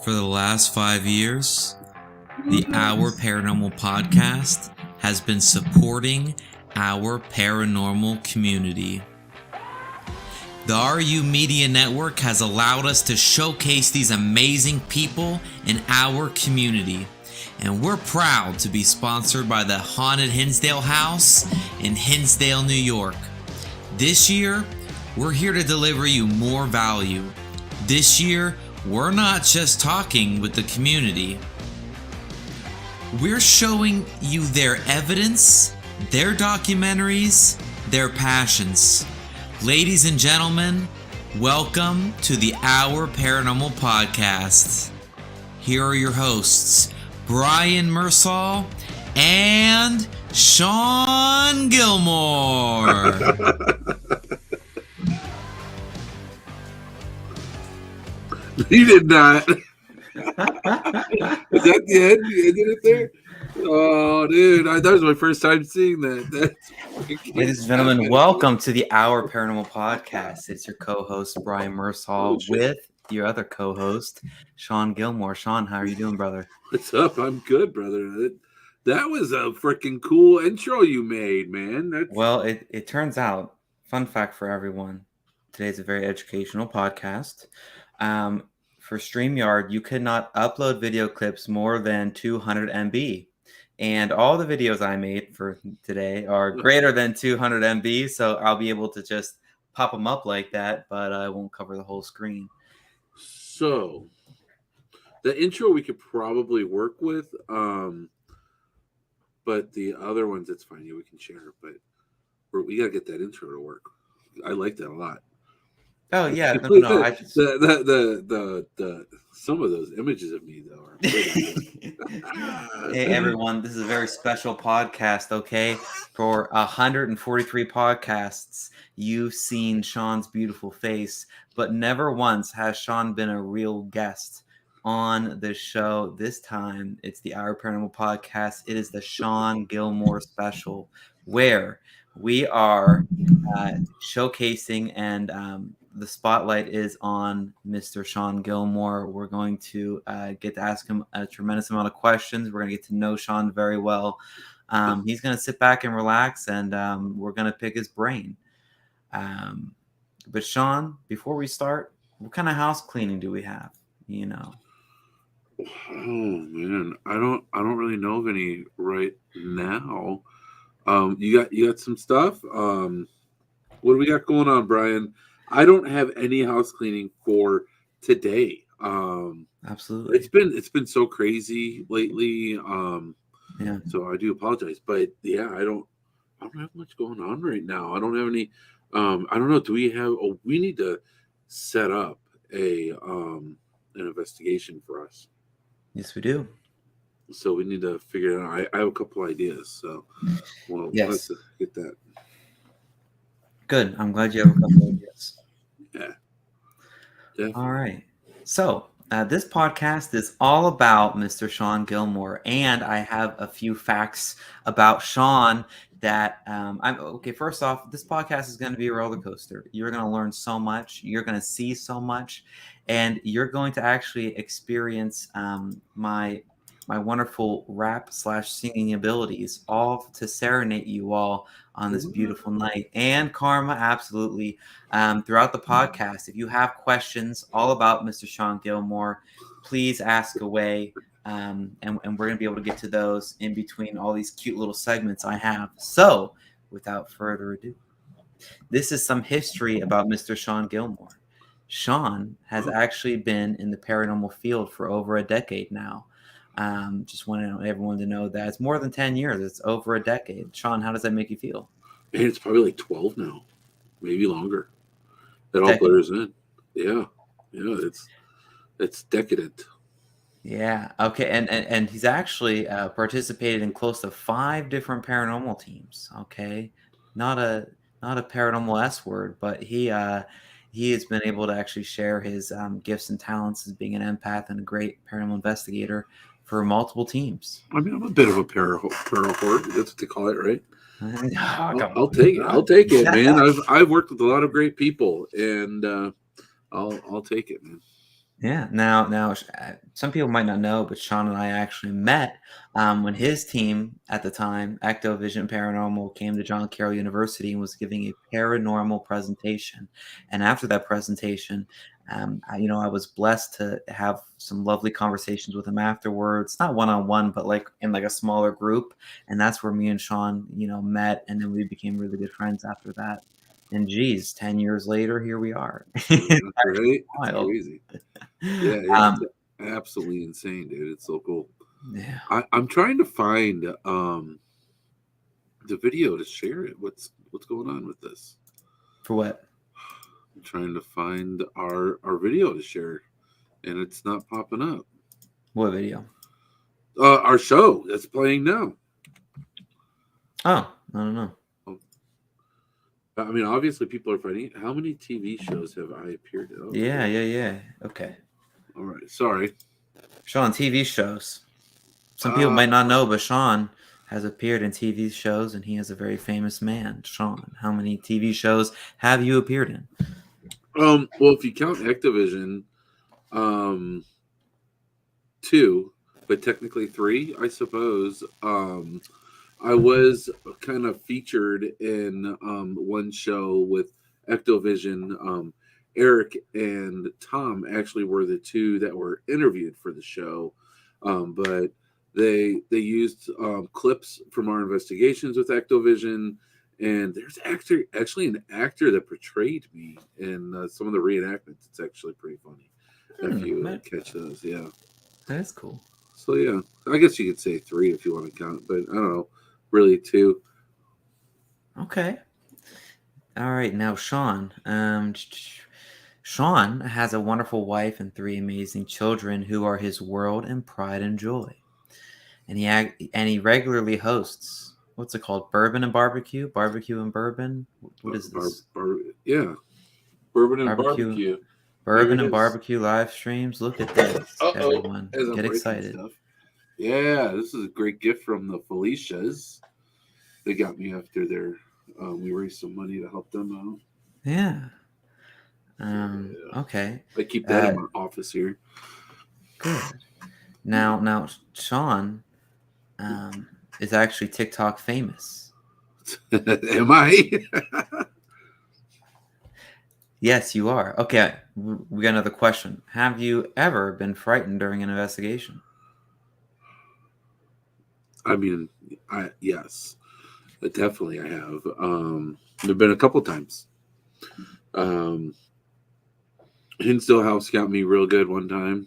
For the last 5 years, the Our Paranormal podcast has been supporting our paranormal community. The RU Media Network has allowed us to showcase these amazing people in our community, and we're proud to be sponsored by the Haunted Hinsdale House in Hinsdale, New York. This year, we're here to deliver you more value. This year, we're not just talking with the community. We're showing you their evidence, their documentaries, their passions. Ladies and gentlemen, welcome to the Our Paranormal Podcast. Here are your hosts, Brian Mersall and Shawn Gilmore. You did not. Is that the end? You ended it there? Oh, dude. That was my first time seeing that. Ladies and gentlemen, welcome to the Our Paranormal Podcast. It's your co-host, Brian Mersall, with your other co-host, Shawn Gilmore. Shawn, how are you doing, brother? What's up? I'm good, brother. That was a freaking cool intro you made, man. Well, it turns out, fun fact for everyone, today's a very educational podcast. For StreamYard, you could not upload video clips more than 200 MB. And all the videos I made for today are greater than 200 MB, so I'll be able to just pop them up like that, but I won't cover the whole screen. So, the intro we could probably work with, but the other ones, it's fine. Yeah, we can share, but we got to get that intro to work. I like that a lot. Oh yeah, no. I just... the some of those images of me though are pretty Hey everyone, this is a very special podcast. Okay, for 143 podcasts, you've seen Shawn's beautiful face, but never once has Shawn been a real guest on the show. This time, it's the Our Paranormal Podcast. It is the Shawn Gilmore special, where we are showcasing and the spotlight is on Mr. Shawn Gilmore. We're going to get to ask him a tremendous amount of questions. We're going to get to know Shawn very well. He's going to sit back and relax, and we're going to pick his brain. But Shawn, before we start, what kind of house cleaning do we have? You know. Oh man, I don't really know of any right now. You got some stuff. What do we got going on, Brian? I don't have any house cleaning for today. Absolutely. It's been so crazy lately. Yeah. So I do apologize, but yeah, I don't have much going on right now. I don't have any. I don't know. Do we have? Oh, we need to set up an investigation for us. Yes, we do. So we need to figure it out. I have a couple ideas. So, well, yes, let's get that. Good. I'm glad you have a couple ideas. Yeah. Definitely. All right. So this podcast is all about Mr. Shawn Gilmore, and I have a few facts about Shawn that First off, this podcast is going to be a roller coaster. You're going to learn so much. You're going to see so much, and you're going to actually experience my wonderful rap/singing abilities, all to serenade you all on this beautiful night. And karma, absolutely. Throughout the podcast, if you have questions all about Mr. Shawn Gilmore, please ask away. And we're going to be able to get to those in between all these cute little segments I have. So without further ado, this is some history about Mr. Shawn Gilmore. Shawn has actually been in the paranormal field for over a decade now. Just wanted everyone to know that it's more than 10 years. It's over a decade. Shawn, how does that make you feel? Man, it's probably like 12 now, maybe longer. That all blurs in. Yeah, it's decadent. Yeah. Okay. And he's actually participated in close to 5 different paranormal teams. Okay, not a paranormal S word, but he has been able to actually share his gifts and talents as being an empath and a great paranormal investigator for multiple teams. I mean, I'm a bit of a parahort. That's what they call it, right? I'll take it. I'll take it, man. I've worked with a lot of great people, and I'll take it, man. Yeah. Now, some people might not know, but Sean and I actually met when his team at the time, Ectovision Paranormal, came to John Carroll University and was giving a paranormal presentation. And after that presentation, I was blessed to have some lovely conversations with him afterwards, not one on one, but like in like a smaller group. And that's where me and Sean, met, and then we became really good friends after that. And geez, 10 years later, here we are. It's actually Right? It's wild. crazy. Yeah, it's Um, absolutely insane, dude. It's so cool. yeah. I'm trying to find the video to share it. What's going on with this? For what? I'm trying to find our video to share, and it's not popping up. What video? Our show that's playing now. Oh, I don't know. I mean, obviously, people are finding it. How many TV shows have I appeared in? Oh, Yeah. Okay. all right. Sorry. Sean, TV shows. Some people might not know, but Sean has appeared in TV shows, and he is a very famous man. Sean, how many TV shows have you appeared in? Well, if you count Activision, 2, but technically 3, I suppose. I was kind of featured in one show with Ectovision. Eric and Tom actually were the 2 that were interviewed for the show, but they used clips from our investigations with Ectovision, and there's actually an actor that portrayed me in some of the reenactments. It's actually pretty funny if you catch those. Yeah, that's cool. So yeah, I guess you could say 3 if you want to count, but I don't know. Really 2. Okay. All right. Now, Sean. Sean has a wonderful wife and 3 amazing children who are his world and pride and joy. And he regularly hosts, what's it called? Bourbon and Barbecue? Barbecue and Bourbon? What is this? Yeah. Bourbon and Barbecue. Bourbon and Barbecue live streams. Look at this, everyone. Get excited. Stuff. Yeah, this is a great gift from the Felicias. They got me after their we raised some money to help them out. Yeah. Okay. I keep that in my office here. Good. Now, Sean is actually TikTok famous. Am I? Yes, you are. Okay, we got another question. Have you ever been frightened during an investigation? I mean, yes, definitely I have. There've been a couple times. Hinsdale House got me real good one time.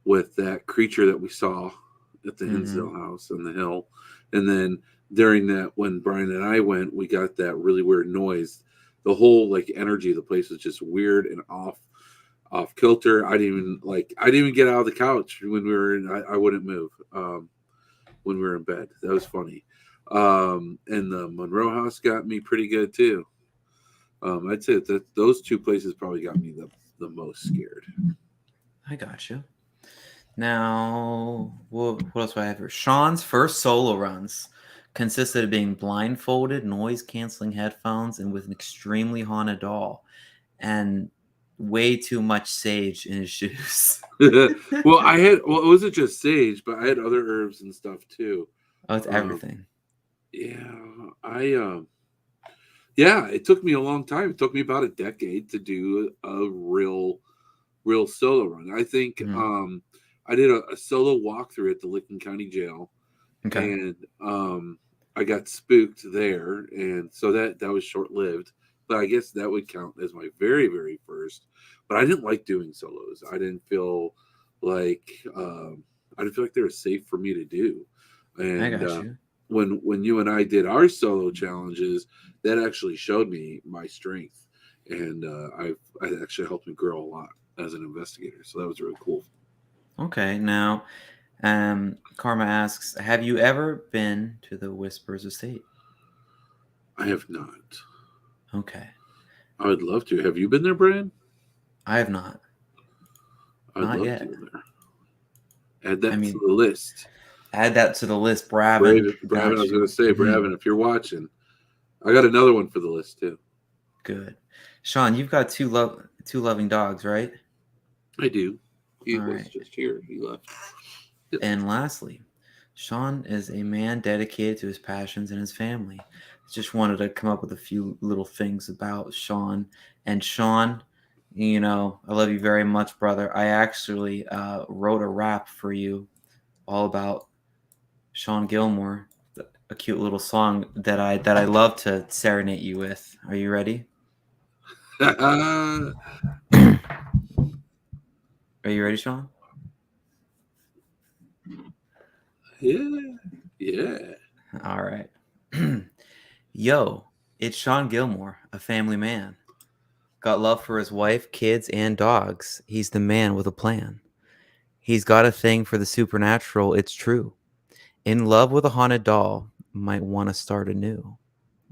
With that creature that we saw at the Hinsdale House on the hill, and then during that, when Brian and I went, we got that really weird noise. The whole like energy of the place was just weird and off kilter. I didn't even get out of the couch when we were in. I wouldn't move when we were in bed. That was funny. And the Monroe House got me pretty good too. I'd say that those 2 places probably got me the most scared. I got you. Now, what else do I have here? Sean's first solo runs consisted of being blindfolded, noise-canceling headphones, and with an extremely haunted doll, and way too much sage in his shoes. Well, it wasn't just sage, but I had other herbs and stuff too. Oh, it's everything. Yeah, it took me a long time. It took me about a decade to do a real solo run. I think I did a solo walkthrough at the Licking County Jail, and I got spooked there, and so that was short lived. But I guess that would count as my very, very first. But I didn't like doing solos. I didn't feel like they were safe for me to do. And I got you. When you and I did our solo challenges, that actually showed me my strength, and it actually helped me grow a lot as an investigator. So that was really cool. Okay, now, Karma asks, have you ever been to the Whispers Estate? I have not. Okay. I would love to. Have you been there, Brian? I have not. Not yet. To go there. Add that to the list. Add that to the list, Bravin. Bravin, I was going to say, Bravin, if you're watching, I got another one for the list too. Good. Shawn, you've got two loving dogs, right? I do. He All was right. just here. He left. Yep. And lastly, Shawn is a man dedicated to his passions and his family. Just wanted to come up with a few little things about Shawn. And Shawn, I love you very much, brother. I actually wrote a rap for you all about Shawn Gilmore, a cute little song that I love to serenade you with. Are you ready? Are you ready, Shawn? Yeah. All right. Yo, it's Shawn Gilmore, a family man. Got love for his wife, kids, and dogs. He's the man with a plan. He's got a thing for the supernatural, it's true. In love with a haunted doll, might want to start anew.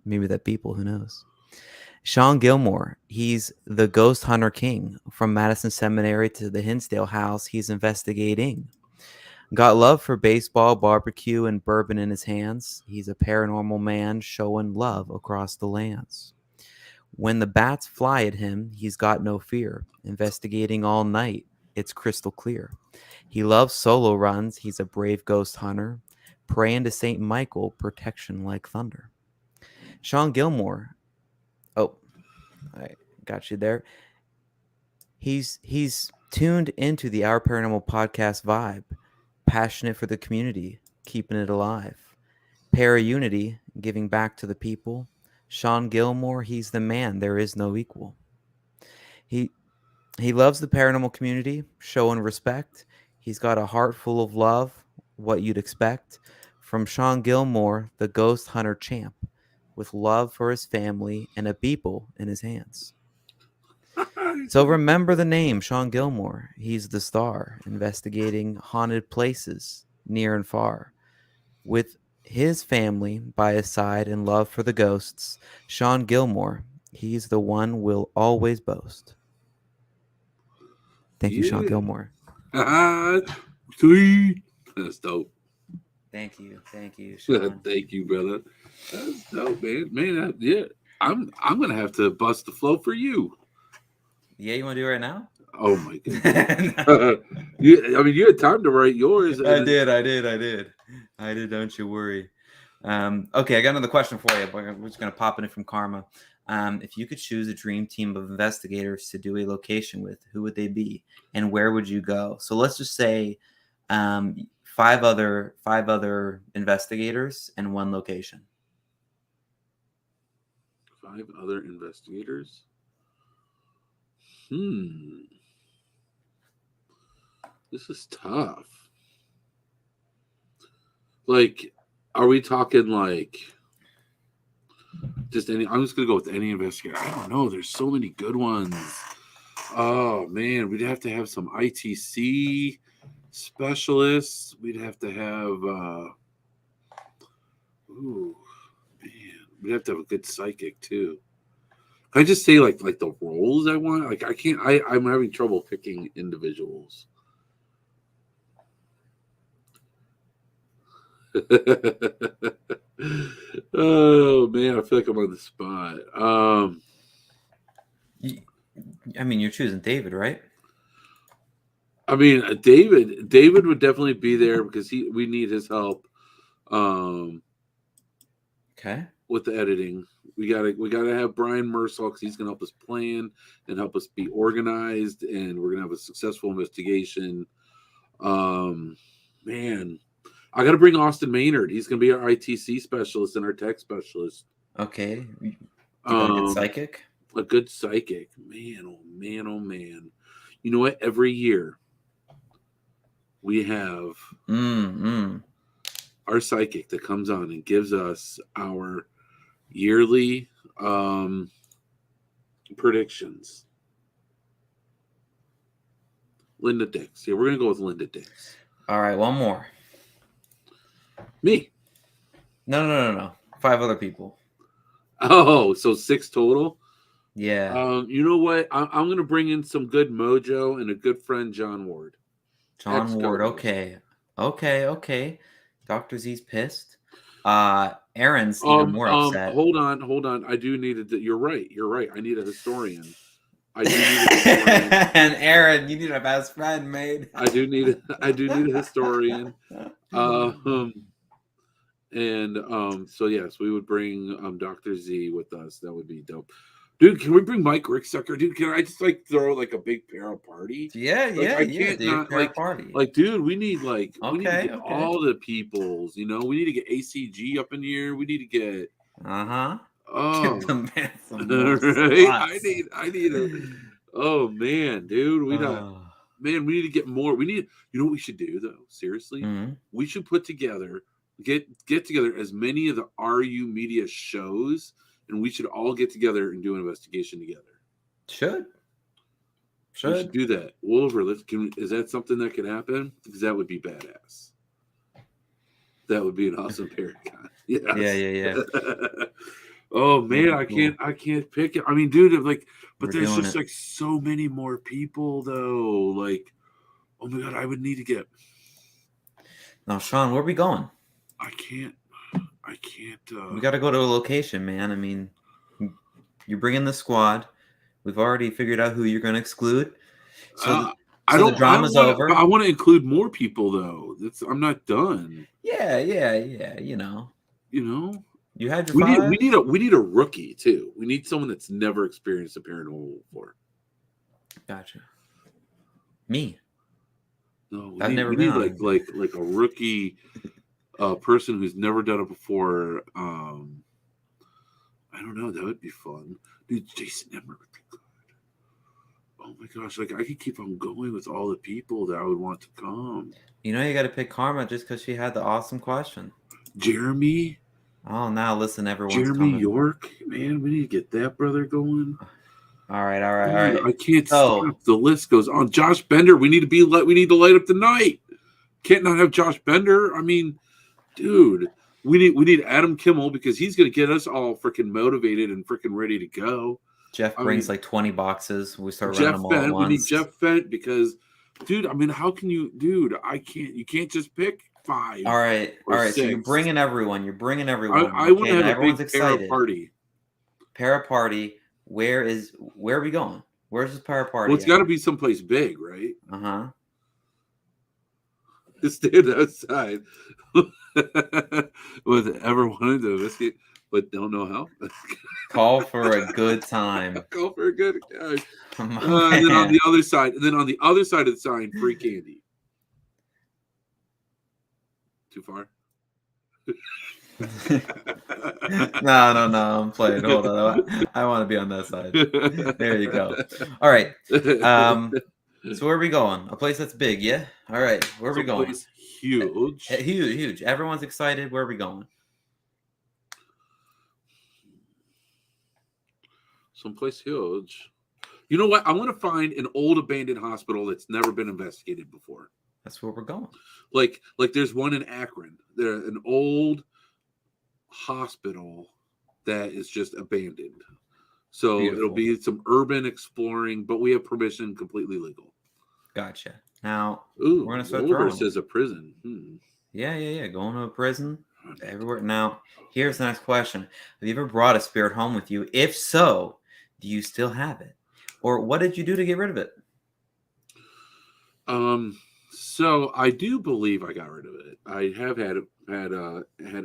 Maybe that people, who knows? Shawn Gilmore, he's the ghost hunter king. From Madison Seminary to the Hinsdale house, he's investigating. Got love for baseball, barbecue, and bourbon in his hands. He's a paranormal man showing love across the lands. When the bats fly at him, he's got no fear. Investigating all night, it's crystal clear. He loves solo runs. He's a brave ghost hunter. Praying to St. Michael, protection like thunder. Shawn Gilmore. Oh, I got you there. He's tuned into the Our Paranormal podcast vibe. Passionate for the community, keeping it alive. Para unity, giving back to the people. Shawn Gilmore, he's the man. There is no equal. He He loves the paranormal community, showing respect. He's got a heart full of love, what you'd expect. From Shawn Gilmore, the ghost hunter champ, with love for his family and a beeple in his hands. So remember the name, Shawn Gilmore. He's the star, investigating haunted places near and far. With his family by his side and love for the ghosts, Shawn Gilmore, he's the one we'll always boast. Thank you, Shawn Gilmore. Sweet. That's dope. Thank you, Shawn. Thank you, brother. That's dope, man. Man, yeah. I'm gonna have to bust the flow for you. Yeah, you want to do it right now? Oh my goodness. You had time to write yours. I did. Don't you worry. Okay, I got another question for you. We're just gonna pop in from Karma. If you could choose a dream team of investigators to do a location with, who would they be, and where would you go? So let's just say, five other investigators and one location. 5 other investigators. This is tough. Like, are we talking like just any? I'm just gonna go with any investigator. I don't know. There's so many good ones. Oh man, we'd have to have some ITC specialists. We'd have to have. We'd have to have a good psychic too. Can I just say like the roles I want? Like I can't. I'm having trouble picking individuals. Oh man, I feel like I'm on the spot. I mean, you're choosing David, right? I mean, David would definitely be there because we need his help. Okay. With the editing, we gotta have Brian Mersall because he's gonna help us plan and help us be organized, and we're gonna have a successful investigation. Man, I gotta bring Austin Maynard. He's gonna be our ITC specialist and our tech specialist. Okay. You got a good psychic? A good psychic. Man, oh man, oh man. You know what? Every year we have our psychic that comes on and gives us our yearly predictions. Linda Dix. Yeah, we're gonna go with Linda Dix. All right, one more. Me. No. 5 other people. Oh, so 6 total? Yeah. You know what? I'm gonna bring in some good mojo and a good friend, John Ward. John Ward. Okay. Dr. Z's pissed. Aaron's even more upset. Hold on. I do need to. You're right. I need a historian. I do need a historian. And Aaron, you need a best friend, mate. I do need a historian. So yes, we would bring Dr. Z with us. That would be dope. Dude, can we bring Mike Ricksucker? Dude, can I just throw like a big para party? Yeah, I can't dude, not party. dude, we need we need to get okay. all the peoples, we need to get ACG up in here. We need to get Give the man some more right? I need a oh man, dude. We need to get more. We need what we should do though, seriously? Mm-hmm. We should put together get together as many of the RU media shows, and we should all get together and do an investigation together. Should we should do that. Wolver, is that something that could happen? Because that would be badass. That would be an awesome paragon. Yes. Yeah. Oh man, I can't pick it. I mean, dude, but there's just it. So many more people though. Oh my god, I would need to get. Now, Shawn, where are we going? I can't. We got to go to a location, man. I mean, you're bringing the squad. We've already figured out who you're going to exclude. So the drama's over. I want to include more people, though. I'm not done. Yeah. You had your five. We need a rookie too. We need someone that's never experienced a paranormal before. Gotcha. Me. No, I've never been like a rookie. Person who's never done it before. I don't know. That would be fun, dude. Jason Emmer would be good. Oh my gosh! I could keep on going with all the people that I would want to come. You got to pick Karma just because she had the awesome question. Jeremy. Oh, now listen, everyone. Jeremy York, man, we need to get that brother going. All right. I can't stop. The list goes on. Josh Bender, we need to light up the night. Can't not have Josh Bender. I mean. Dude, we need Adam Kimmel because he's going to get us all freaking motivated and freaking ready to go. Jeff brings 20 boxes. We start running them all at once. We need Jeff Fent because, dude, I mean, how can you, dude? You can't just pick 5. All right. 6. So you're bringing everyone. I want to have a big para party. Para party. Where are we going? Where's this para party? Well, it's got to be someplace big, right? Stand outside. With ever wanted to investigate, but don't know how. Call for a good time. Call for a good time. And then on the other side, of the sign, free candy. Too far? No. I'm playing. Hold on. I want to be on that side. There you go. All right. So where are we going? A place that's big, yeah? All right. Where are we going? Huge. Huge. Everyone's excited. Where are we going? Someplace huge. You know what? I want to find an old abandoned hospital that's never been investigated before. That's where we're going. Like there's one in Akron. There's an old hospital that is just abandoned. So Beautiful. It'll be some urban exploring, but we have permission, completely legal. Gotcha. Now, we're going to start throwing. Says a prison. Yeah. Going to a prison everywhere. Now, here's the next question. Have you ever brought a spirit home with you? If so, do you still have it? Or what did you do to get rid of it? So I do believe I got rid of it. I have had it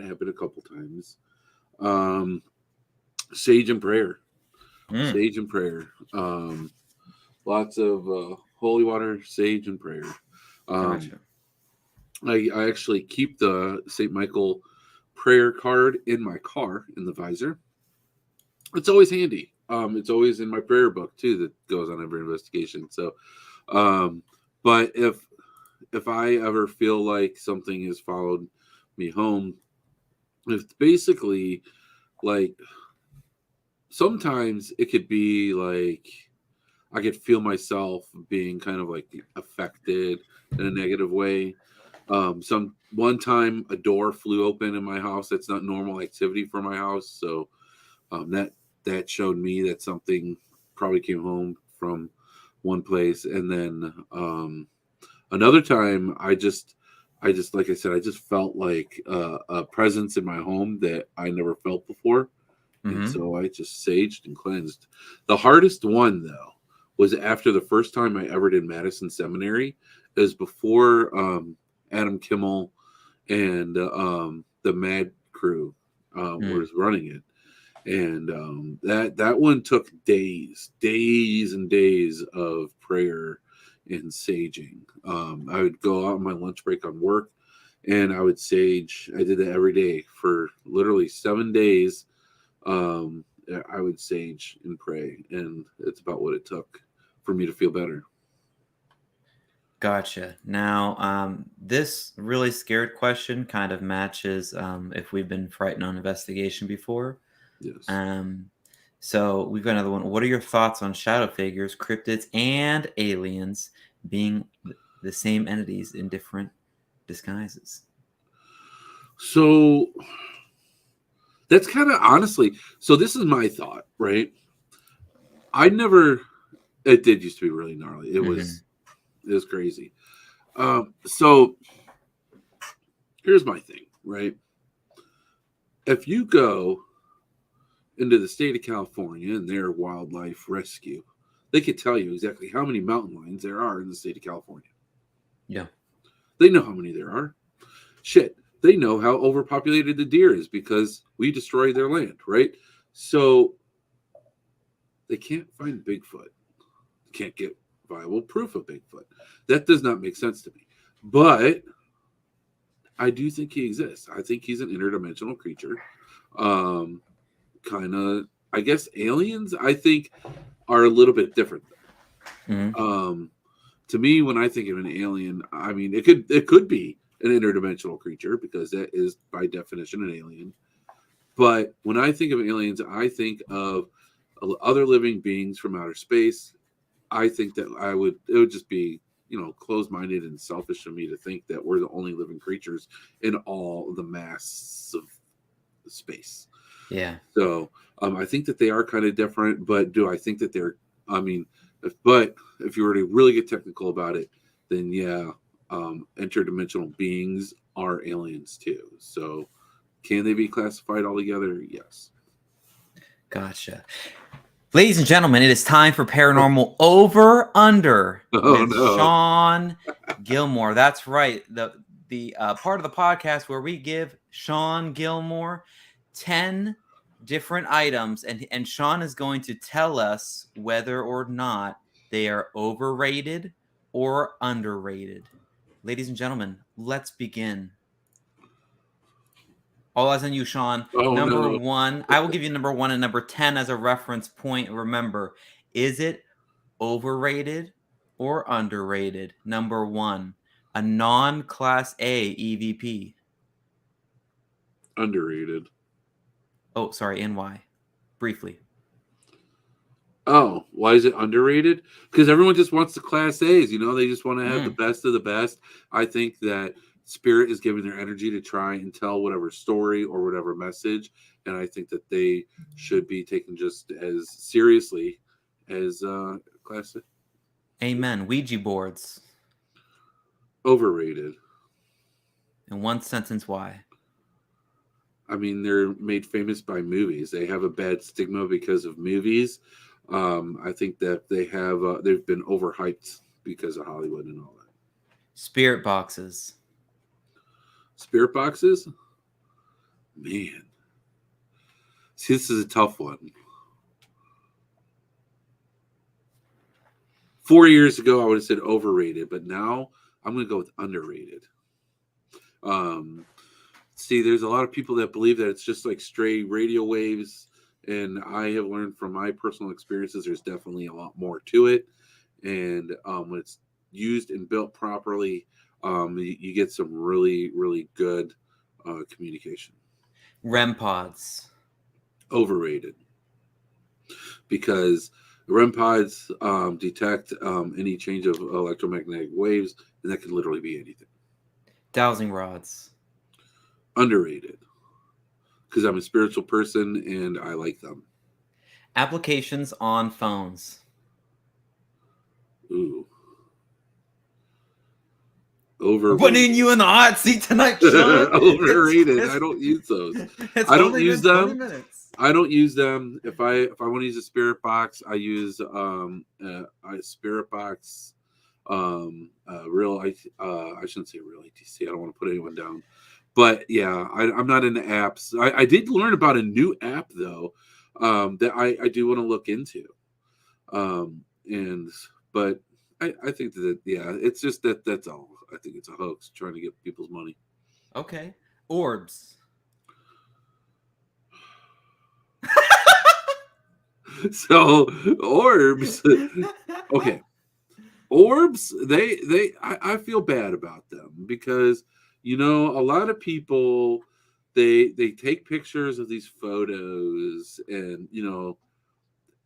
happen a couple times. Sage and prayer. Sage and prayer. Lots of holy water, sage, and prayer. Gotcha. I actually keep the St. Michael prayer card in my car in the visor. It's always handy. It's always in my prayer book too that goes on every investigation. So, but if I ever feel like something has followed me home, it's basically like sometimes it could be like I could feel myself being kind of like affected in a negative way. One time a door flew open in my house. That's not normal activity for my house. So that showed me that something probably came home from one place. And then another time I just I just, like I said, I just felt like a presence in my home that I never felt before. And Mm-hmm. so I just saged and cleansed. The hardest one, though, was after the first time I ever did Madison Seminary. It was before Adam Kimmel and the Mad Crew was running it. And that one took days and days of prayer and saging. I would go out on my lunch break on work, and I would sage. I did that every day for literally 7 days. I would sage and pray, and it's about what it took for me to feel better. Gotcha. Now, this really scared question kind of matches if we've been frightened on investigation before. Yes. So we've got another one. What are your thoughts on shadow figures, cryptids, and aliens being the same entities in different disguises? So that's kind of honestly. So this is my thought, right? I never. It did used to be really gnarly. It was crazy. So here's my thing, right? If you go into the state of California and their wildlife rescue, they could tell you exactly how many mountain lions there are in the state of California. Yeah. They know how many there are. Shit, they know how overpopulated the deer is because we destroy their land, right? So they can't find Bigfoot. Can't get viable proof of Bigfoot. That does not make sense to me. But I do think he exists. I think he's an interdimensional creature. Kind of, I guess aliens, I think, are a little bit different. To me, when I think of an alien, I mean, it could be an interdimensional creature because that is by definition an alien. But when I think of aliens, I think of other living beings from outer space. I think that it would just be, closed-minded and selfish of me to think that we're the only living creatures in all the mass of space. Yeah. So I think that they are kind of different, but do I think that they're, if you were to really get technical about it, then yeah, interdimensional beings are aliens too. So can they be classified all together? Yes. Gotcha. Ladies and gentlemen, it is time for Paranormal Over Under with Shawn Gilmore. That's right. The part of the podcast where we give Shawn Gilmore 10 different items, and Shawn is going to tell us whether or not they are overrated or underrated. Ladies and gentlemen, let's begin. All eyes on you, Shawn. Number 1. I will give you number 1 and number 10 as a reference point. Remember, is it overrated or underrated? Number 1, a non-class A EVP. Underrated. Oh, sorry, and why? Briefly. Oh, why is it underrated? Because everyone just wants the class A's. They just want to have the best of the best. I think that Spirit is giving their energy to try and tell whatever story or whatever message, and I think that they should be taken just as seriously as class A. Amen. Ouija boards. Overrated. In one sentence, why? I mean, they're made famous by movies. They have a bad stigma because of movies. I think that they've been overhyped because of Hollywood and all that. Spirit boxes. Spirit boxes? Man. See, this is a tough one. 4 years ago, I would have said overrated, but now I'm going to go with underrated. See, there's a lot of people that believe that it's just like stray radio waves, and I have learned from my personal experiences there's definitely a lot more to it. And when it's used and built properly, you get some really, really good communication. REM pods. Overrated. Because REM pods detect any change of electromagnetic waves, and that could literally be anything. Dowsing rods. Underrated. Because I'm a spiritual person and I like them. Applications on phones. Ooh. We're putting you in the hot seat tonight, Shawn. Overrated. I don't use those. It's I don't only use been 20 them. minutes. I don't use them. If I want to use a spirit box, I use a spirit box. Real. I shouldn't say real ATC. I don't want to put anyone down. But yeah, I'm not into apps. I did learn about a new app though, that I do want to look into. But I think that it's just that's all. I think it's a hoax trying to get people's money. Okay. Orbs. So orbs, okay. Orbs, I feel bad about them because a lot of people they take pictures of these photos and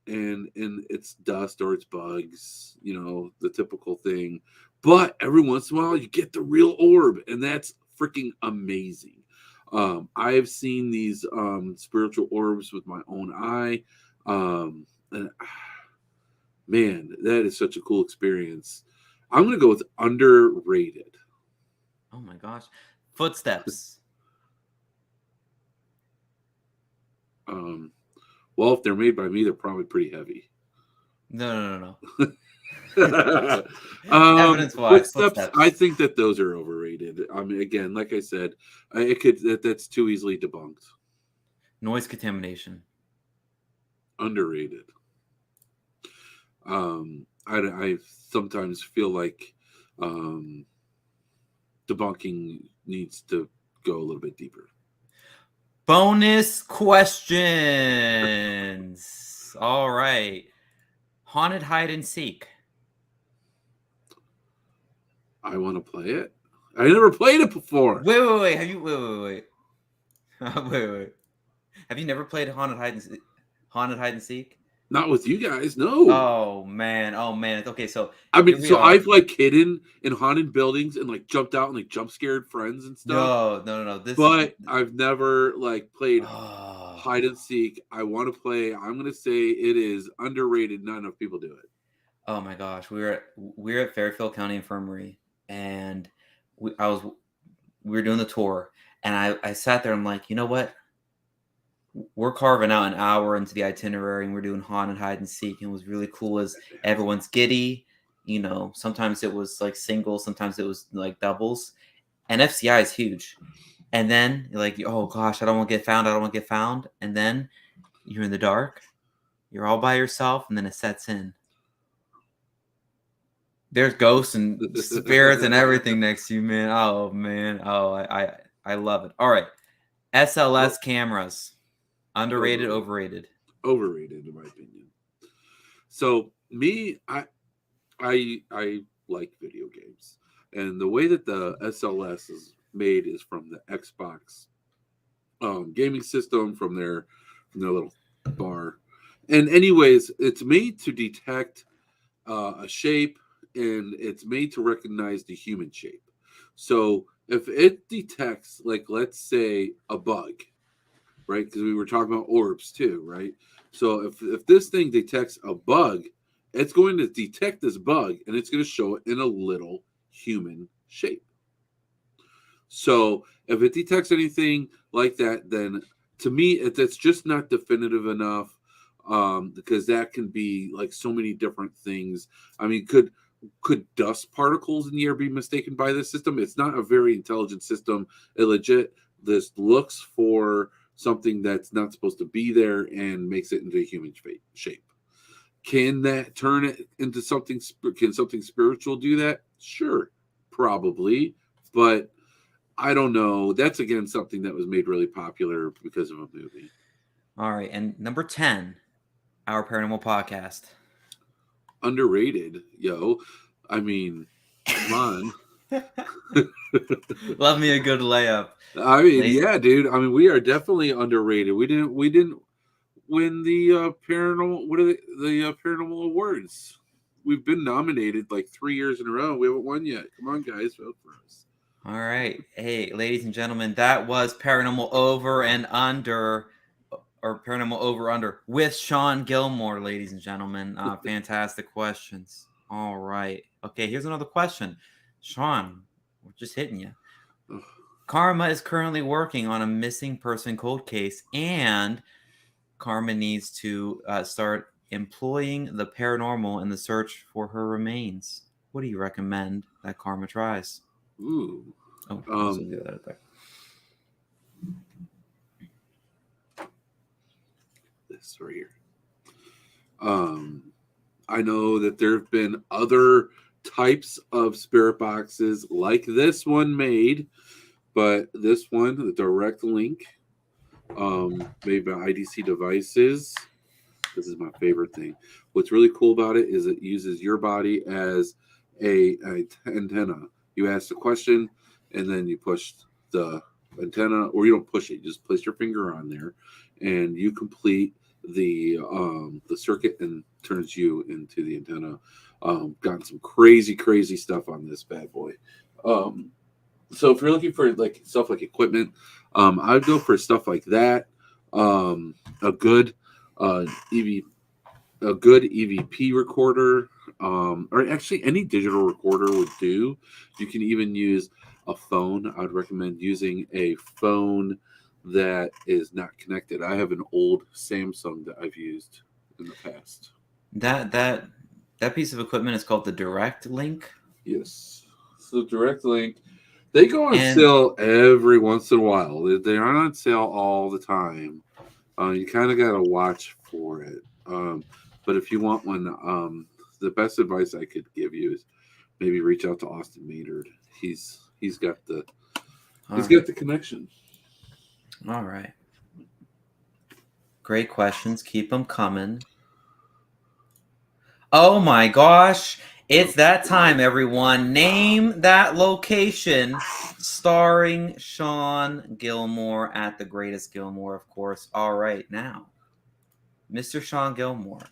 and it's dust or it's bugs, the typical thing. But every once in a while you get the real orb, and that's freaking amazing. I've seen these spiritual orbs with my own eye. And man, that is such a cool experience. I'm gonna go with underrated. Oh my gosh. Footsteps. Well, if they're made by me, they're probably pretty heavy. No. Footsteps, Footsteps. I think that those are overrated. I mean, again, like I said, that's too easily debunked. Noise contamination. Underrated. I sometimes feel like debunking needs to go a little bit deeper. Bonus questions. All right. Haunted hide and seek. I want to play it. I never played it before. Wait. Have you wait. Wait. Have you never played haunted hide and seek? Not with you guys, no. Oh man. Okay, so I mean, so I've like hidden in haunted buildings and like jumped out and like jump scared friends and stuff. No. But I've never like played hide and seek. I want to play. I'm gonna say it is underrated. Not enough people do it. Oh my gosh, we're at Fairfield County Infirmary, and we were doing the tour, and I sat there. I'm like, you know what? We're carving out an hour into the itinerary, and we're doing haunted hide and seek. And it was really cool as everyone's giddy. Sometimes it was like singles, sometimes it was like doubles. And FCI is huge. And then you're like, oh gosh, I don't want to get found. And then you're in the dark. You're all by yourself, and then it sets in. There's ghosts and spirits and everything next to you, man. Oh man. Oh, I love it. All right. SLS cameras. Underrated, overrated? Overrated, in my opinion. So me, I like video games, and the way that the SLS is made is from the Xbox gaming system, from their little bar. And anyways, it's made to detect a shape, and it's made to recognize the human shape. So if it detects, like, let's say a bug, right? Because we were talking about orbs too, right? So if this thing detects a bug, it's going to detect this bug and it's going to show it in a little human shape. So if it detects anything like that, then to me, that's just not definitive enough, because that can be like so many different things. I mean, could dust particles in the air be mistaken by this system? It's not a very intelligent system. It legit this looks for something that's not supposed to be there and makes it into a human shape. Can that turn it into something? Can something spiritual do that? Sure, probably, but I don't know. That's again something that was made really popular because of a movie. All right, and number 10, our paranormal podcast. Underrated, yo. I mean, come on. Love me a good layup. I mean, yeah, dude. I mean, we are definitely underrated. We didn't win the paranormal. What are the paranormal awards? We've been nominated like 3 years in a row. We haven't won yet. Come on, guys, vote for us. All right, hey, ladies and gentlemen, that was Paranormal Over and Under, or Paranormal Over Under with Shawn Gilmore, ladies and gentlemen. Fantastic questions. All right. Okay, here's another question. Shawn, We're just hitting you. Ugh. Karma is currently working on a missing person cold case, and Karma needs to start employing the paranormal in the search for her remains. What do you recommend that Karma tries? Ooh. Oh, also do that there. This right here. I know that there have been other types of spirit boxes like this one made, but this one, the direct link, made by IDC Devices. This is my favorite thing. What's really cool about it is it uses your body as a antenna. You ask the question, and then you push the antenna, or you don't push it. You just place your finger on there, and you complete the circuit and turns you into the antenna. Gotten some crazy stuff on this bad boy. So if you're looking for like stuff like equipment, I'd go for stuff like that. A good EVP recorder, or actually any digital recorder would do. You can even use a phone. I'd recommend using a phone that is not connected. I have an old Samsung that I've used in the past. That piece of equipment is called the Direct Link. Yes. So Direct Link, they go on sale every once in a while. They aren't on sale all the time. You kind of got to watch for it. But if you want one, the best advice I could give you is maybe reach out to Austin Maynard. He's got the got the connection. All right. Great questions. Keep them coming. Oh my gosh. It's that time, everyone. Name that location starring Shawn Gilmore at the Greatest Gilmore, of course. All right, now, Mr. Shawn Gilmore,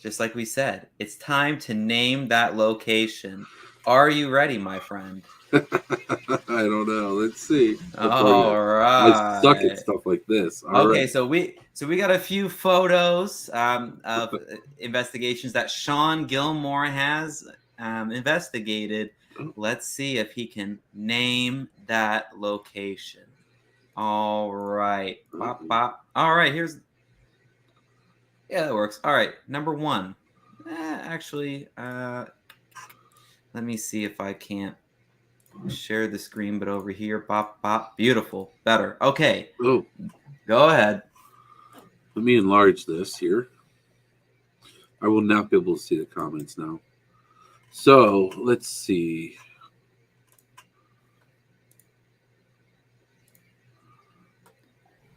just like we said, it's time to name that location. Are you ready, my friend? I don't know. Let's see. All right. I suck at stuff like this. All okay, right. so we got a few photos of investigations that Shawn Gilmore has investigated. Let's see if he can name that location. All right. Bop, bop. All right, here's... Yeah, that works. All right, number one. Actually, let me see if I can't share the screen, but over here, bop, bop. Beautiful. Better. Okay. Oh, go ahead. Let me enlarge this here. I will not be able to see the comments now. So let's see.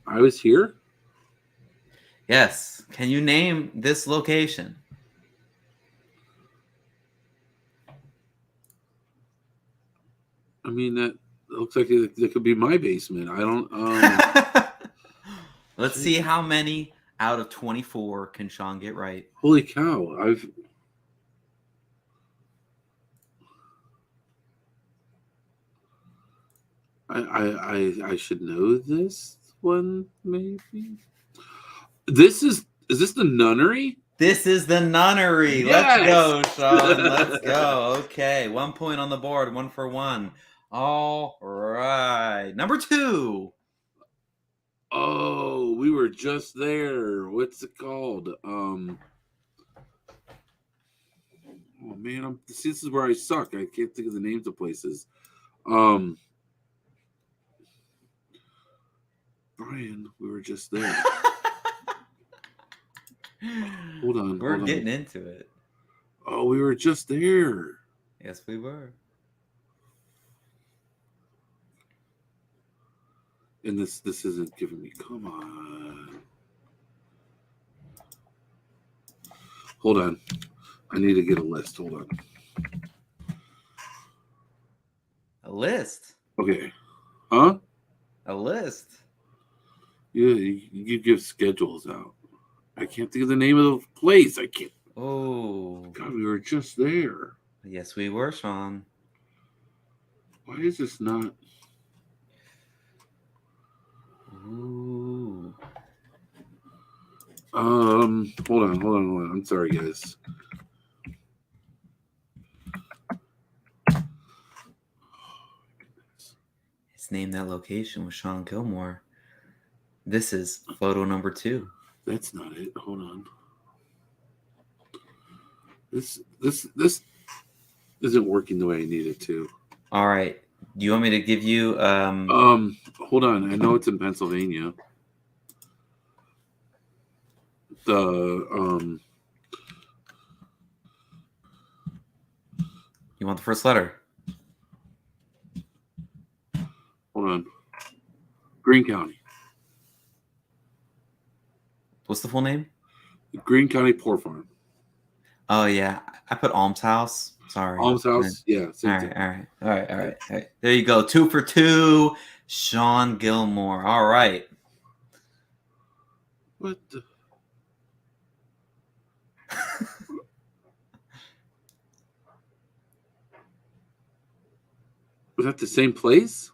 I was here. Yes. Can you name this location? I mean, that looks like it could be my basement. I don't. Let's see how many out of 24 can Shawn get right. Holy cow! I should know this one, maybe. Is this the nunnery? This is the nunnery. Yes! Let's go, Shawn. Let's go. Okay, 1 point on the board, 1 for 1. All right. Number 2. Oh, we were just there. What's it called? Oh man, this is where I suck. I can't think of the names of places. Brian, we were just there. Hold on. We're getting into it. Oh, we were just there. Yes, we were. And this isn't giving me. Come on. Hold on. I need to get a list. Hold on. A list? Okay. Huh? A list? Yeah, you give schedules out. I can't think of the name of the place. I can't. Oh. God, we were just there. Yes, we were, Shawn. Why is this not? Ooh. Hold on. I'm sorry, guys. Let's name that location with Shawn Gilmore. This is photo number 2. That's not it. Hold on. This isn't working the way I need it to. All right. Do you want me to give you Hold on. I know it's in Pennsylvania. The You want the first letter? hold on. Greene County. What's the full name? Greene County Poor Farm. Oh yeah, I put Alms House. Sorry. Alms House. Yeah. All Same right, thing. all right. There you go. 2 for 2. Shawn Gilmore. All right. What the? Was that the same place?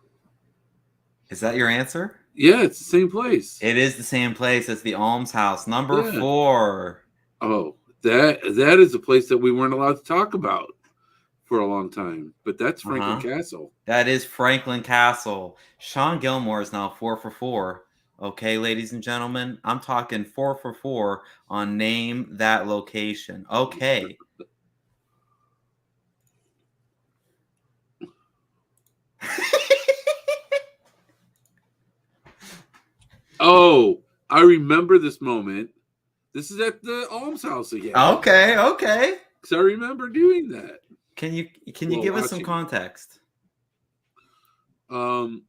Is that your answer? Yeah, it's the same place. It is the same place as the Alms House. Number Yeah. 4. Oh, that is a place that we weren't allowed to talk about for a long time. But that's Franklin Castle. That is Franklin Castle. Shawn Gilmore is now 4 for 4. Okay, ladies and gentlemen, I'm talking 4 for 4 on name that location. Okay. Oh, I remember this moment. This is at the Alms House again. Okay. Because I remember doing that. Can you give us some context? Well,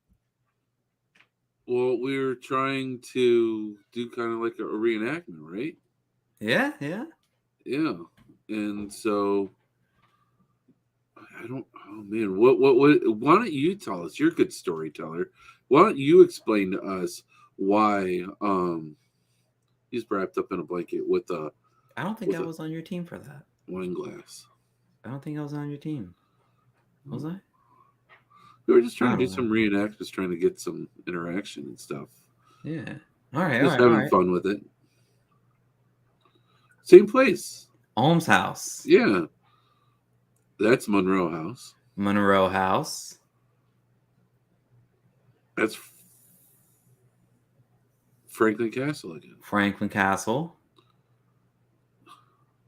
we were trying to do kind of like a reenactment, right? Yeah. Yeah. And so I don't. Oh man, what? Why don't you tell us? You're a good storyteller. Why don't you explain to us why he's wrapped up in a blanket with a? I don't think I was on your team for that. Wine glass. I don't think I was on your team. Was I? We were just trying to do some reenactments, trying to get some interaction and stuff. Yeah. All right. Just having fun with it. Same place. Alms House. Yeah. That's Monroe House. Monroe House. That's Franklin Castle again. Franklin Castle.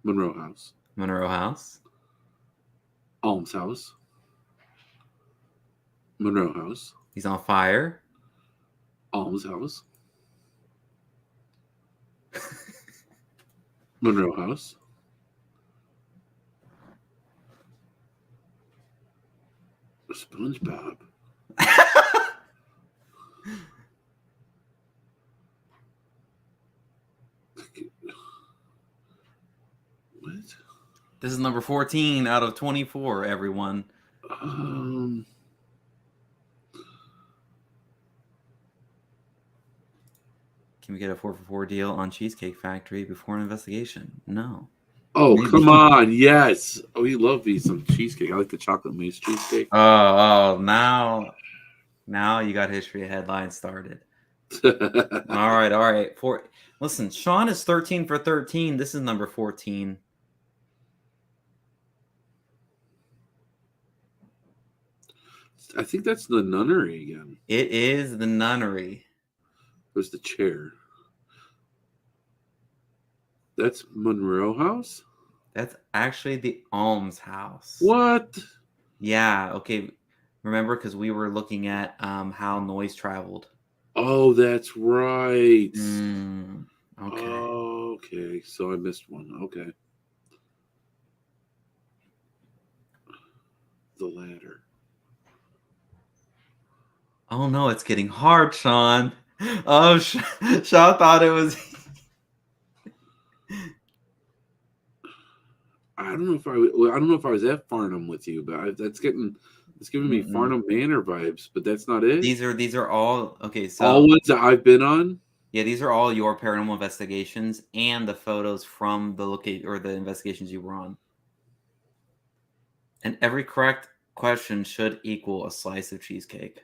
Monroe House. Monroe House. Alms House. Monroe House. He's on fire. Alms House. Monroe House. SpongeBob. What? This is number 14 out of 24, everyone. Can we get a 4 for 4 deal on Cheesecake Factory before an investigation? No. Oh, maybe. Come on. Yes. Oh, you love me some cheesecake. I like the chocolate mousse cheesecake. Oh, now you got history of headlines started. All right. Listen, Shawn is 13 for 13. This is number 14. I think that's the nunnery again. It is the nunnery. Where's the chair? That's Monroe House? That's actually the Alms House. What? Yeah, okay. Remember, because we were looking at how noise traveled. Oh, that's right. Okay. Oh, okay. So I missed one. Okay. The ladder. Oh, no, it's getting hard, Shawn. Oh, Shawn thought it was... I don't know if I was at Farnham with you, but it's giving me Farnham Manor vibes, but that's not it. These are all okay. So all ones that I've been on. Yeah, these are all your paranormal investigations and the photos from the location or the investigations you were on. And every correct question should equal a slice of cheesecake.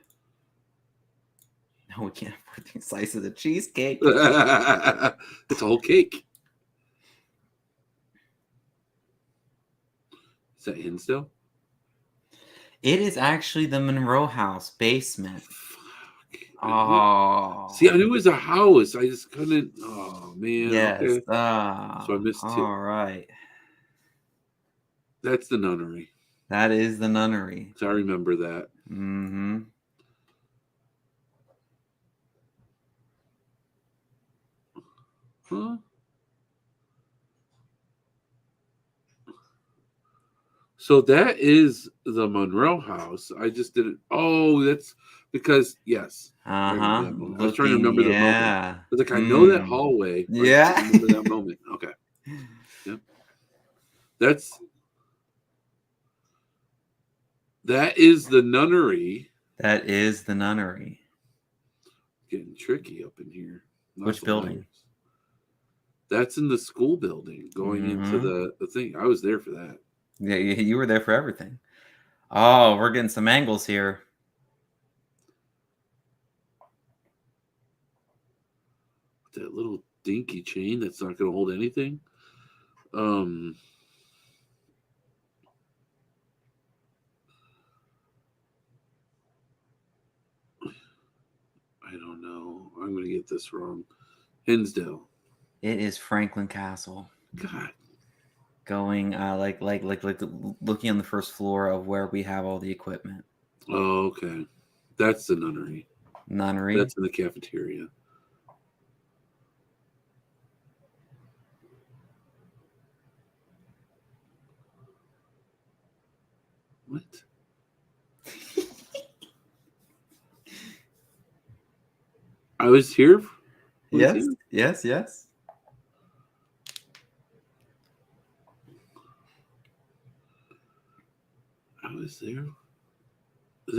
No, we can't afford these slices of cheesecake. It's a whole cake. Is that Hinsdale? It is actually the Monroe House basement. Oh. See, I knew it was a house. I just couldn't. Oh man. Yes. Okay. So I missed two. All right. That's the nunnery. That is the nunnery. So I remember that. Mm-hmm. Huh? So that is the Monroe house. I just didn't. Oh, that's because yes. I remember that moment. I was trying to remember the moment. I was like, I know that hallway. But I can't remember that moment. Okay. Yep. That is the nunnery. That is the nunnery. Getting tricky up in here. Which building? That's in the school building going into the thing. I was there for that. Yeah, you were there for everything. Oh, we're getting some angles here. That little dinky chain that's not going to hold anything. I don't know. I'm going to get this wrong. Hinsdale. It is Franklin Castle. God. Going like looking on the first floor of where we have all the equipment. Oh, okay. That's the nunnery. Nunnery. That's in the cafeteria. What? I was here. Yes. I was there. Is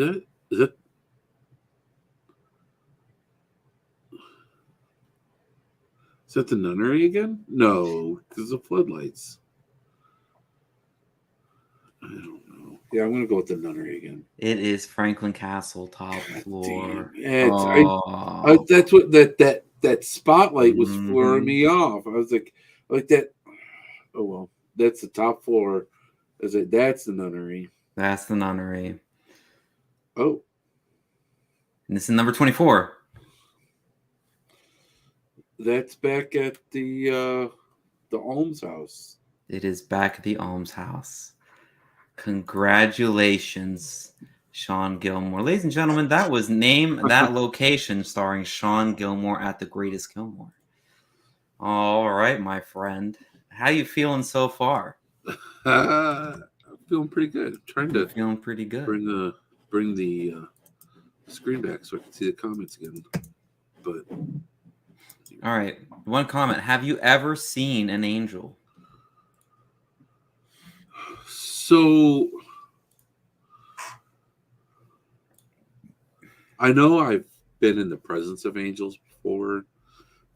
that the nunnery again? No, because the floodlights. I don't know. Yeah, I'm gonna go with the nunnery again. It is Franklin Castle, top floor. Yeah, that's what that spotlight was flaring me off. I was like that. Oh well, that's the top floor. That's the nunnery. That's the nunnery. Oh, and this is number 24. That's back at the alms house. It is back at the alms house. Congratulations, Shawn Gilmore. Ladies and gentlemen, that was that location starring Shawn Gilmore at the Greatest Gilmore. All right, my friend. How you feeling so far? I'm feeling pretty good. Feeling pretty good. Bring the screen back so I can see the comments again. But all right, one comment. Have you ever seen an angel? So I know I've been in the presence of angels before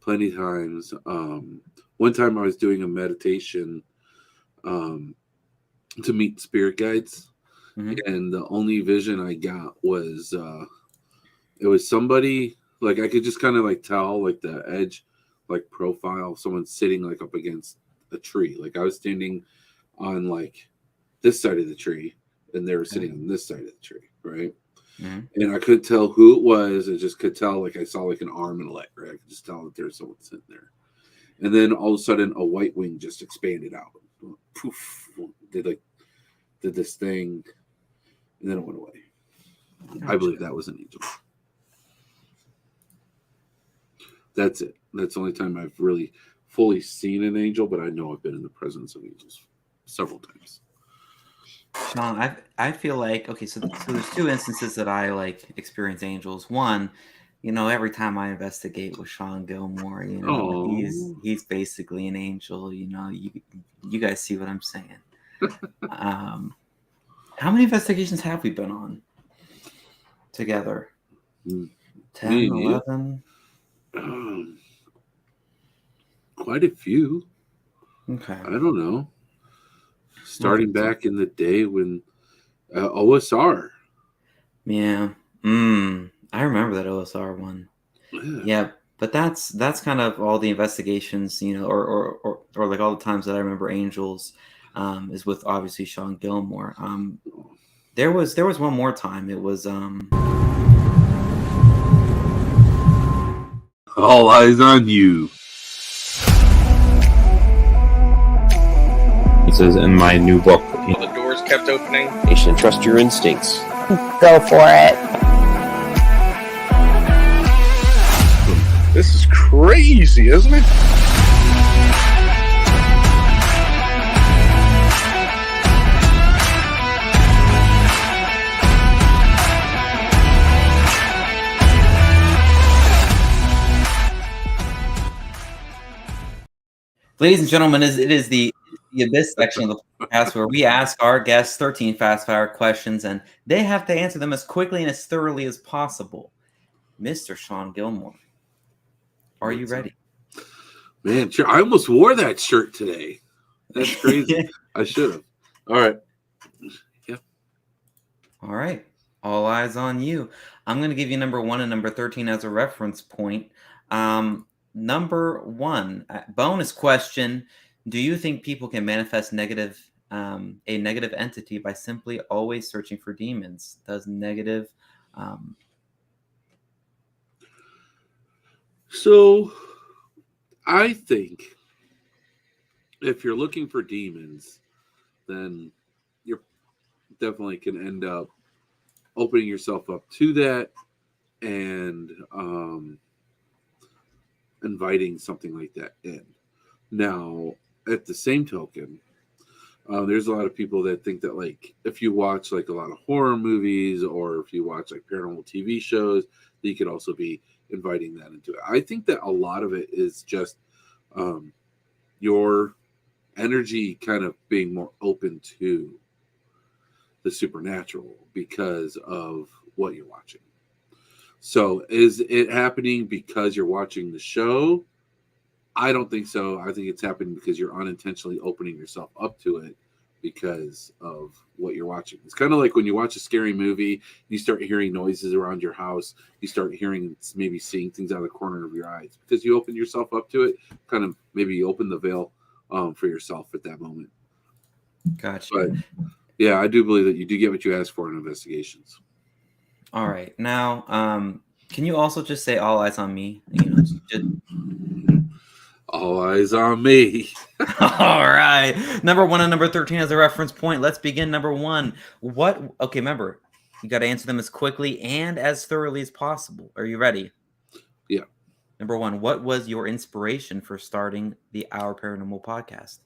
plenty of times. One time I was doing a meditation to meet spirit guides, and the only vision I got was it was somebody, like I could just kind of like tell like the edge, like profile, someone sitting like up against a tree. Like I was standing on like this side of the tree and they were sitting on this side of the tree, right? And I couldn't tell who it was. I just could tell, like I saw like an arm and a leg, right? I could just tell that there's someone sitting there. And then all of a sudden a white wing just expanded out. Poof, did this thing, and then it went away. Gotcha. I believe that was an angel. That's it. That's the only time I've really fully seen an angel, but I know I've been in the presence of angels several times. Shawn, I feel like, okay, so there's two instances that I like experience angels. One, every time I investigate with Shawn Gilmore, he's basically an angel. You guys see what I'm saying. How many investigations have we been on together? 10, 11? Quite a few. Okay. I don't know. Starting back in the day when OSR. Yeah. I remember that OSR one. Yeah, but that's kind of all the investigations, or like all the times that I remember angels is with obviously Shawn Gilmore. There was one more time. It was All eyes on you. It says in my new book, The doors kept opening. you should trust your instincts. Go for it. This is crazy, isn't it? Ladies and gentlemen, it is the Abyss section of the podcast where we ask our guests 13 fast-fire questions, and they have to answer them as quickly and as thoroughly as possible. Mr. Shawn Gilmore, are you ready? Man, sure. I almost wore that shirt today. That's crazy. I should have. All right. Yeah. All right. All eyes on you. I'm going to give you number 1 and number 13 as a reference point. Number 1, bonus question. Do you think people can manifest a negative entity by simply always searching for demons? Does negative... So, I think if you're looking for demons, then you're definitely can end up opening yourself up to that and inviting something like that in. Now, at the same token, there's a lot of people that think that, like, if you watch like a lot of horror movies or if you watch like paranormal TV shows, that you could also be inviting that into it. I think that a lot of it is just your energy kind of being more open to the supernatural because of what you're watching. So is it happening because you're watching the show? I don't think so. I think it's happening because you're unintentionally opening yourself up to it because of what you're watching. It's kind of like when you watch a scary movie, you start hearing noises around your house, you start hearing, maybe seeing things out of the corner of your eyes because you open yourself up to it. Kind of maybe you open the veil for yourself at that moment. Gotcha. But yeah, I do believe that you do get what you ask for in investigations. All right. Now, can you also just say all eyes on me? All eyes on me. All right. Number 1 and number 13 as a reference point. Let's begin. Number 1. Okay, remember, you got to answer them as quickly and as thoroughly as possible. Are you ready? Yeah. Number 1, what was your inspiration for starting the Our Paranormal podcast?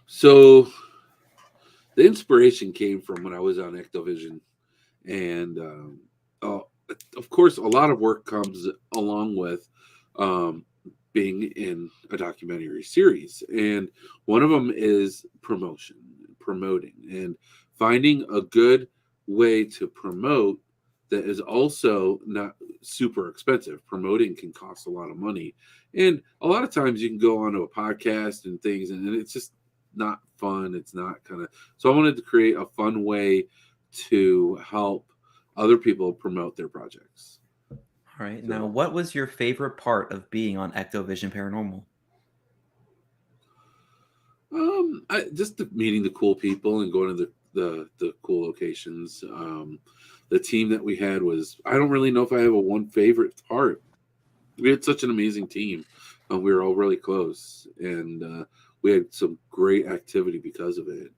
So the inspiration came from when I was on Ectovision. And of course, a lot of work comes along with being in a documentary series. And one of them is promoting, and finding a good way to promote that is also not super expensive. Promoting can cost a lot of money. And a lot of times you can go onto a podcast and things, and it's just not fun. It's not so I wanted to create a fun way to help other people promote their projects. All right. So, now, what was your favorite part of being on Ectovision Paranormal? Just meeting the cool people and going to the cool locations. The team that we had was, I don't really know if I have a one favorite part. We had such an amazing team. We were all really close, and we had some great activity because of it.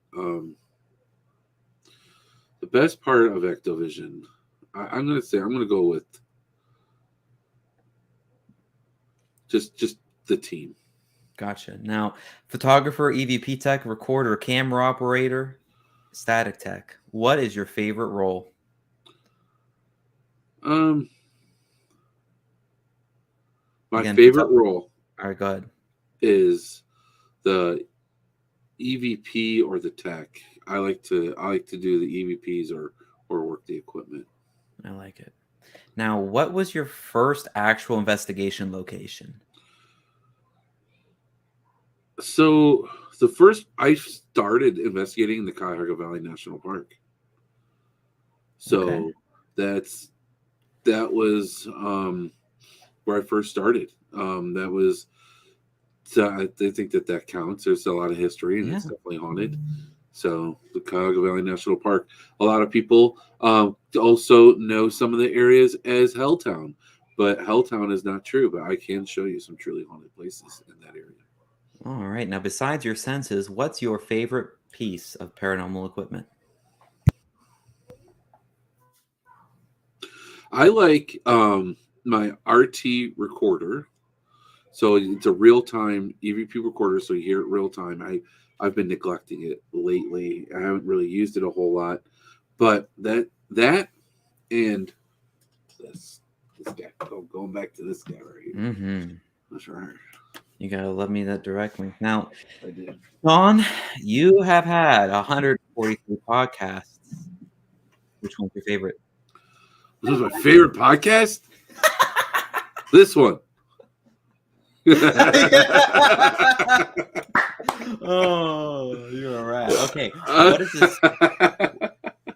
The best part of Ectovision, I'm going to go with just the team. Gotcha. Now, photographer, EVP tech, recorder, camera operator, static tech. What is your favorite role? My favorite role. All right, go ahead. Is the EVP or the tech. I like to do the EVPs or work the equipment. I like it. Now, what was your first actual investigation location? So the first I started investigating in the Cuyahoga Valley National Park. So that was where I first started. That was. So I think that counts. There's a lot of history, and it's definitely haunted. So the Cuyahoga Valley National Park. A lot of people also know some of the areas as Helltown, But Helltown is not true, but I can show you some truly haunted places in that area. All right. Now, besides your senses, what's your favorite piece of paranormal equipment? I like my RT recorder. So it's a real-time EVP recorder, so you hear it real time. I've been neglecting it lately. I haven't really used it a whole lot, but that and this guy. Going back to this guy right here. Mm-hmm. That's right. You gotta love me that directly. Now, I did. Shawn, you have had 143 podcasts. Which one's your favorite? This was my favorite podcast. This one. Oh, you're a rat. Okay, what is this?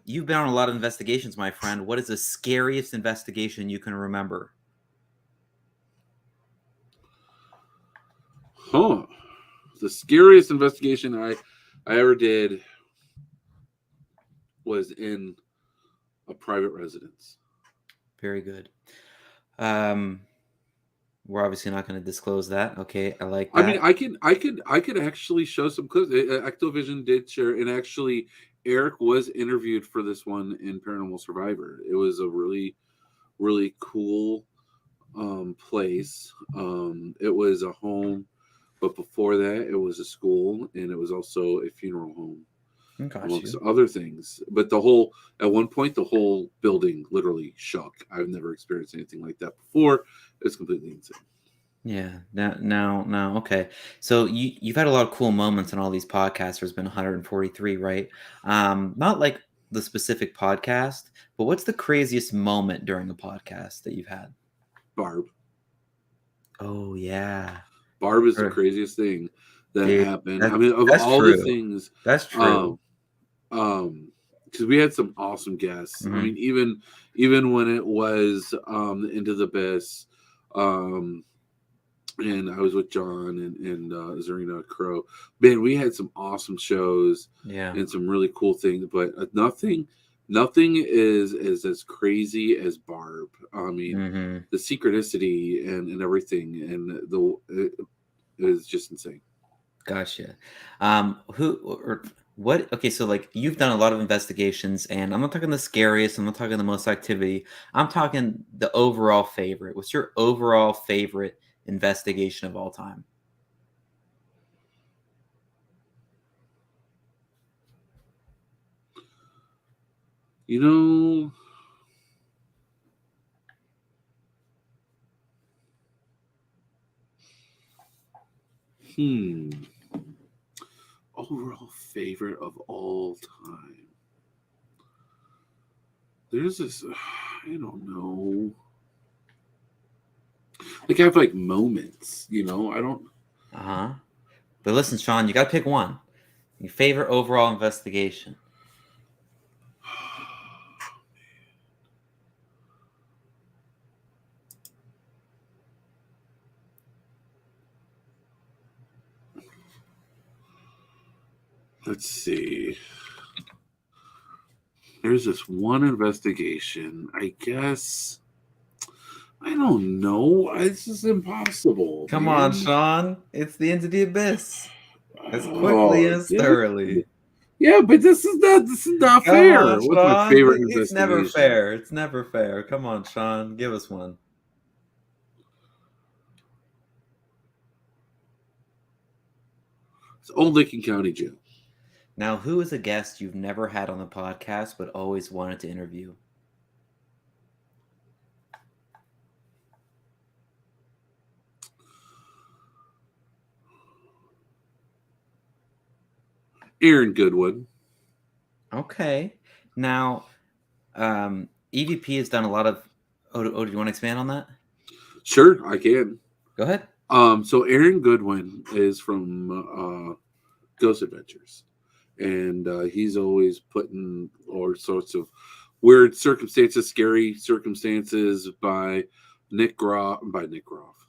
You've been on a lot of investigations, my friend. What is the scariest investigation you can remember? Huh. The scariest investigation I ever did was in a private residence. Very good. We're obviously not going to disclose that. Okay, I like that. I mean, I could actually show some clips. Activision did share, and actually, Eric was interviewed for this one in Paranormal Survivor. It was a really, really cool place. It was a home, but before that, it was a school, and it was also a funeral home, amongst other things. But at one point, the whole building literally shook. I've never experienced anything like that before. It's completely insane. Yeah. Now, okay. So you've had a lot of cool moments in all these podcasts. There's been 143, right? Not like the specific podcast, but what's the craziest moment during a podcast that you've had? Barb. Oh yeah. Barb is the craziest thing that happened. I mean, of all true. the things, That's true. Because we had some awesome guests. Mhm. I mean, even when it was Into the Abyss, and I was with John and Zarina Crow. Man, we had some awesome shows, Yeah. and some really cool things. But nothing is as crazy as Barb. I mean, the synchronicity and everything, and it is just insane. Gotcha. What? Okay, so like you've done a lot of investigations, and I'm not talking the scariest. I'm not talking the most activity. I'm talking the overall favorite. What's your overall favorite investigation of all time? You know, overall favorite of all time. There's this, I don't know. Like I have like moments, I don't. But listen, Shawn, you got to pick one. Your favorite overall investigation. Let's see. There's this one investigation. I guess. I don't know. This is impossible. Come on, Shawn. It's the Into the Abyss. As quickly and as thoroughly. Yeah, but this is not fair. On, What's my favorite investigation? It's never fair. It's never fair. Come on, Shawn. Give us one. It's Old Lincoln County Jail. Now, who is a guest you've never had on the podcast but always wanted to interview? Aaron Goodwin. Okay. Now, EVP has done a lot of. Oh, do you want to expand on that? Sure, I can. Go ahead. So Aaron Goodwin is from Ghost Adventures, and he's always putting all sorts of weird circumstances, scary circumstances by Nick Groff.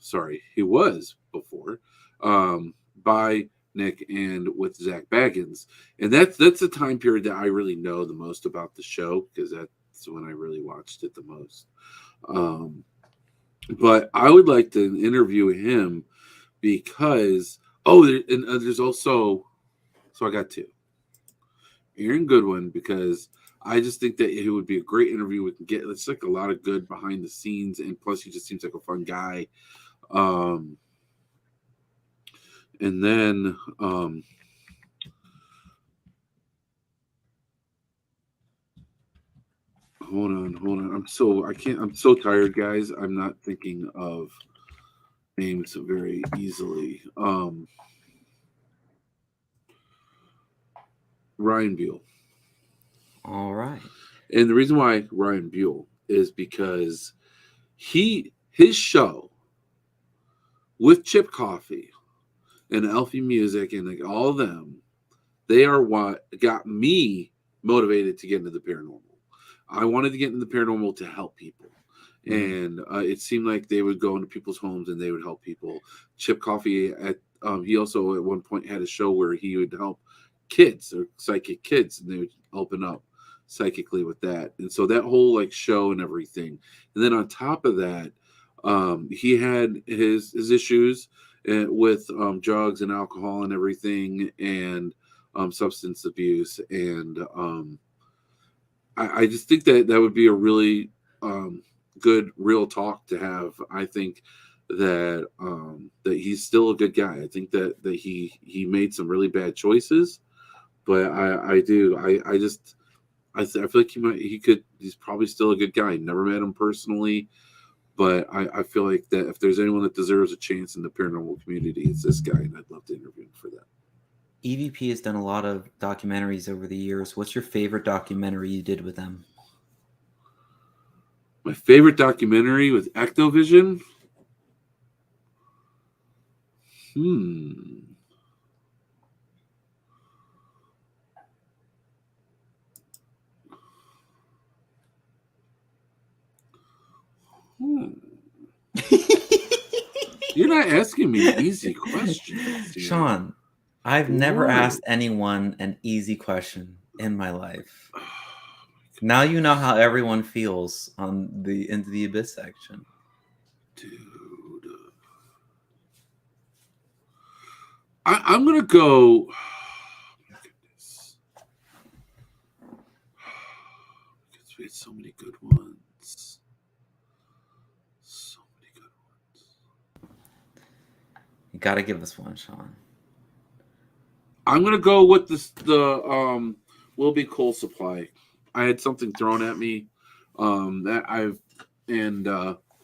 Sorry, he was before by Nick and with Zach Baggins, and that's the time period that I really know the most about the show because that's when I really watched it the most. But I would like to interview him because there's also, so I got two. Aaron Goodwin, because I just think that it would be a great interview. We can get, it's like a lot of good behind the scenes, and plus he just seems like a fun guy. And then hold on. I'm so tired, guys. I'm not thinking of names very easily. Ryan Buell. All right. And the reason why Ryan Buell is because his show with Chip Coffey and Alfie Music and like all of them, they are what got me motivated to get into the paranormal. I wanted to get into the paranormal to help people. And it seemed like they would go into people's homes and they would help people. Chip Coffey, he also at one point had a show where he would help kids or psychic kids, and they would open up psychically with that. And so that whole like show and everything. And then on top of that, he had his issues with drugs and alcohol and everything, and substance abuse. And I just think that would be a really good real talk to have. I think that that he's still a good guy. I think that he made some really bad choices, but I feel like he's probably still a good guy. Never met him personally, but I feel like that if there's anyone that deserves a chance in the paranormal community, it's this guy, and I'd love to interview him for that. EVP has done a lot of documentaries over the years. What's your favorite documentary you did with them? My favorite documentary with Ectovision? You're not asking me easy questions, dude. Shawn, I've never asked anyone an easy question in my life. Now you know how everyone feels on the Into the Abyss section. Dude. I'm going to go... Oh, my goodness. Because we had so many good ones. So many good ones. You got to give us one, Shawn. I'm going to go with the Will Be Coal Supply. I had something thrown at me that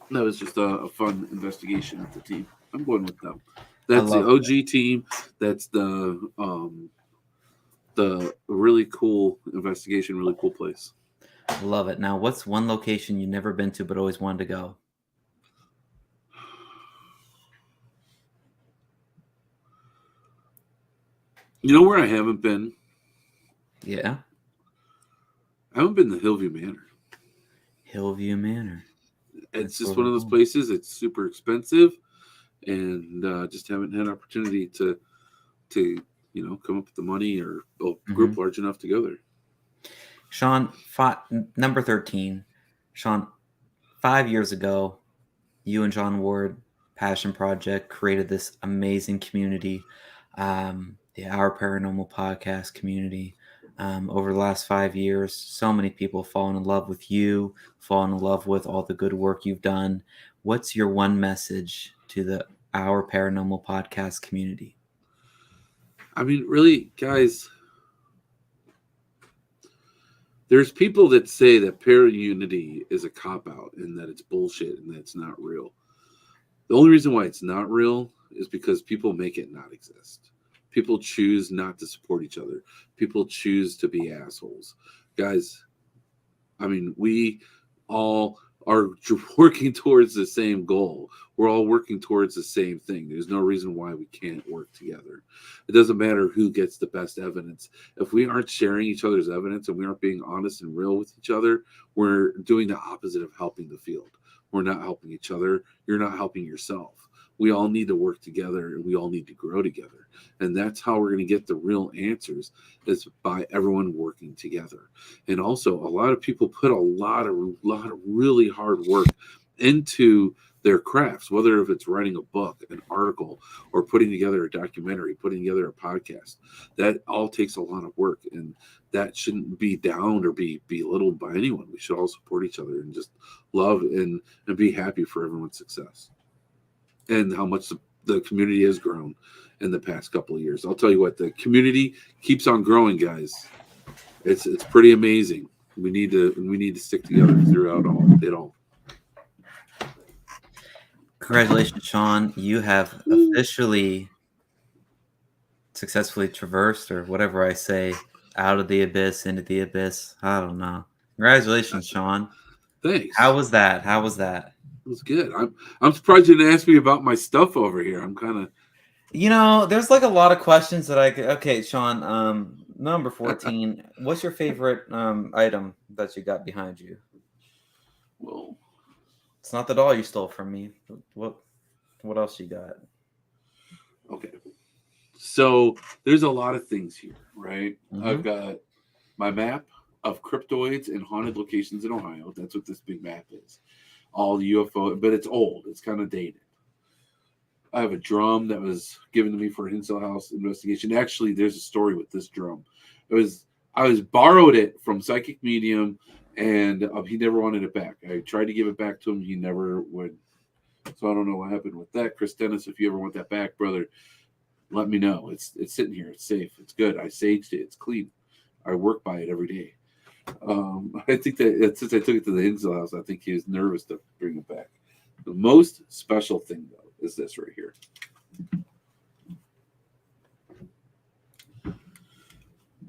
was just a fun investigation with the team. I'm going with them. That's the OG team. That's the really cool investigation, really cool place. Love it. Now, what's one location you've never been to but always wanted to go? You know where I haven't been? Yeah. I haven't been to Hillview Manor. Hillview Manor. It's just one of those places. It's super expensive, and just haven't had an opportunity to come up with the money or a group large enough to go there. Shawn, number 13. Shawn, 5 years ago, you and John Ward, Passion Project, created this amazing community, the Our Paranormal podcast community. Over the last 5 years, so many people have fallen in love with you, fallen in love with all the good work you've done. What's your one message to the Our Paranormal podcast community? I mean, really, guys, there's people that say that para-unity is a cop-out and that it's bullshit and that it's not real. The only reason why it's not real is because people make it not exist. People choose not to support each other. People choose to be assholes. Guys, I mean, we all are working towards the same goal. We're all working towards the same thing. There's no reason why we can't work together. It doesn't matter who gets the best evidence. If we aren't sharing each other's evidence and we aren't being honest and real with each other, we're doing the opposite of helping the field. We're not helping each other. You're not helping yourself. We all need to work together and we all need to grow together. And that's how we're going to get the real answers, is by everyone working together. And also, a lot of people put a lot of really hard work into their crafts, whether if it's writing a book, an article, or putting together a documentary, putting together a podcast. That all takes a lot of work, and that shouldn't be downed or be belittled by anyone. We should all support each other and just love and be happy for everyone's success and how much the community has grown in the past couple of years. I'll tell you what, the community keeps on growing, guys. It's pretty amazing. We need to stick together throughout it all. Congratulations, Shawn. You have officially successfully traversed, or whatever I say, out of the abyss, into the abyss. I don't know. Congratulations, Shawn. Thanks. How was that? It was good. I'm surprised you didn't ask me about my stuff over here. I'm kind of... There's like a lot of questions that I could... Okay, Shawn, number 14. What's your favorite item that you got behind you? Well, it's not the doll you stole from me. What else you got? Okay. So there's a lot of things here, right? Mm-hmm. I've got my map of cryptoids and haunted locations in Ohio. That's what this big map is. All UFO, but it's old. It's kind of dated. I have a drum that was given to me for a Hinsdale House investigation. Actually, there's a story with this drum. I was borrowed it from Psychic Medium, and he never wanted it back. I tried to give it back to him. He never would. So I don't know what happened with that. Chris Dennis, if you ever want that back, brother, let me know. It's sitting here. It's safe. It's good. I saged it. It's clean. I work by it every day. I think that since I took it to the Hinsdale House, I think he was nervous to bring it back. The most special thing, though, is this right here.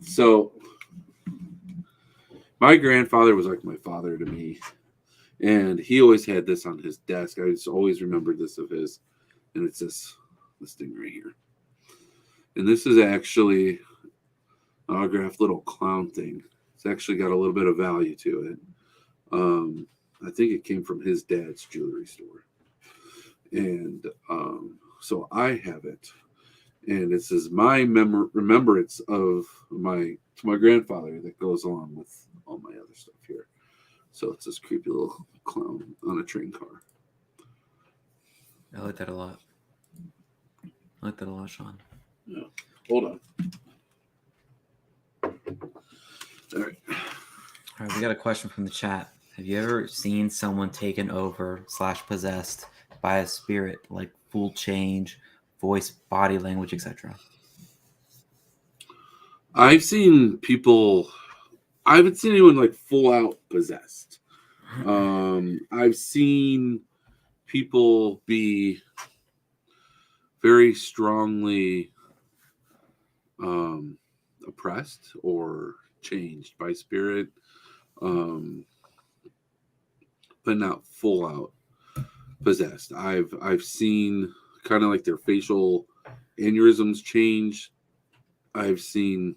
So my grandfather was like my father to me, and he always had this on his desk. I just always remembered this of his, and it's this thing right here. And this is actually an autographed little clown thing. It's actually got a little bit of value to it. I think it came from his dad's jewelry store. And so I have it. And this is my remembrance of my grandfather that goes along with all my other stuff here. So it's this creepy little clown on a train car. I like that a lot. Shawn. Yeah. Hold on. All right, we got a question from the chat. Have you ever seen someone taken over / possessed by a spirit, like full change, voice, body language, etc.? I've seen people. I haven't seen anyone like full out possessed. I've seen people be very strongly oppressed or changed by spirit, but not full out possessed. I've seen kind of like their facial aneurysms change. I've seen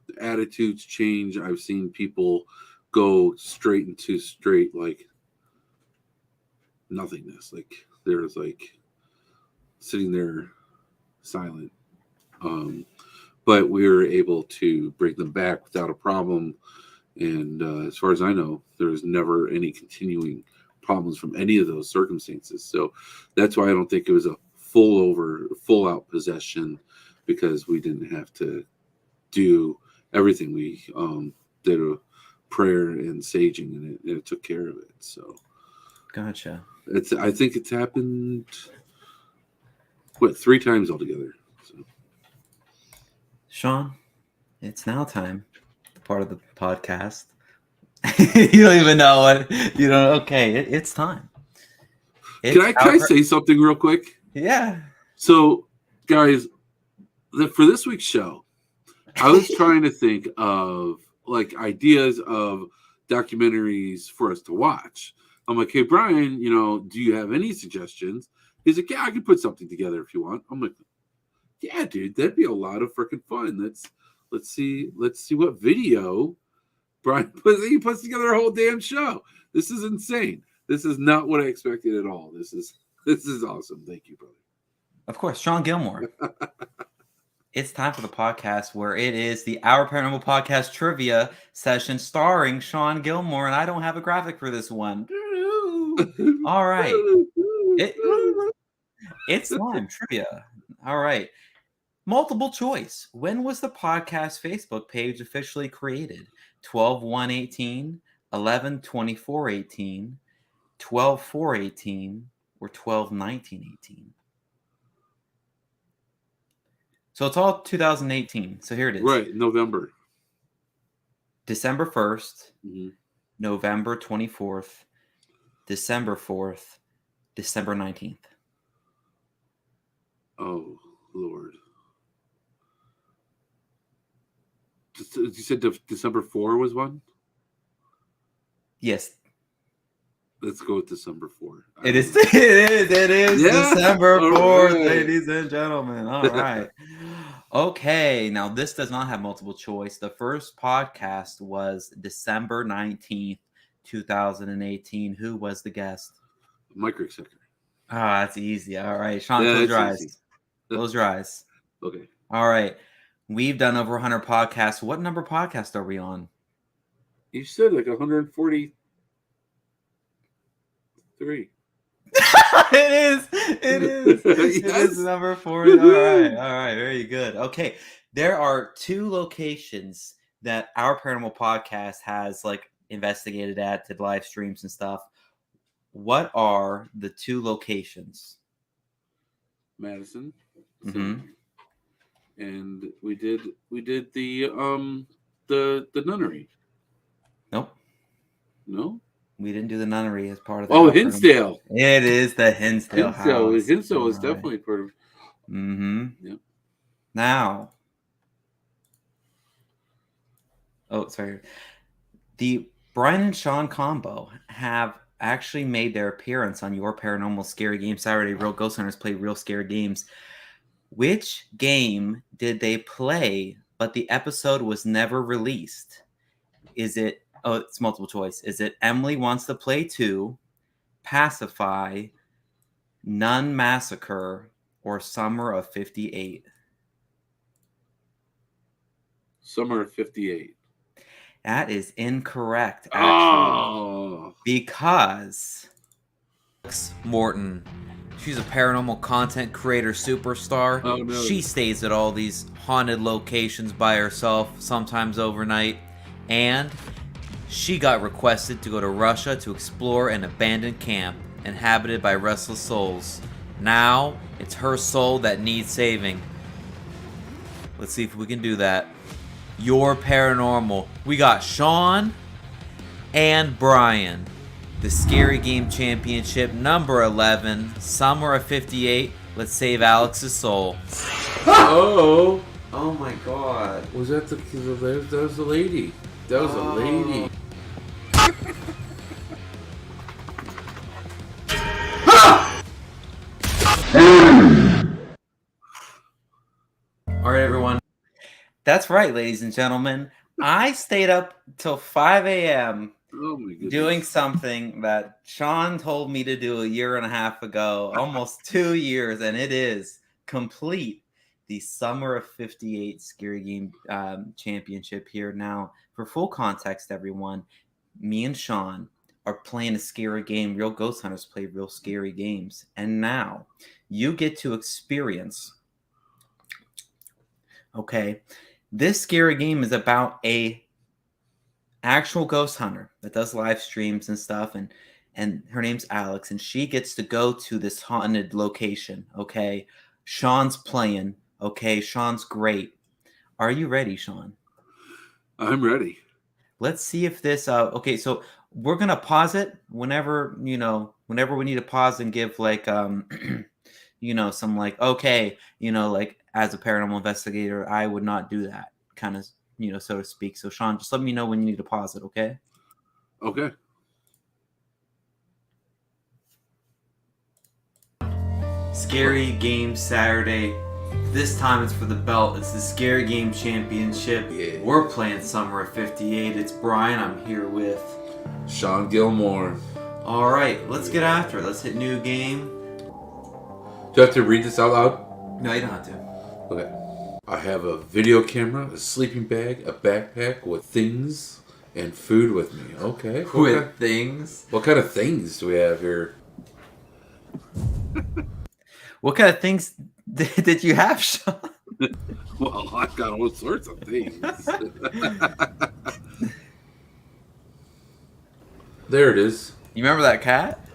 the attitudes change. I've seen people go straight like nothingness. Like there's like sitting there silent. But we were able to bring them back without a problem. And as far as I know, there's never any continuing problems from any of those circumstances. So that's why I don't think it was a full out possession, because we didn't have to do everything. We did a prayer and saging, and it took care of it. So gotcha. I think it's happened 3 times altogether. So. Shawn, it's now time. Part of the podcast. You don't even know what you don't. Okay, it's time. Can I say something real quick? Yeah. So, guys, for this week's show, I was trying to think of like ideas of documentaries for us to watch. I'm like, hey, Brian, do you have any suggestions? He's like, yeah, I can put something together if you want. I'm like, yeah, dude, that'd be a lot of freaking fun. Let's see what video Brian puts together a whole damn show. This is insane. This is not what I expected at all. This is awesome. Thank you, brother. Of course, Shawn Gilmore. It's time for the podcast where it is the Our Paranormal Podcast trivia session starring Shawn Gilmore, and I don't have a graphic for this one. All right. It's slime trivia. All right. Multiple choice. When was the podcast Facebook page officially created? 12/1/18, 11/24/18, 12/4/18, or 12/19/18? So it's all 2018. So here it is. Right, November. December 1st, Mhm. November 24th, December 4th, December 19th. Oh, Lord. You said December 4 was one? Yes, Let's go with December 4. it is. It is Yeah, December all 4th, right. ladies and gentlemen. All right. Okay, now this does not have multiple choice. The first podcast was December 19th, 2018. Who was the guest? Mike Ricksecker. Ah, that's easy. All right, Sean, Yeah, close your that's eyes. easy. Close your eyes. Okay. All right. We've done over 100 podcasts. What number podcast are we on? You said like 143. It is. It is. It Yes. is number 40. All right. All right. Very good. Okay. There are two locations that our paranormal podcast has like investigated at, did live streams and stuff. What are the two locations? Madison. Mhm. And we did the nunnery. Nope. No? We didn't do the nunnery as part of the Oh, Our Paranormal- Hinsdale. It is the Hinsdale house. Hinsdale was All right. definitely part of. Mm-hmm. Yep. Now. Oh, sorry. The Brian and Sean combo have actually made their appearance on Your Paranormal Scary Game Saturday. Real Ghost Hunters play real scary games. Which game did they play, but the episode was never released? Is it, oh, it's multiple choice. Is it Emily Wants to Play 2, Pacify, Nun Massacre, or Summer of 58? Summer of 58. That is incorrect, actually. Oh. Because Morton. She's a paranormal content creator superstar. Oh, no. She stays at all these haunted locations by herself, sometimes overnight. And she got requested to go to Russia to explore an abandoned camp inhabited by restless souls. Now, it's her soul that needs saving. Let's see if we can do that. Your Paranormal. We got Shawn and Bryan. The Scary Game Championship, number 11, Summer of 58. Let's save Alex's soul. Oh. oh my god. Was that that was the lady? That was a lady. All right, everyone. That's right, ladies and gentlemen. I stayed up till 5 a.m. Oh my goodness. doing something that Sean told me to do a year and a half ago, almost 2 years, and it is complete. The Summer of 58 Scary Game Championship here. Now, for full context, everyone, me and Sean are playing a scary game. Real Ghost Hunters play real scary games. And now you get to experience, okay, this scary game is about a actual ghost hunter that does live streams and stuff, and her name's Alex, and she gets to go to this haunted location. Okay, Sean's playing. Okay, Sean's great. Are you ready, Sean? I'm ready. Let's see if this okay, so we're gonna pause it whenever whenever we need to pause and give like some like, okay, like as a paranormal investigator I would not do that, kind of, so to speak. So Sean, just let me know when you need to pause it, okay? Okay. Scary Game Saturday. This time it's for the belt. It's the Scary Game Championship. Yeah. We're playing Summer of 58. It's Brian. I'm here with Sean Gilmore. All right, let's get after it. Let's hit new game. Do you have to read this out loud? No, you don't have to. Okay. I have a video camera, a sleeping bag, a backpack with things And food with me. Okay. With things. What kind of things do we have here? What kind of things did you have, Shawn? Well, I've got all sorts of things. There it is. You remember that cat?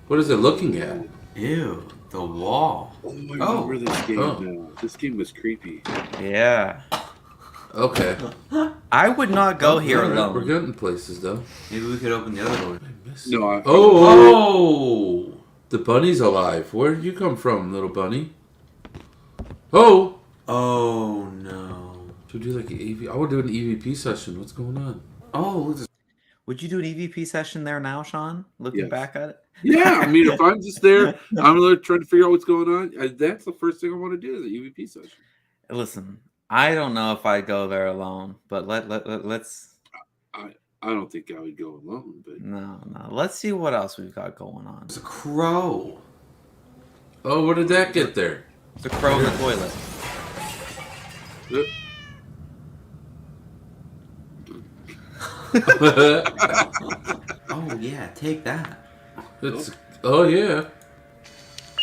What is it looking at? Ew, the wall. Oh, I remember this game now. This game was creepy. Yeah. Okay. I would not go here Alright, alone. We're getting places, though. Maybe we could open the other door. No, Oh! The bunny's alive. Where did you come from, little bunny? Oh! Oh no. Should we do like an EV? I would do an EVP session. What's going on? Oh, would you do an EVP session there now, Shawn? Looking Yes. back at it? Yeah, I mean, if I'm just there, I'm trying to figure out what's going on. That's the first thing I want to do is an EVP session. Listen, I don't know if I'd go there alone, but let's. I don't think I would go alone, but No. Let's see what else we've got going on. There's a crow. oh, what did that get there? There's a crow in the toilet. Oh yeah, take that. Oh yeah.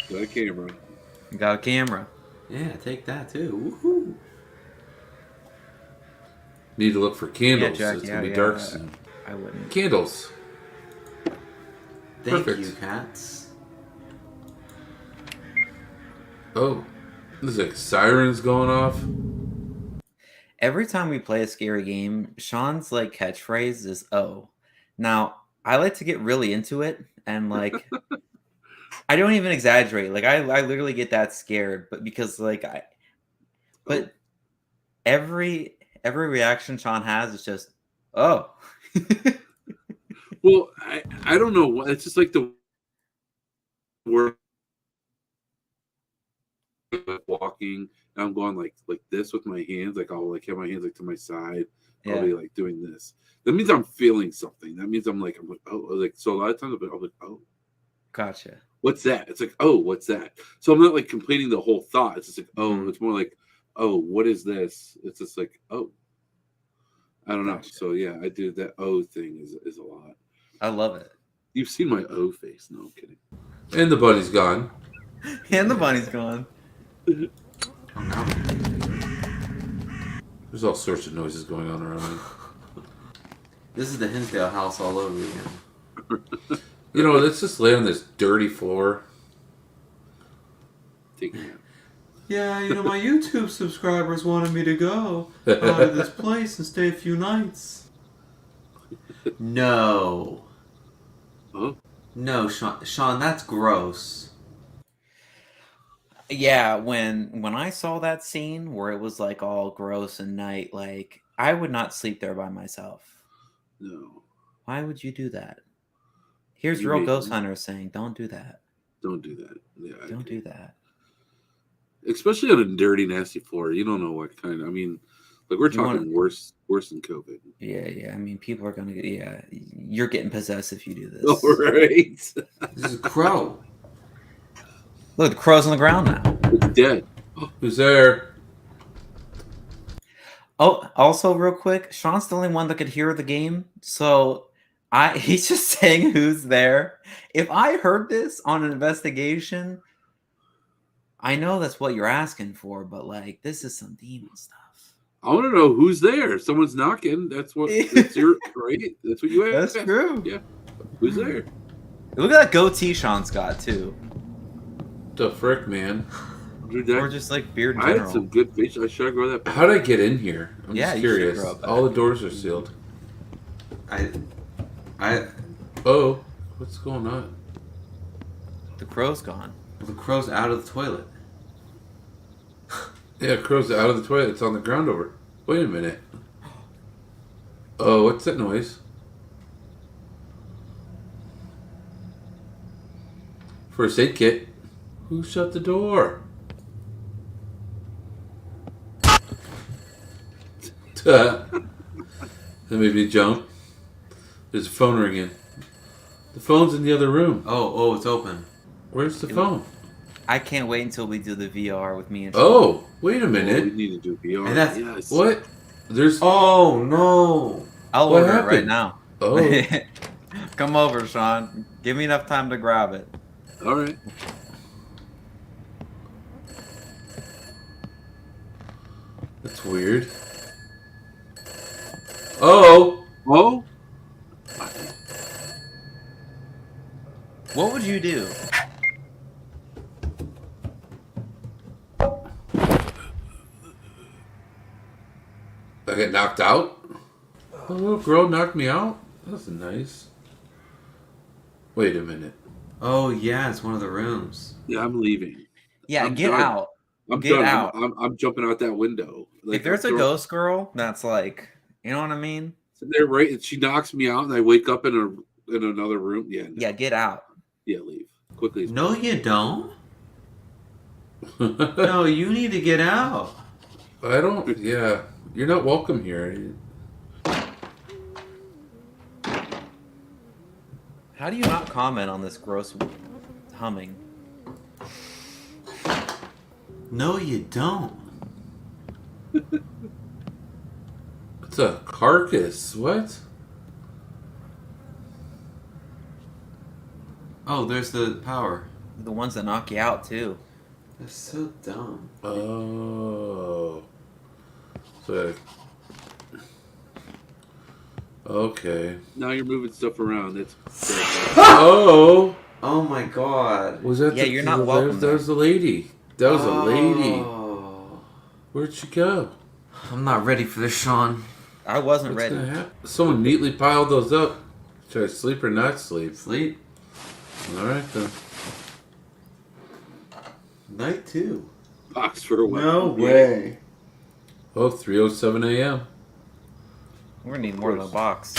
Got a camera. You got a camera. Yeah, take that too. Woohoo! Need to look for candles. Jack, It's gonna be dark yeah. soon. I wouldn't. Candles. Thank Perfect. you, cats. Oh, there's like sirens going off. Every time we play a scary game, Sean's like catchphrase is "oh." Now I like to get really into it, and like I don't even exaggerate. Like I literally get that scared, but because like but every reaction Sean has is just "oh." Well, I don't know. It's just like the word walking. And I'm going like this with my hands. Like I'll like have my hands like to my side. I'll be like doing this. That means I'm feeling something. That means I'm like oh, like so a lot of times I'm like oh, Gotcha. what's that? It's like oh, what's that? So I'm not like completing the whole thought. It's just like oh, it's more like oh, what is this? It's just like oh, I don't know. Gotcha. So yeah, I do that oh thing is a lot. I love it. You've seen my O face. No, I'm kidding. And the bunny's gone. And the bunny's gone. Oh no. There's all sorts of noises going on around me. This is the Hinsdale house all over again. You know, let's just lay on this dirty floor. Take a nap. Yeah, you know, my YouTube subscribers wanted me to go out of this place and stay a few nights. No. Huh? No, Shawn, that's gross. Yeah, when I saw that scene where it was like all gross and night, like I would not sleep there by myself. No. Why would you do that? Here's You real made ghost me. hunters saying, "Don't do that. Don't do that. Yeah. Don't do that." Especially on a dirty, nasty floor. You don't know what kind. I mean, like we're You wanna- talking worse than COVID. Yeah. I mean, people are gonna get. Yeah, you're getting possessed if you do this. All right. This is a crow. Look, the crow's on the ground now. It's dead. Who's there? Oh, also real quick, Sean's the only one that could hear the game, so he's just saying who's there. If I heard this on an investigation, I know that's what you're asking for, but like this is some demon stuff. I want to know who's there. Someone's knocking. That's your right. That's what you asked. That's true. Yeah. Who's there? Look at that goatee Sean's got too, The frick, man. Dude, or just like beard in I had general. some good fish. I should grow that back. How did I get in here? I'm Yeah, just you should curious. grow up back. All the doors are sealed. Oh, what's going on? The crow's gone. The crow's out of the toilet. Yeah, crow's out of the toilet. It's on the ground over. Wait a minute. Oh, what's that noise? First aid kit. Who shut the door? That made me jump. There's a phone ringing. The phone's in the other room. Oh, it's open. Where's the phone? I can't wait until we do the VR with me and Oh, wait a We minute. need to do VR. And that's- yes. What? There's Oh no! I'll What order it right happened? now. Oh, Come over, Sean. Give me enough time to grab it. oh, Come over, Sean. Give me enough time to grab it. all right. That's weird. Oh! Oh, What would you do? I get knocked out? The little girl knocked me out? That's nice. Wait a minute. Oh, yeah, it's one of the rooms. yeah, I'm leaving. Yeah, I'm get done. out. I'm Get done. out. I'm jumping out that window. If there's a I'm ghost girl, that's like, you know what I mean? sitting there, right, and she knocks me out, and I wake up in another room. Yeah, no. Yeah, get out. Yeah, leave quickly. As No, you don't. No, you need to get out. I don't. Yeah, you're not welcome here. How do you not comment on this gross humming? No, you don't. It's a carcass. What? Oh, there's the power. The ones that knock you out too. That's so dumb. Oh. So. Okay. now you're moving stuff around. That's Oh. Oh my God. Was that? Yeah, you're not welcome That was the lady. That was a lady. Oh. Where'd she go? I'm not ready for this, Sean. I wasn't What's ready. gonna happen? Someone neatly piled those up. Should I sleep or not sleep? Sleep. All right then. Night 2. box for a while. No way. Oh, 3:07 a.m. We're gonna need more than a box.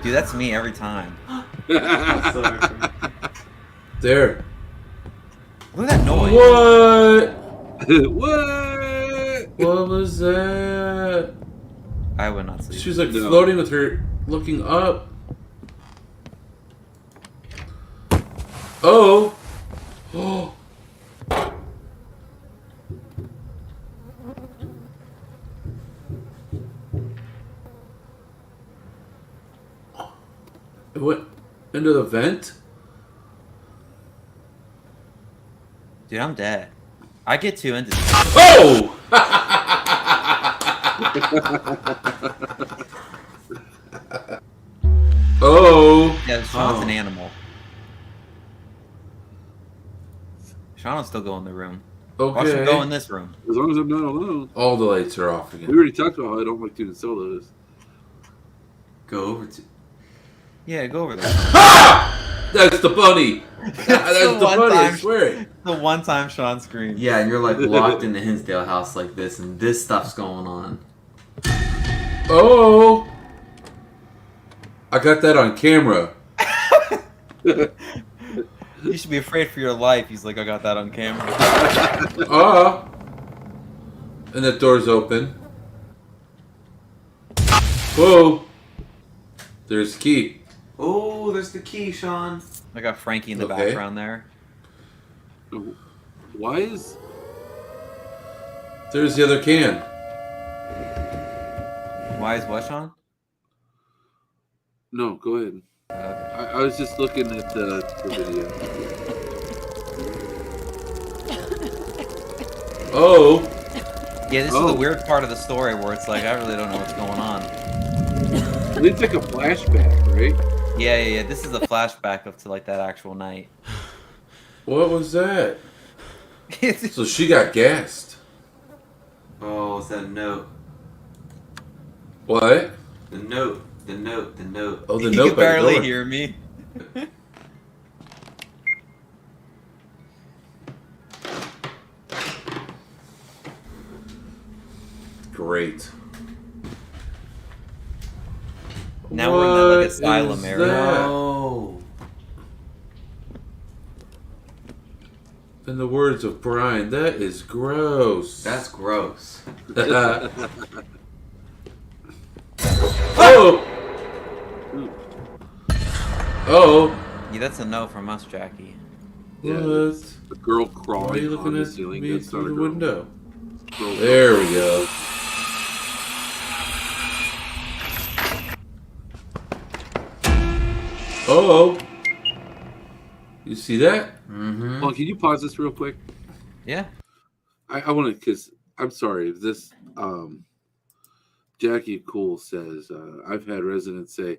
Dude, that's me every time. There. Look at that noise. What? What? What was that? I would not sleep. She was like No. floating with her looking up. Oh. Oh. It went into the vent? Dude, I'm dead. I get too into this. Oh! Oh! Yeah, Sean's an animal. Sean will still go in the room. Watch him go in Okay. this room. As long as I'm not alone. All the lights are off We again. already talked about how I don't like doing solos. Go over to. Yeah, go over there. That's the bunny! That's the the one bunny, I time- swear it. The one time Sean screamed. Yeah, and you're like locked in the Hinsdale house like this, and this stuff's going on. Oh! I got that on camera. You should be afraid for your life. He's like, I got that on camera. And the door's open. Whoa! There's the key. Oh, there's the key, Sean. I got Frankie in the Okay. background there. Why is There's the other can. Why is what, Sean? no? Go ahead. Okay. I was just looking at the video. Oh! Yeah, this is Oh. the weird part of the story where it's like, I really don't know what's going on. It's like a flashback, right? Yeah. This is a flashback up to like that actual night. What was that? So she got gassed. Oh, it's that note. What? The note. The note. The note. Oh, the You note can by the barely door. hear me. Great. Now we're in that like What asylum is area. that? Oh. In the words of Brian, that is gross. That's gross. Oh! Oh! Yeah, that's a no from us, Jackie. Yeah, What? a girl Why are crawling you on looking the at ceiling. me That's through not a the girl. window? Girl. There we go. Oh, you see that? Mm-hmm. Well, can you pause this real quick? Yeah. I want to, because I'm sorry, this Jackie Cool says, I've had residents say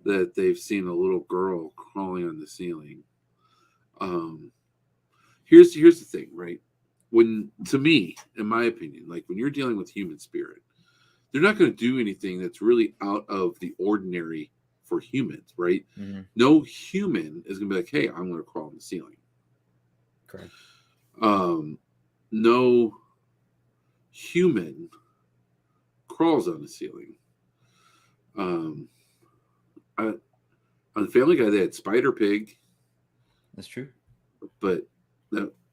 that they've seen a little girl crawling on the ceiling. Here's the thing, right? When, to me, in my opinion, like when you're dealing with human spirit, they're not going to do anything that's really out of the ordinary for humans, right? Mm-hmm. No human is going to be like, hey, I'm going to crawl on the ceiling. Correct. No human crawls on the ceiling. On the Family Guy, they had Spider Pig, That's true. but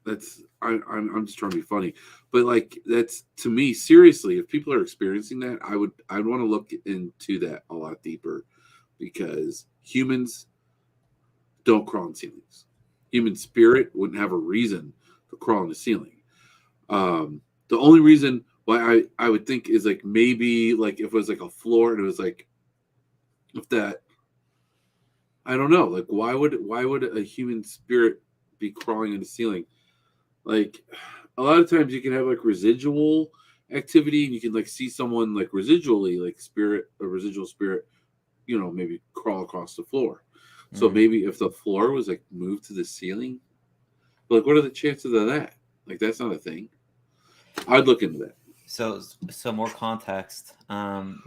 that's I'm just trying to be funny. But like that's, to me, seriously, if people are experiencing that, I'd want to look into that a lot deeper, because humans don't crawl on ceilings. Human spirit wouldn't have a reason to crawl on the ceiling. The only reason why I would think is like maybe like if it was like a floor and it was like, if that, I don't know, like why would a human spirit be crawling on the ceiling? Like a lot of times you can have like residual activity and you can like see someone like residually, like a residual spirit, maybe crawl across the floor. So maybe if the floor was like moved to the ceiling, like what are the chances of that? Like that's not a thing. I'd look into that. So more context.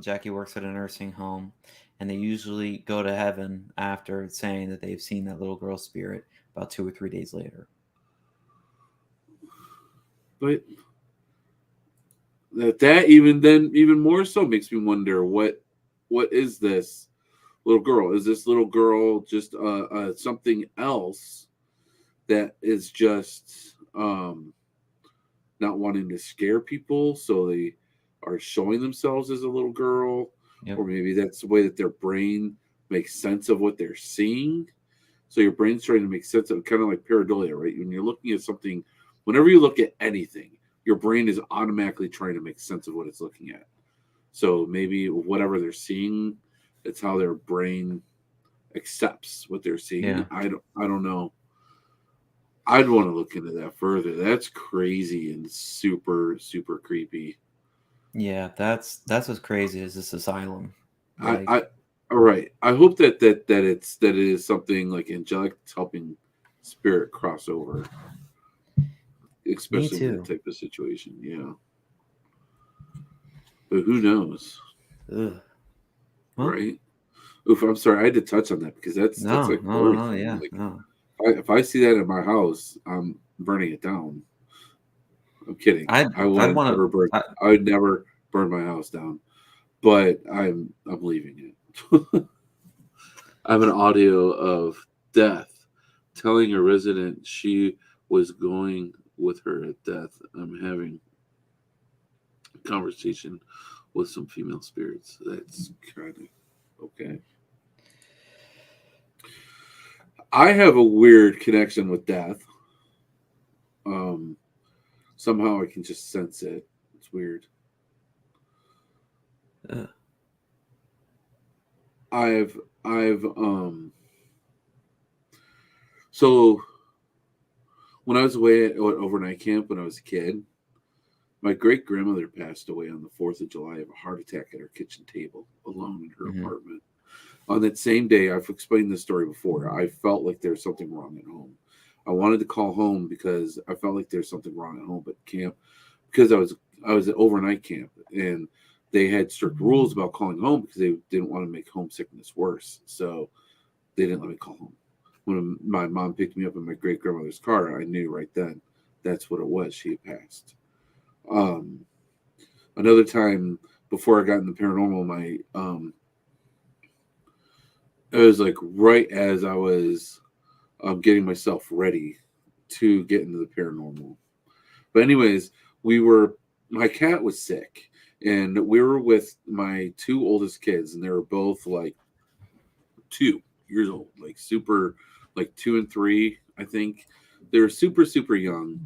Jackie works at a nursing home, and they usually go to heaven after saying that they've seen that little girl spirit about 2 or 3 days later. But that even more so makes me wonder what is this little girl? Is this little girl just something else that is just not wanting to scare people, so they are showing themselves as a little girl? Yep. Or maybe that's the way that their brain makes sense of what they're seeing. So your brain's trying to make sense of, kind of like pareidolia, right? When you're looking at something, whenever you look at anything, your brain is automatically trying to make sense of what it's looking at. So maybe whatever they're seeing, it's how their brain accepts what they're seeing. Yeah. I don't know. I'd want to look into that further. That's crazy and super, super creepy. Yeah, that's what's crazy is this asylum. All right. I hope that it is something like angelic that's helping spirit cross over, especially in that type of situation. Yeah, but who knows? Ugh. Right? Oof, I'm sorry, I had to touch on that because that's like horrifying. Yeah, like, no. if I see that in my house, I'm burning it down. I'm kidding. I would never burn my house down, but I'm leaving it. I have an audio of Death telling a resident she was going with her at death. I'm having a conversation with some female spirits. That's kind of okay. I have a weird connection with death. Somehow I can just sense it. It's weird. So when I was away at overnight camp when I was a kid, my great grandmother passed away on the 4th of July of a heart attack at her kitchen table, alone in her apartment. On that same day, I've explained this story before, I felt like there's something wrong at home. I wanted to call home because I felt like there's something wrong at home, but camp, because I was at overnight camp and they had strict rules about calling home because they didn't want to make homesickness worse. So they didn't let me call home. When my mom picked me up in my great grandmother's car, I knew right then that's what it was. She had passed. Another time before I got in the paranormal, it was like right as I was getting myself ready to get into the paranormal. But anyways, my cat was sick and we were with my 2 oldest kids and they were both like 2 years old, like super, like 2 and 3, I think. They were super, super young.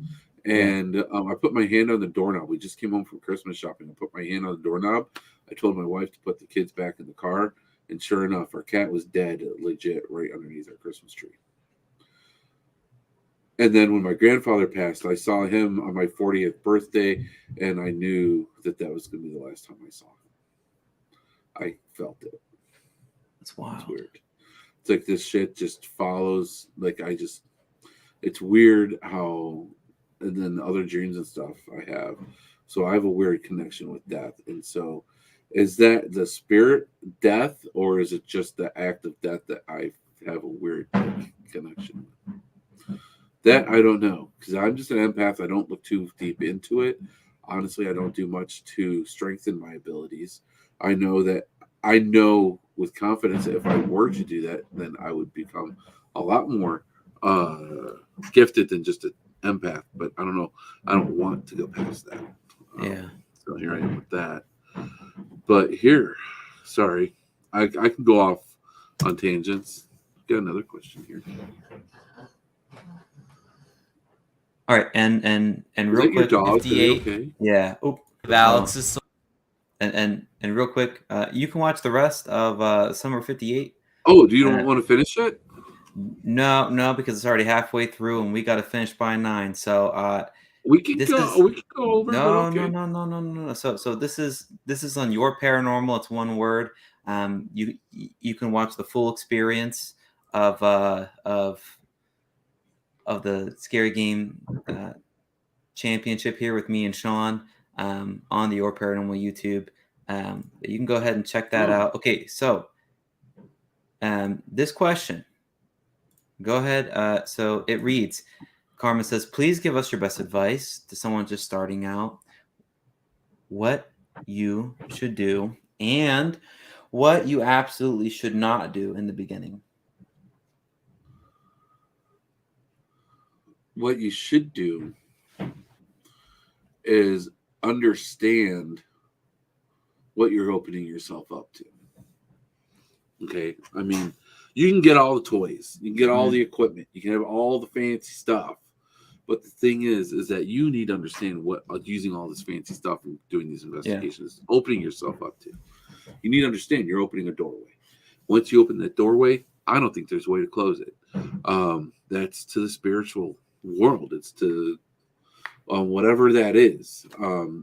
And I put my hand on the doorknob. We just came home from Christmas shopping. I put my hand on the doorknob. I told my wife to put the kids back in the car. And sure enough, our cat was dead, legit, right underneath our Christmas tree. And then when my grandfather passed, I saw him on my 40th birthday, and I knew that was going to be the last time I saw him. I felt it. That's wild. It's weird. It's like this shit just follows. Like it's weird how, and then other dreams and stuff I have. So I have a weird connection with death. And so is that the spirit death, or is it just the act of death that I have a weird connection with? That I don't know, because I'm just an empath. I don't look too deep into it. Honestly, I don't do much to strengthen my abilities. I know with confidence that if I were to do that, then I would become a lot more gifted than just an empath. But I don't know. I don't want to go past that. Yeah. So here I am with that. But sorry, I can go off on tangents. Got another question here. All right, and Is real that your quick, dog? 58. Okay. Yeah. Oh, Alex is so and real quick, you can watch the rest of Summer 58. Oh, do you don't want to finish it? No, because it's already halfway through, and we got to finish by 9. So We can this go. is We can go over. no, but okay. no. So this is on Your Paranormal. It's one word. You can watch the full experience of the Scary Game Championship here with me and Shawn on the Your Paranormal YouTube. You can go ahead and check that out. Okay, so this question, go ahead. So it reads, Karma says, please give us your best advice to someone just starting out, what you should do and what you absolutely should not do in the beginning. What you should do is understand what you're opening yourself up to. Okay? I mean, you can get all the toys, you can get all the equipment, you can have all the fancy stuff. But the thing is that you need to understand what using all this fancy stuff and doing these investigations, opening yourself up to. You need to understand you're opening a doorway. Once you open that doorway, I don't think there's a way to close it. That's to the spiritual world. It's to whatever that is.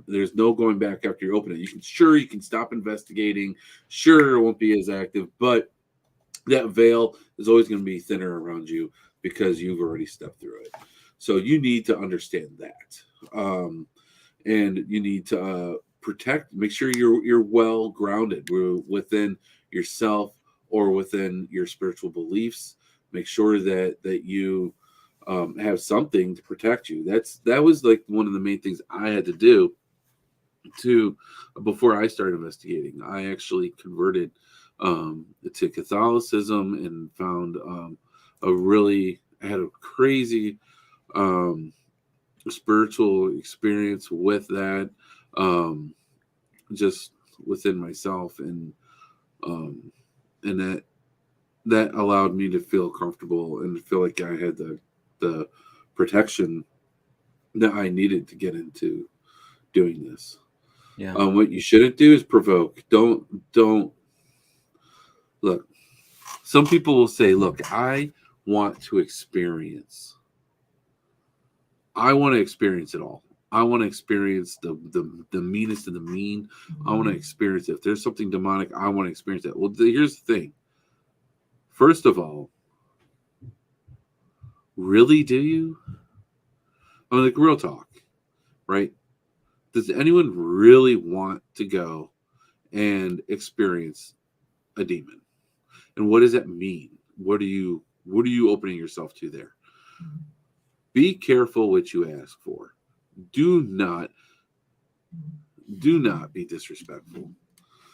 There's no going back after you open it. You can stop investigating. Sure, it won't be as active, but that veil is always going to be thinner around you because you've already stepped through it. So you need to understand that, and you need to make sure you're well grounded within yourself or within your spiritual beliefs. Make sure that you have something to protect you. That was like one of the main things I had to do before I started investigating. I actually converted to Catholicism and found I had a crazy spiritual experience with that, just within myself, and that allowed me to feel comfortable and to feel like I had the protection that I needed to get into doing this. Yeah. What you shouldn't do is provoke. Don't look. Some people will say, "Look, I want to experience. I want to experience it all. I want to experience the meanest of the mean. I want to experience it. If there's something demonic, I want to experience it." Well, here's the thing. First of all, really, do you? I mean, like, real talk, right? Does anyone really want to go and experience a demon? And what does that mean? What are you opening yourself to there? Be careful what you ask for. Do not be disrespectful.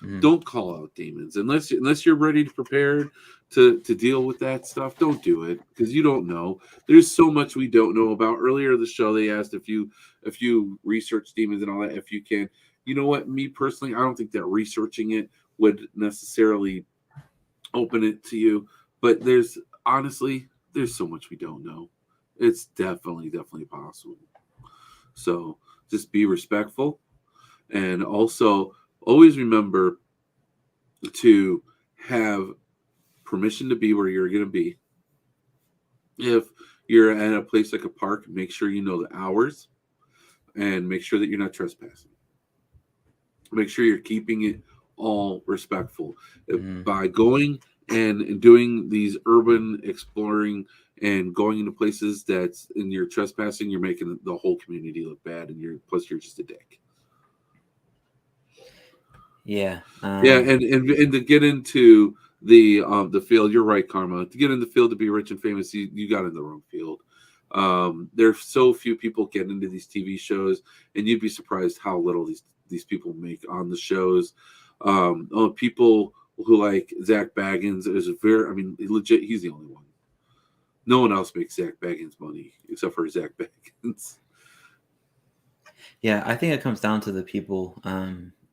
Mm-hmm. Don't call out demons unless you're ready to prepare to deal with that stuff. Don't do it because you don't know. There's so much we don't know about. Earlier in the show, they asked if you research demons and all that. If you can, you know what? Me personally, I don't think that researching it would necessarily open it to you. But there's so much we don't know. It's definitely possible. So just be respectful, and also always remember to have permission to be where you're going to be. If you're at a place like a park, make sure you know the hours and make sure that you're not trespassing. Make sure you're keeping it all respectful. By going and doing these urban exploring and going into places and you're trespassing, you're making the whole community look bad, and you're just a dick. Yeah. And to get into the field, you're right, Karma. To get in the field to be rich and famous, you got in the wrong field. There's so few people get into these TV shows, and you'd be surprised how little these people make on the shows. People who like Zach Baggins is legit. He's the only one. No one else makes Zach Baggins money except for Zach Baggins. Yeah, I think it comes down to the people,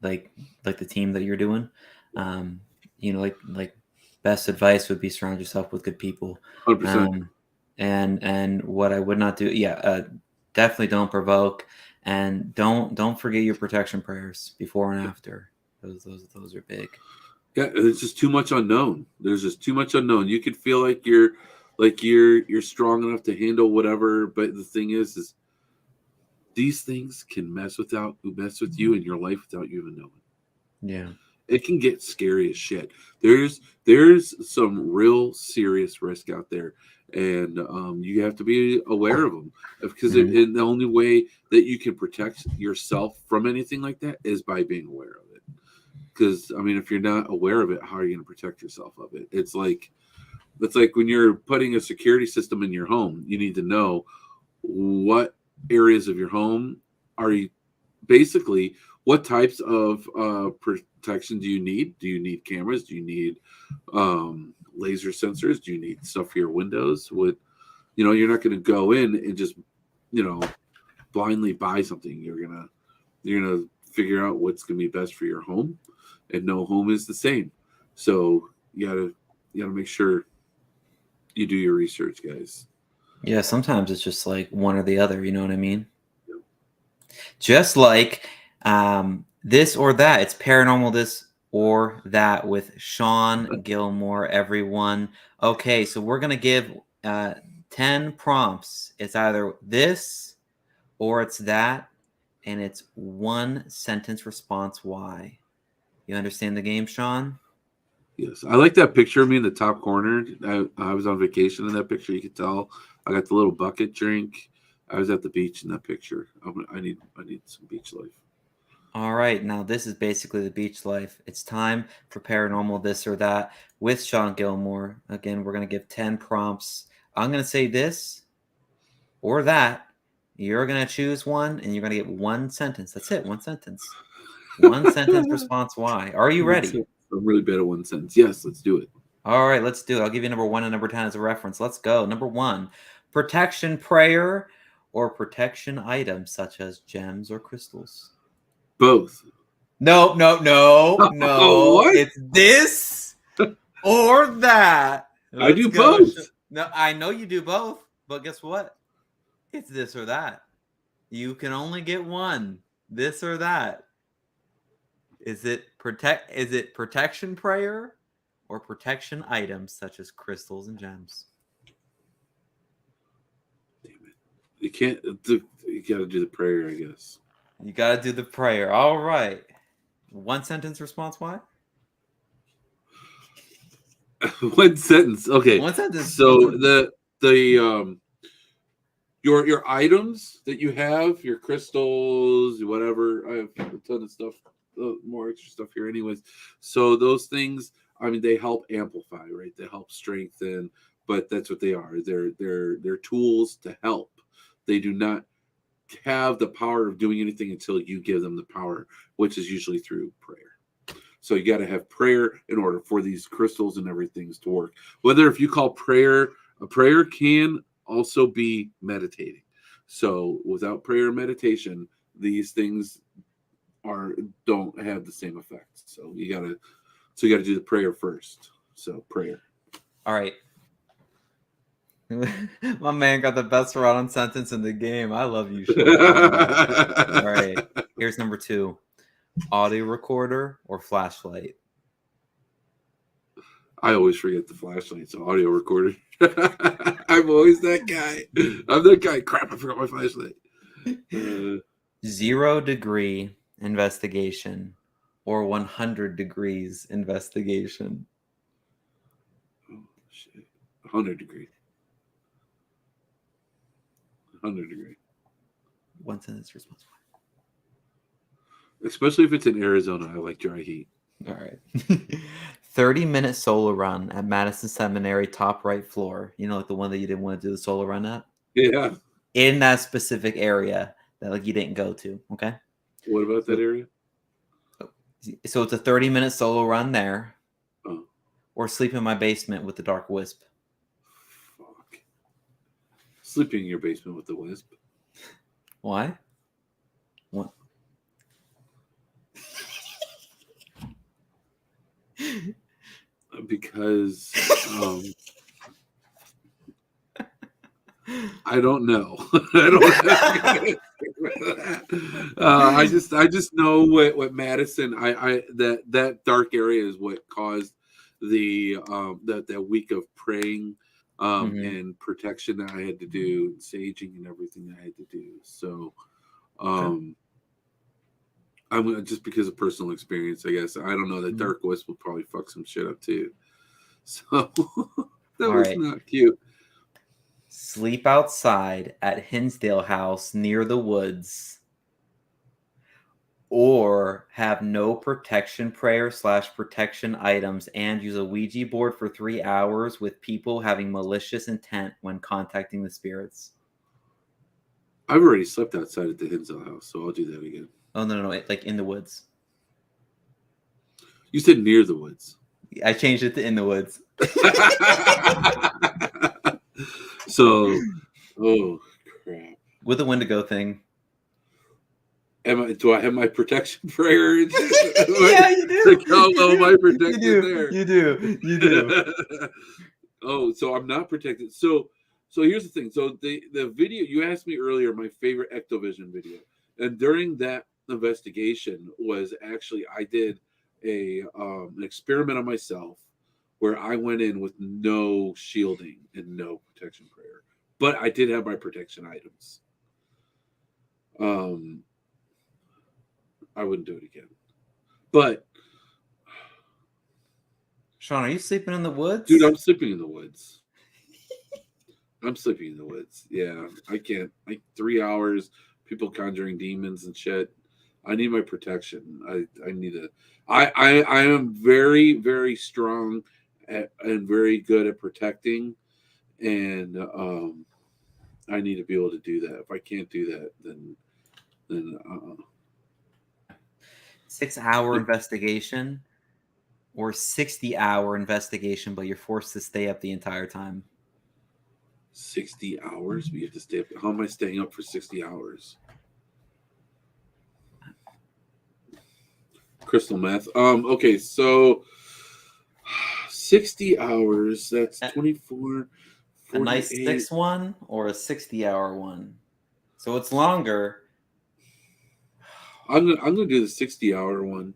like the team that you're doing. Like best advice would be surround yourself with good people. 100%. And what I would not do, definitely don't provoke, and don't forget your protection prayers before and after. Those are big. Yeah, there's just too much unknown. There's just too much unknown. You could feel like you're strong enough to handle whatever, but the thing is these things can mess with you in your life without you even knowing. Yeah. It can get scary as shit. There's some real serious risk out there, and you have to be aware of them, because the only way that you can protect yourself from anything like that is by being aware of it. Because if you're not aware of it, how are you going to protect yourself of it? It's like when you're putting a security system in your home, you need to know what areas of your home are you basically. What types of protection do you need? Do you need cameras? Do you need laser sensors? Do you need stuff for your windows? You're not going to go in and just, blindly buy something. You're gonna figure out what's going to be best for your home, and no home is the same. So you gotta make sure you do your research, guys. Yeah, sometimes it's just like one or the other. You know what I mean? Yep. Just like. This or that. It's paranormal this or that with Shawn Gilmore, everyone. Okay, so we're going to give 10 prompts. It's either this or it's that, and it's one sentence response why. You understand the game, Shawn? Yes. I like that picture of me in the top corner. I was on vacation in that picture. You could tell I got the little bucket drink. I was at the beach in that picture. I need some beach life. All right, now this is basically the beach life. It's time for paranormal this or that with Shawn Gilmore. Again, we're going to give 10 prompts. I'm going to say this or that. You're going to choose one, and you're going to get one sentence. That's it, one sentence. One sentence response why. Are you ready? I'm really bad at one sentence. Yes, let's do it. All right, let's do it. I'll give you number 1 and number 10 as a reference. Let's go. Number 1, protection prayer or protection items such as gems or crystals. Both. No. What? It's this or that. I do both. No, I know you do both, but guess what? It's this or that. You can only get one. This or that. Is it protection prayer or protection items such as crystals and gems? Damn it. You gotta do the prayer, I guess. You got to do the prayer. All right. One sentence response why? One sentence. Okay. One sentence. So your items that you have, your crystals, whatever. I have a ton of stuff, more extra stuff here anyways. So those things, they help amplify, right? They help strengthen, but that's what they are. They're tools to help. They do not have the power of doing anything until you give them the power, which is usually through prayer. So you got to have prayer in order for these crystals and everything to work. Whether if you call prayer, a prayer can also be meditating. So without prayer and meditation, these things don't have the same effect. So you got to do the prayer first. So prayer. All right. My man got the best run-on sentence in the game. I love you, Shawn. All right. Here's number 2. Audio recorder or flashlight? I always forget the flashlight's audio recorder. I'm always that guy. I'm that guy. Crap, I forgot my flashlight. 0 degree investigation or 100 degrees investigation. Oh, shit. 100 degree. 100 degree. One sentence response. Especially if it's in Arizona. I like dry heat. All right. 30-minute solo run at Madison Seminary, top right floor. You know, like the one that you didn't want to do the solo run at? Yeah. In that specific area that like you didn't go to. Okay. What about that area? So it's a 30-minute solo run there. Oh. Or sleep in my basement with the dark wisp. Fuck. Sleeping in your basement with the wisp. Why? What? Because I don't know. I don't. I just know what Madison. That dark area is what caused the that week of praying and protection that I had to do, and saging and everything I had to do. So, I'm just because of personal experience, I guess. I don't know. That dark wisp will probably fuck some shit up too. So that was not cute. Sleep outside at Hinsdale House near the woods, or have no protection prayer / protection items and use a Ouija board for 3 hours with people having malicious intent when contacting the spirits. I've already slept outside at the Hinsdale House, so I'll do that again. Oh, no, like in the woods. You said near the woods. I changed it to in the woods. So, oh crap! With the Wendigo thing. Do I have my protection prayer? Yeah, you do. Like, oh, well, my protection there. You do. Oh, so I'm not protected. So here's the thing. So the video you asked me earlier, my favorite ectovision video, and during that investigation was actually I did an experiment on myself where I went in with no shielding and no protection prayer, but I did have my protection items. I wouldn't do it again. But Shawn, are you sleeping in the woods? Dude, I'm sleeping in the woods. I'm sleeping in the woods. Yeah, I can't. Like 3 hours, people conjuring demons and shit. I need my protection. I need it. I am very, very strong and very good at protecting, and I need to be able to do that. If I can't do that, then 6-hour investigation or 60-hour investigation, but you're forced to stay up the entire time. 60 hours? We have to stay up. How am I staying up for 60 hours? Crystal meth. Okay, so 60 hours, that's 24. 48. A nice 6 one or a 60-hour one. So it's longer. I'm gonna do the 60-hour one.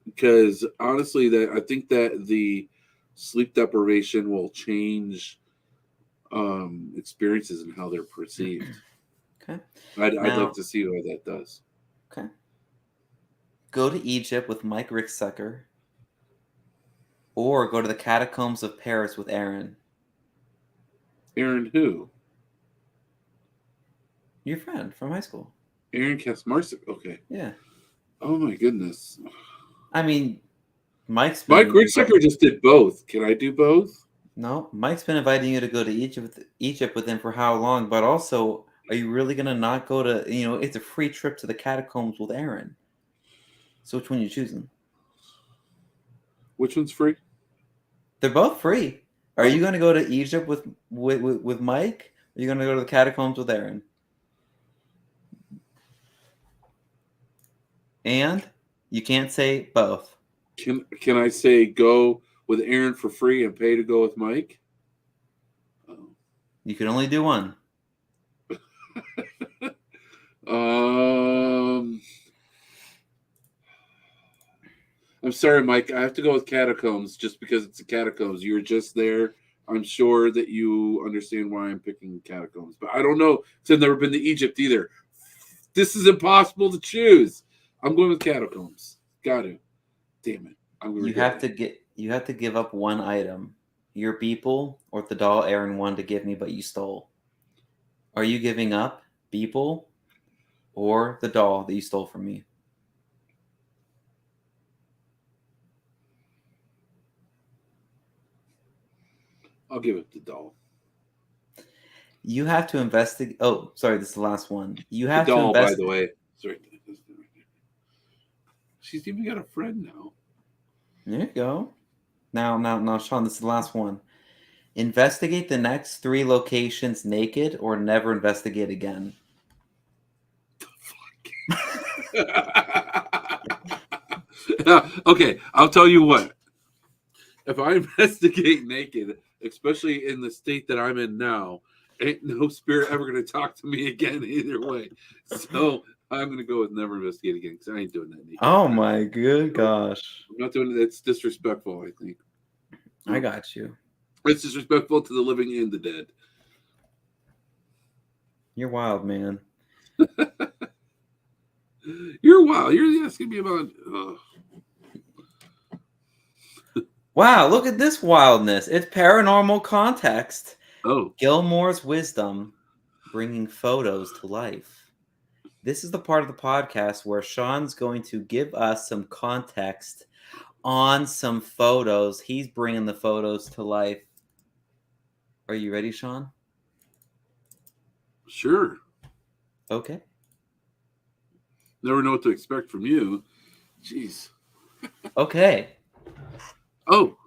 Because honestly, I think that the sleep deprivation will change experiences and how they're perceived. Okay. I'd like to see what that does. Okay. Go to Egypt with Mike Ricksucker, or go to the catacombs of Paris with Aaron. Aaron who? Your friend from high school. Aaron Kasmarsik. Okay. Yeah. Oh my goodness. I mean, Mike Ricksucker just did both. Can I do both? No, Mike's been inviting you to go to Egypt with him for how long? But also, are you really gonna not go to? It's a free trip to the catacombs with Aaron. So which one are you choosing? Which one's free? They're both free. Are you going to go to Egypt with Mike? Or are you going to go to the catacombs with Aaron? And you can't say both. Can I say go with Aaron for free and pay to go with Mike? Oh. You can only do one. I'm sorry, Mike. I have to go with catacombs just because it's a catacombs. You were just there. I'm sure that you understand why I'm picking catacombs, but I don't know because I've never been to Egypt either. This is impossible to choose. I'm going with catacombs. Got to. Damn it. I'm gonna regret it. You have to give up one item. Your Beeple or the doll Aaron wanted to give me, but you stole. Are you giving up Beeple or the doll that you stole from me? I'll give it the doll. You have to investigate. Oh, sorry, this is the last one. You have The to doll, by invest. the way. Sorry. She's even got a friend now. There you go. Now, Sean, this is the last one. Investigate the next 3 locations naked or never investigate again. Okay, I'll tell you what. If I investigate naked, especially in the state that I'm in now, ain't no spirit ever going to talk to me again either way. So I'm going to go with never investigate again because I ain't doing that naked. Oh my good gosh. I'm not doing it. It's disrespectful, I think. I got you. It's disrespectful to the living and the dead. You're wild, man. You're wild. You're asking me about... Wow, look at this wildness. It's paranormal context. Oh. Gilmore's wisdom bringing photos to life. This is the part of the podcast where Sean's going to give us some context on some photos. He's bringing the photos to life. Are you ready, Sean? Sure. Okay. Never know what to expect from you. Jeez. Okay. Oh.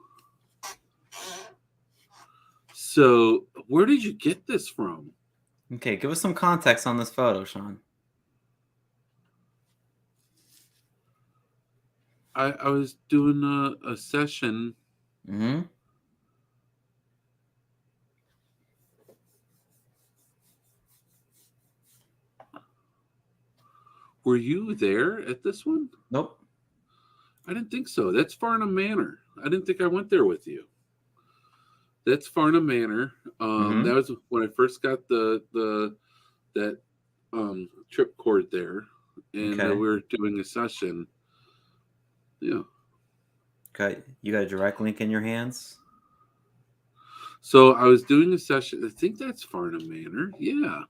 So, where did you get this from? Okay, give us some context on this photo, Sean. I was doing a session. Mm-hmm. Were you there at this one? Nope. I didn't think so. That's Farnham Manor. I didn't think I went there with you. That's Farnham Manor. That was when I first got that trip cord there, and we were doing a session. Yeah. Okay, you got a direct link in your hands? So I was doing a session. I think that's Farnham Manor. Yeah.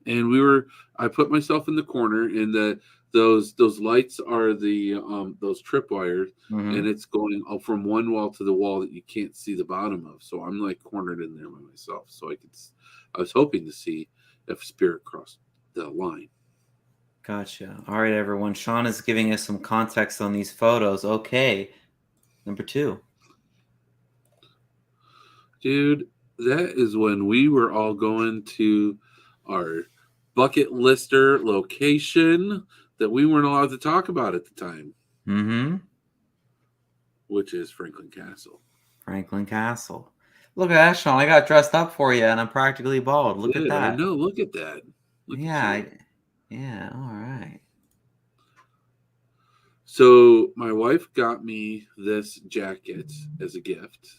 And I put myself in the corner, and those lights are those tripwires, and it's going from one wall to the wall that you can't see the bottom of. So I'm like cornered in there by myself. So I was hoping to see if spirit crossed the line. Gotcha. All right, everyone. Sean is giving us some context on these photos. Okay. Number 2. Dude, that is when we were all going to our bucket lister location that we weren't allowed to talk about at the time. Mm-hmm. Which is Franklin Castle. Franklin Castle. Look at that, Sean. I got dressed up for you, and I'm practically bald. Look at that. I know. Look at that. Yeah. All right. So my wife got me this jacket as a gift.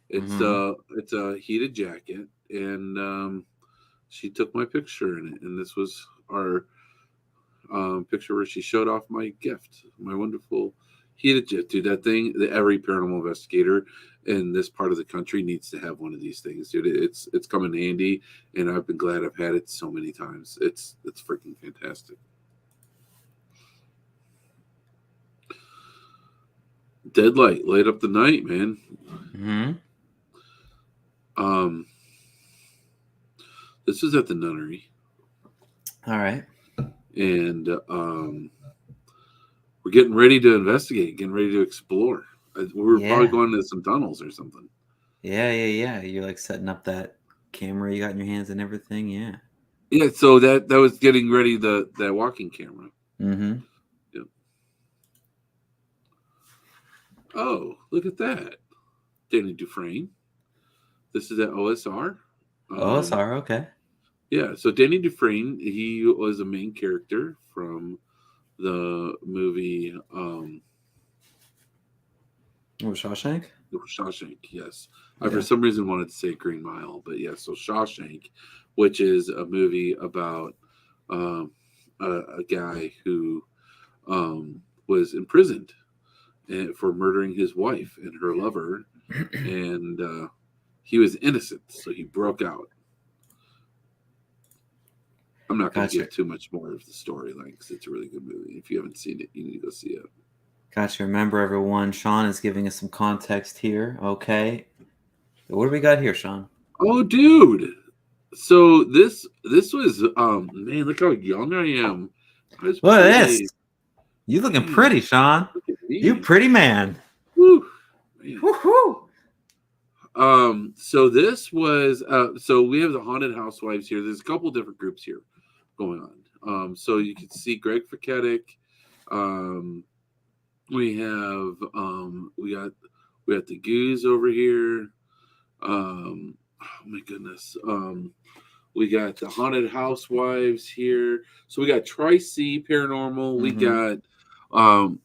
It's a heated jacket, and she took my picture in it, and this was our picture where she showed off my gift, my wonderful heated jet. Dude, that thing that every paranormal investigator in this part of the country needs to have one of these things, dude. It's come in handy, and I've been glad I've had it so many times. It's freaking fantastic. Dead light up the night, man. This is at the nunnery. All right. And we're getting ready to investigate, getting ready to explore. We were probably going to some tunnels or something. Yeah. You're like setting up that camera you got in your hands and everything. Yeah. Yeah. So that was getting ready that walking camera. Mm-hmm. Yep. Oh, look at that, Danny Dufresne. This is at OSR. OSR. Okay. Yeah. So Danny Dufresne, he was a main character from the movie Shawshank? Shawshank. Yes, I Yeah. for some reason wanted to say Green Mile, but yes, so Shawshank, which is a movie about a guy who was imprisoned for murdering his wife and her lover, and he was innocent, so he broke out. I'm not going to Gotcha. give too much more of the storyline because it's a really good movie. If you haven't seen it, you need to go see it. Gotcha. Remember, everyone, Sean is giving us some context here. Okay. What do we got here, Sean? Oh, dude! So this was man, look how young I am. I was Look at pretty. this. You looking Man, pretty, Sean. look at me. You pretty man. Woo, man. Woohoo! So this was so we have the haunted housewives here. There's a couple different groups here going on. So you can see Greg Ficetic. We have we got the Goose over here. Oh my goodness. We got the haunted housewives here. So we got Tri-C Paranormal. We got oh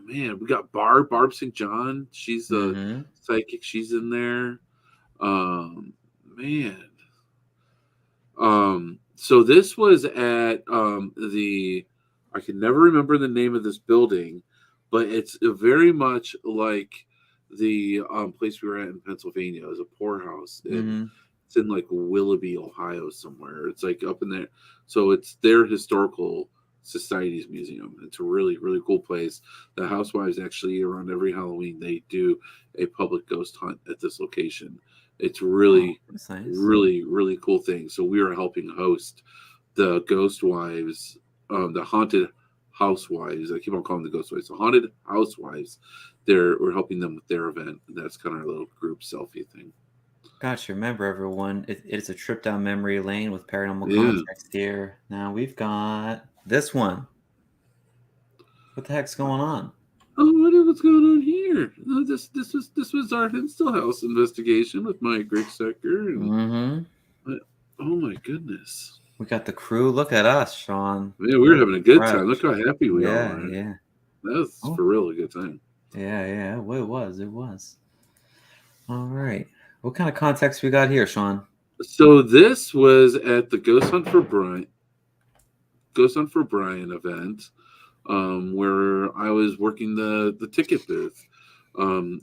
man, we got Barb St. John. She's the psychic. She's in there. Man. So this was at I can never remember the name of this building, but it's very much like the place we were at in Pennsylvania. It was a poorhouse. It's in like Willoughby, Ohio, somewhere. It's like up in there. So it's their historical society's museum. It's a really, really cool place. The housewives actually around every Halloween they do a public ghost hunt at this location. It's really, That's nice. really, really cool thing. So we are helping host the ghost wives, the haunted housewives. I keep on calling them the ghost wives. The haunted housewives. We're helping them with their event. And that's kind of our little group selfie thing. Gotcha. Remember, everyone, it's a trip down memory lane with paranormal Yeah. context here. Now we've got this one. What the heck's going on? Oh, what's going on here? No, this was our Hinsdale House investigation with Mike Gricksecker. And, oh my goodness. We got the crew. Look at us, Sean. Man, we were having a good time. Look how happy we all are. Yeah. That's for real a good time. Yeah. Well, it was. All right. What kind of context we got here, Sean? So this was at the Ghost Hunt for Brian event, where I was working the ticket booth,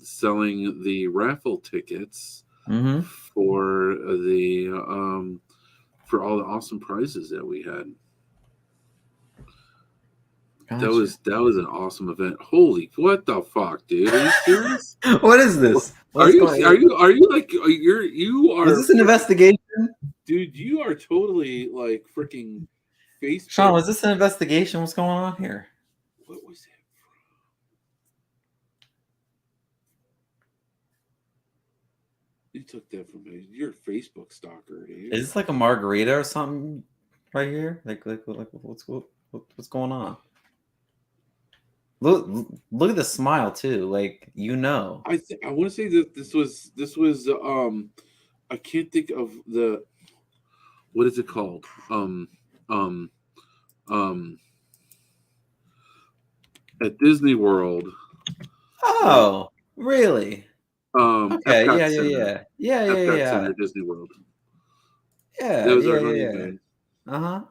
selling the raffle tickets for the for all the awesome prizes that we had. Gotcha. That was an awesome event. Holy, what the fuck, dude? Are you serious? What is this? Are you like you are? Is this an investigation? Dude, you are totally like freaking Facebook. Sean, was this an investigation? What's going on here? What was that from? You took that from me. You're a Facebook stalker, dude. Is this like a margarita or something right here? Like what's going on? Look at the smile too. Like I want to say that this was I can't think of the what is it called? At Disney World. Oh, really? Okay, Epcot yeah. Epcot Center, Disney World. Yeah, That was our honeymoon.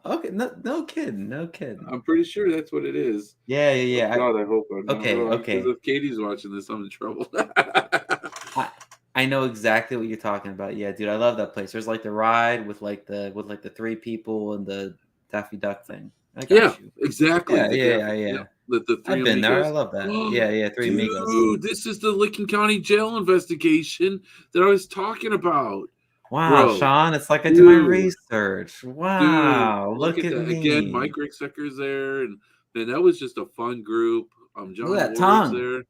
Okay, no kidding. I'm pretty sure that's what it is. Yeah. Oh, God, I hope I'm not wrong, Okay. because if Katie's watching this, I'm in trouble. I know exactly what you're talking about. Yeah, dude, I love that place. There's like the ride with the three people and the Daffy Duck thing. I got you. Exactly. Yeah. The three I've been there. amigos. I love that. Yeah, Three Amigos. Dude, this is the Licking County Jail investigation that I was talking about. Wow, Bro. Sean, it's like I do my research. Wow, Dude, look at that. me. Again, Mike Ricksecker's there, and that was just a fun group. John Look at that Ward's tongue.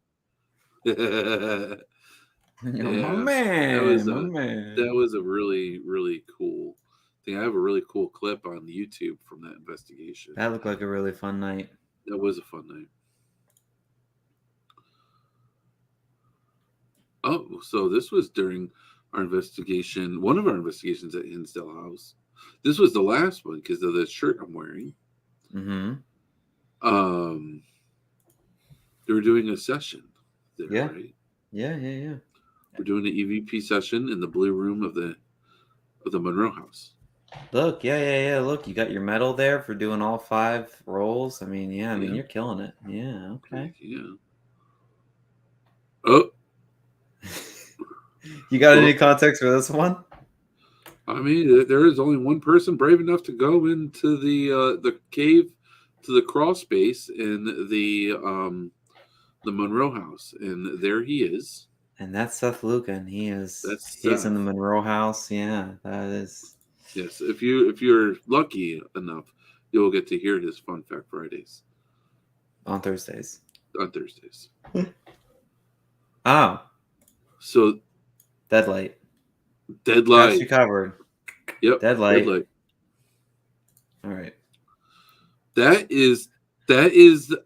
there. My man. That was a really, really cool thing. I have a really cool clip on YouTube from that investigation. That looked like a really fun night. That was a fun night. Oh, so this was during our investigation, one of our investigations at Hinsdale House. This was the last one because of the shirt I'm wearing. They were doing a session there, Yeah. right? Yeah. We're doing an EVP session in the blue room of the Monroe House. Look, yeah. Look, you got your medal there for doing all 5 roles. I mean, Yeah. you're killing it. Yeah, okay. Yeah. Oh, You got Well- any context for this one? I mean, there is only one person brave enough to go into the cave to the crawl space in the Monroe House, and there he is. And that's Seth Lucan. He's That's in the Seth. Monroe House. Yeah, that is. Yes, if you're lucky enough, you'll get to hear his Fun Fact Fridays On Thursdays. on Thursdays. Oh, So Deadlight. Got you Deadlight. covered. Yep. Deadlight. All right. That is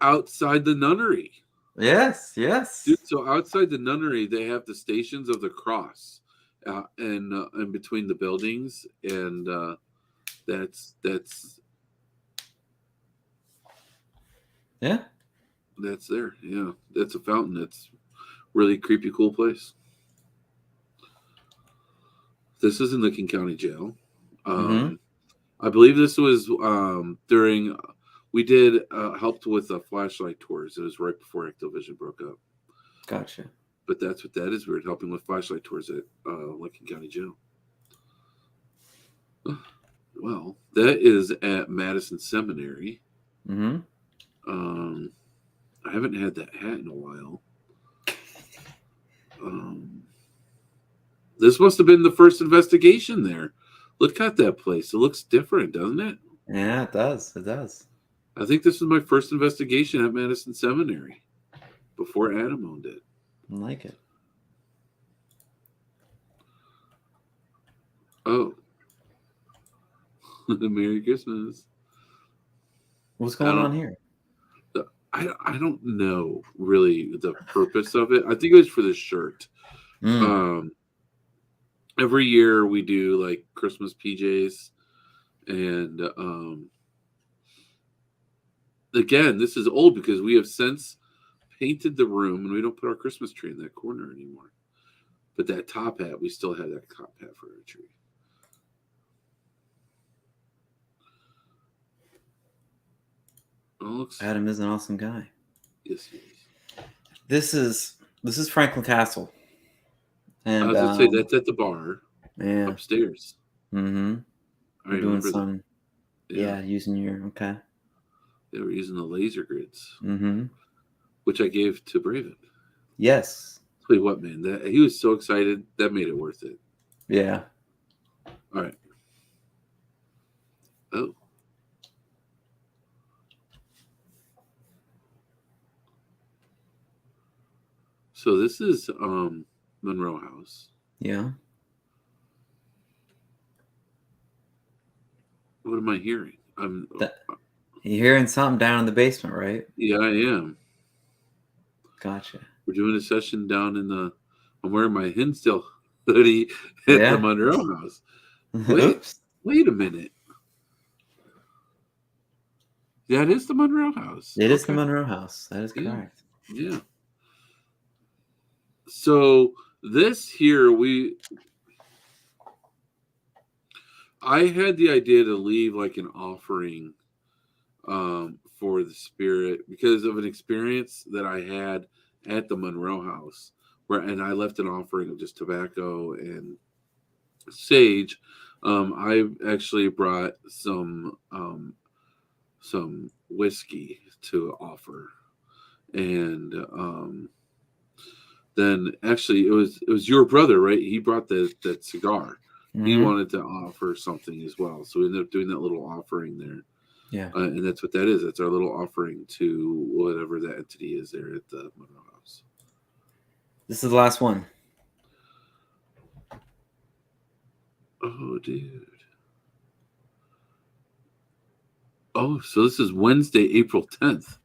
outside the nunnery. Yes. Dude, so outside the nunnery, they have the Stations of the Cross, and in between the buildings, and that's Yeah. there. Yeah, that's a fountain. That's really creepy, cool place. This is in the King County Jail. I believe this was during. We did helped with flashlight tours. It was right before Activision broke up. Gotcha. But that's what that is. We're helping with flashlight tours at Lincoln County Jail. Well, that is at Madison Seminary. Mm-hmm. I haven't had that hat in a while. This must have been the first investigation there. Look at that place. It looks different, doesn't it? Yeah, it does. I think this was my first investigation at Madison Seminary before Adam owned it. I like it. Oh. Merry Christmas. What's going on here? I don't know really the purpose of it. I think it was for the shirt. Every year we do like Christmas PJs, and again, this is old because we have since painted the room and we don't put our Christmas tree in that corner anymore. But that top hat, we still have that top hat for our tree. Oh, Adam is an awesome guy. Yes, he is. This is Franklin Castle. And I was gonna say that's at the bar upstairs. Mm-hmm. We're doing some using your okay. They were using the laser grids. Mm-hmm. Which I gave to Braven. Yes. Tell you what, man, that he was so excited. That made it worth it. Yeah. All right. Oh. So this is Monroe House. Yeah. What am I hearing? You're hearing something down in the basement, right? Yeah, I am. Gotcha. We're doing a session down in the. I'm wearing my Hinsdale hoodie at the Monroe House. Wait a minute. That is the Monroe House. It is the Monroe House. That is correct. Yeah. So this here, I had the idea to leave like an offering for the spirit because of an experience that I had at the Monroe House and I left an offering of just tobacco and sage. I actually brought some whiskey to offer, and then actually it was your brother, right? He brought that cigar. Mm-hmm. He wanted to offer something as well, so we ended up doing that little offering there. Yeah, and that's what that is. That's our little offering to whatever that entity is there at the Monroe House. This is the last one. Oh, dude. Oh, so this is Wednesday, April 10th.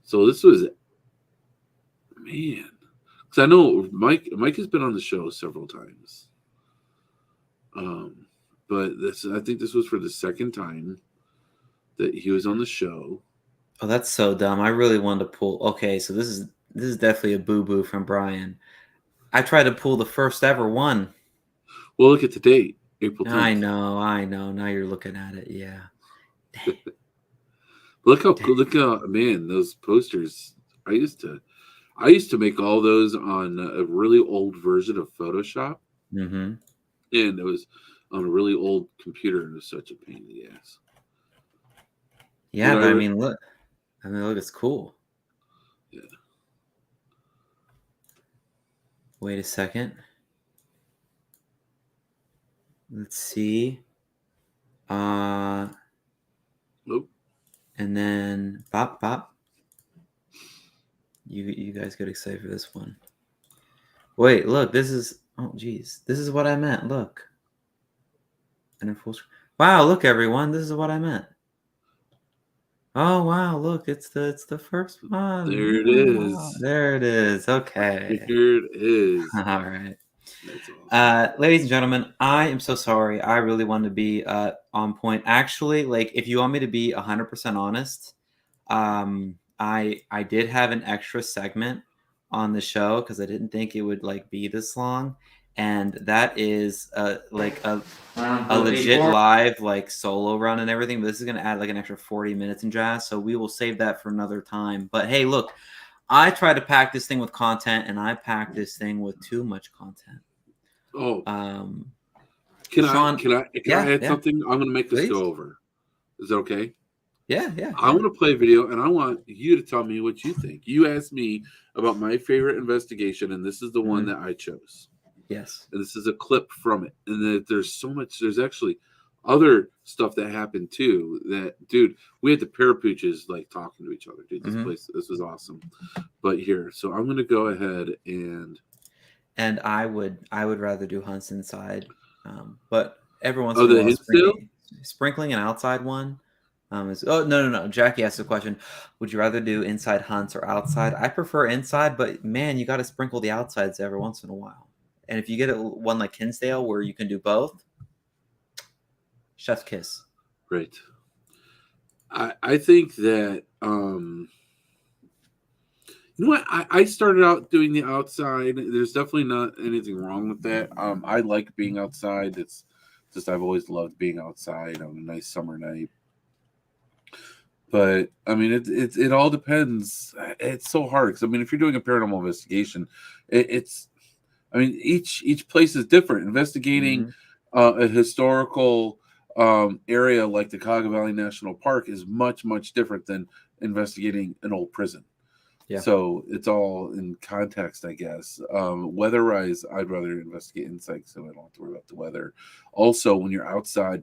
So this was, man. Because I know Mike has been on the show several times. But I think this was for the second time that he was on the show. Oh, that's so dumb. I really wanted to pull. Okay, so this is definitely a boo boo from Brian. I tried to pull the first ever one. Well, look at the date, April 10th. I know. Now you're looking at it. Yeah. Look how man, those posters. I used to make all those on a really old version of Photoshop, Mm-hmm. and it was on a really old computer, and it was such a pain in the ass. Yeah, but I mean, look, it's cool. Yeah. Wait a second. Let's see. Nope. And then bop. You guys get excited for this one. Wait, look, this is geez. This is what I meant. Look. And in full screen. Wow, look everyone, this is what I meant. Oh wow, look, it's the first one. There it is. Wow, there it is. Okay. Here it is. All right. That's awesome. Ladies and gentlemen, I am so sorry. I really wanted to be on point. Actually, like if you want me to be 100% honest, I did have an extra segment on the show because I didn't think it would like be this long, and that is like a legit live like solo run and everything. But this is gonna add like an extra 40 minutes in jazz, so we will save that for another time. But hey, look, I try to pack this thing with content, and I packed this thing with too much content. Oh, Can I add something? I'm going to make this Please. go over. Is that okay? Yeah. I want to play a video, and I want you to tell me what you think. You asked me about my favorite investigation, and this is the one that I chose. Yes. And this is a clip from it. And there's so much. There's actually other stuff that happened too. That dude, we had the parapooches like talking to each other. Dude, this was awesome. But here, so I'm going to go ahead and I would rather do hunts inside, but every once in a while, sprinkling an outside one. No. Jackie asked a question: would you rather do inside hunts or outside? I prefer inside, but man, you got to sprinkle the outsides every once in a while. And if you get one like Kinsdale where you can do both, chef's kiss. Right. I think that you know what? I started out doing the outside. There's definitely not anything wrong with that. I like being outside. It's just I've always loved being outside on a nice summer night. But I mean, it all depends. It's so hard because I mean, if you're doing a paranormal investigation, each place is different. Investigating a historical area like the Cuyahoga Valley National Park is much different than investigating an old prison. Yeah. So it's all in context, I guess. Weather-wise, I'd rather investigate inside so I don't have to worry about the weather. Also, when you're outside,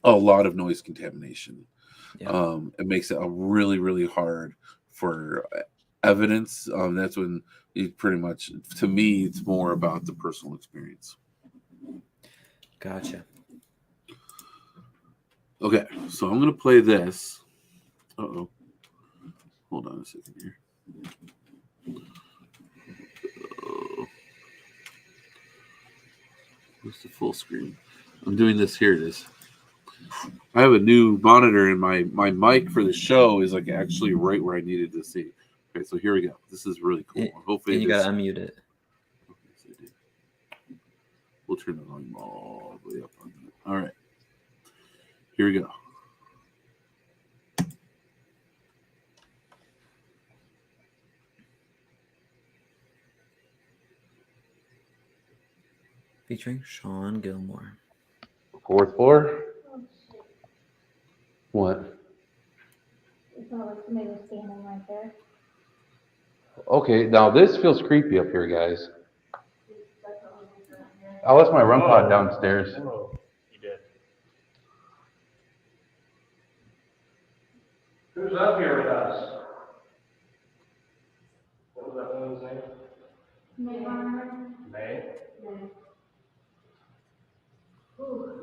a lot of noise contamination. Yeah. It makes it really hard for evidence. That's when you pretty much, to me, it's more about the personal experience. Gotcha. Okay, so I'm going to play this. Uh-oh. Hold on a second here. Where's the full screen? I'm doing this. Here it is. I have a new monitor, and my mic for the show is like actually right where I needed to see. Okay, so here we go. This is really cool. Hopefully, you gotta unmute it. Okay, we'll turn the volume all the way up on that. All right, here we go. Featuring Shawn Gilmore. 4th floor? What? It felt like somebody was standing right there. Okay, now this feels creepy up here, guys. I left my REM pod downstairs. You did. Who's up here with us? What was that woman's name? May?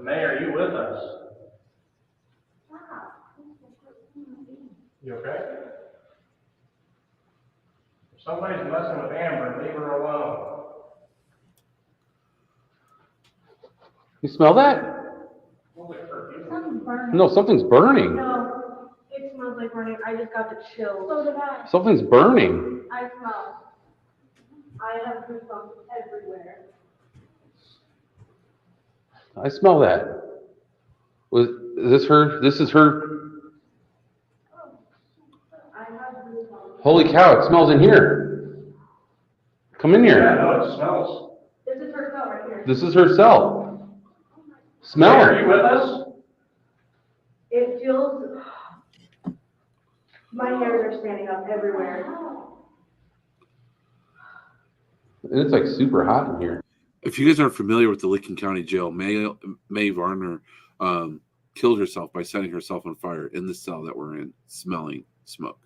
May, are you with us? You okay? If somebody's messing with Amber, leave her alone. You smell that? Something's burning. No, something's burning. No, it smells like like burning. I just got the chills. So did I. Something's burning. I smell. I have goosebumps everywhere. I smell that. Is this her? This is her. I have goosebumps. Holy cow, it smells in here. Come in Yeah, here. no, it smells. This is her cell right here. This is her cell. Smell Are you it. with us? It feels. My hairs are standing up everywhere. And it's like super hot in here. If you guys aren't familiar with the Licking County Jail, Mae Varner killed herself by setting herself on fire in the cell that we're in, smelling smoke.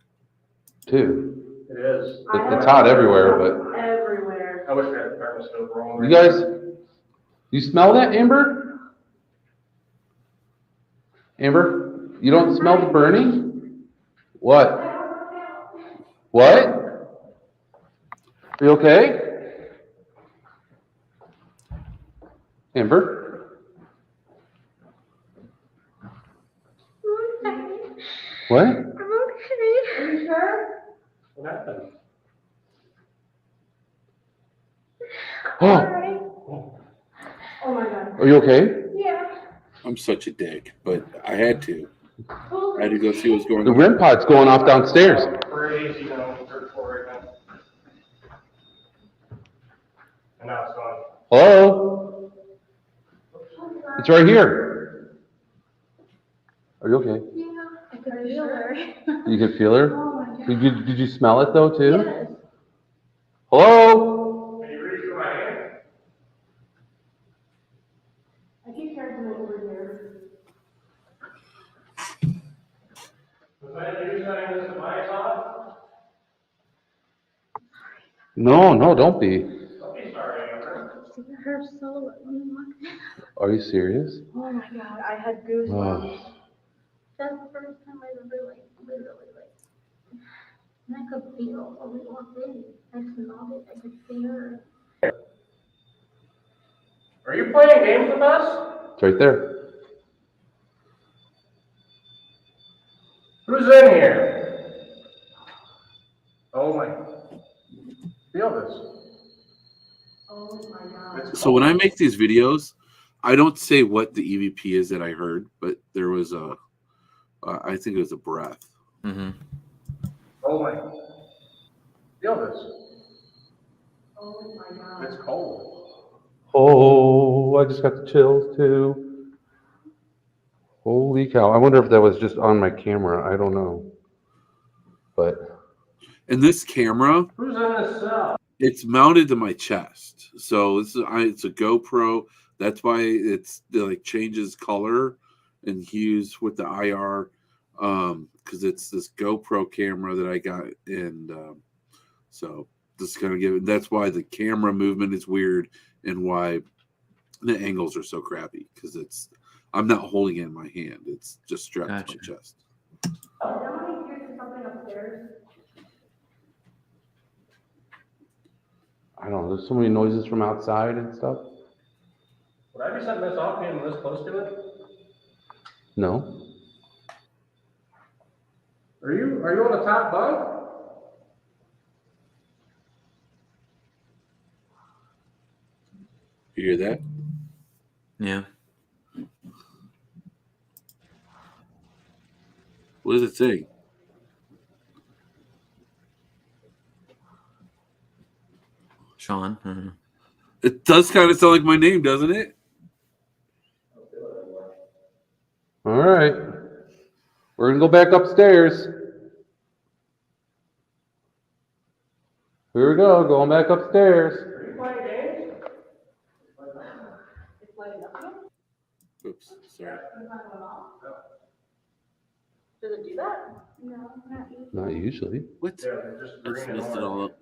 Too. It is. It's hot everywhere, but Everywhere. I wish we had a thermostat rolling. you guys, you smell that, Amber? Amber, you don't smell the burning? What? What? Are you okay? Amber? What? I'm okay. Are you sure? What happened? Oh, Oh my god. are you okay? Yeah. I'm such a dick, but I had to. I had to go see what's going The on. REM pod's going off downstairs. Crazy, you know, third floor right now. And now it's gone. Hello? It's right here. Are you okay? Yeah. I could feel her. You can feel her? Oh my god. Did you smell it though too? Yes. Hello? Can you reach for my hand? I keep hearing something over here. Was that you setting this at my top? No, don't be. Don't be sorry, Amber. See her so. Are you serious? Oh my god, I had goosebumps. That's the first time I ever literally and I could feel when we walked in. I smelled it. I could see her. Are you playing games with us? It's right there. Who's in here? Oh my. Feel this. Oh my god. It's So when I make these videos, I don't say what the EVP is that I heard, but there was I think it was a breath. Mm-hmm. Oh my. Feel this. Oh my god. It's cold. Oh, I just got the chills too. Holy cow. I wonder if that was just on my camera. I don't know. But And this camera, Who's in this cell? it's mounted to my chest. So it's a GoPro. That's why it like changes color and hues with the IR. Because it's this GoPro camera that I got, and so this kind of give. That's why the camera movement is weird, and why the angles are so crappy. Because I'm not holding it in my hand; it's just strapped to my chest. Did somebody hear something upstairs? I don't know. There's so many noises from outside and stuff. Would I be setting this off being this close to it? No. Are you on the top bunk? You hear that? Yeah. What does it say? Shawn. Mm-hmm. It does kind of sound like my name, doesn't it? All right. We're going to go back upstairs. Here we go. Going back upstairs. Are you playing games? It's lighting up. Oops, sorry. It's not going off. Does it do that? No, not you. Not usually. What? Yeah, they're just Let's green and lift it all orange. up.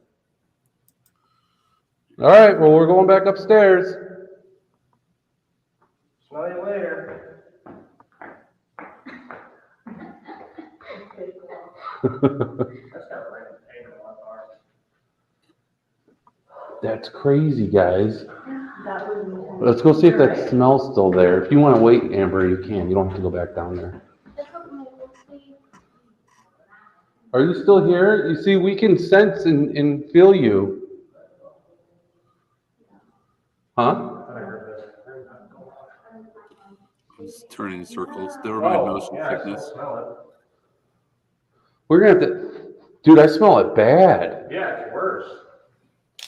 All right. Well, we're going back upstairs. Smell you later. That's got a random pain on my arm. That's crazy, guys. That was me. Let's go see if that smell's still there. If you want to wait, Amber, you can. You don't have to go back down there. That's what my little sleep. Are you still here? You see, we can sense and feel you. Huh? I was turning in circles. Never mind Oh, motion yeah, I still sickness. smell it. We're gonna have to. Dude, I smell it bad. Yeah, it's worse.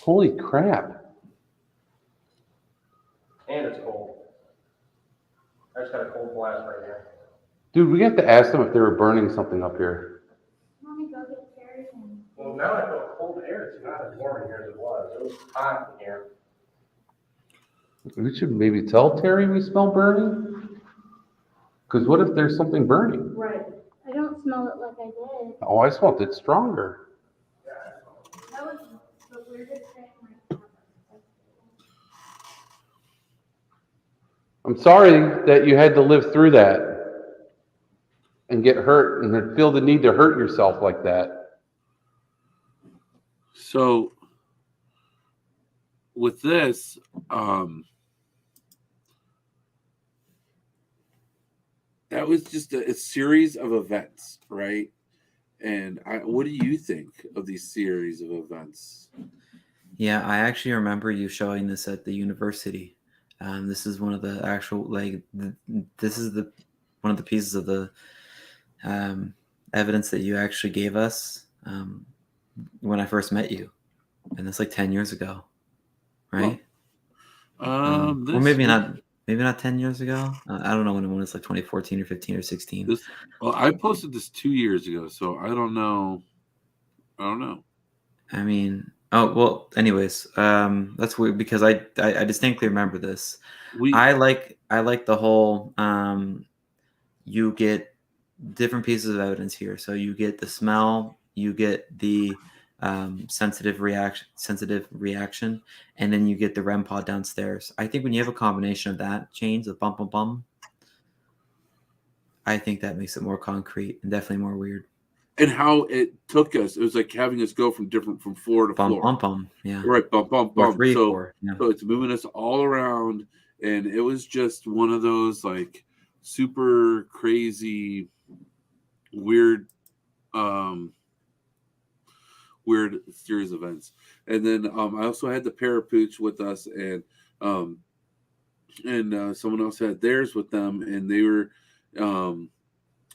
Holy crap. And it's cold. I just got a cold blast right here. Dude, we have to ask them if they were burning something up here. Let me go get Terry and. Well, now I feel cold air. It's not as warm in here as it was. It was hot in here. We should maybe tell Terry we smell burning. Because what if there's something burning? Right. I don't smell it like I did. Oh, I smelled it stronger. That was the weirdest thing I've ever. I'm sorry that you had to live through that and get hurt and feel the need to hurt yourself like that. So with this, that was just a series of events, right? And what do you think of these series of events? Yeah, I actually remember you showing this at the university. This is one of the actual this is the one of the pieces of the evidence that you actually gave us when I first met you, and that's like 10 years ago, right? Or maybe not 10 years ago. I don't know when it's like 2014 or 15 or 16. Well, I posted this 2 years ago, so I don't know. I mean, oh well. Anyways, that's weird because I distinctly remember this. I like the whole you get different pieces of evidence here. So you get the smell, you get the sensitive reaction, and then you get the REM pod downstairs. I think when you have a combination of that chains of bum bum bum, I think that makes it more concrete and definitely more weird. And how it took us, it was like having us go from floor to bum, floor. Bum bum, yeah. Right, bum bum bum. Three, so, four, yeah. So it's moving us all around, and it was just one of those like super crazy, weird series of events. And then I also had the Parapooch with us, and someone else had theirs with them, and they were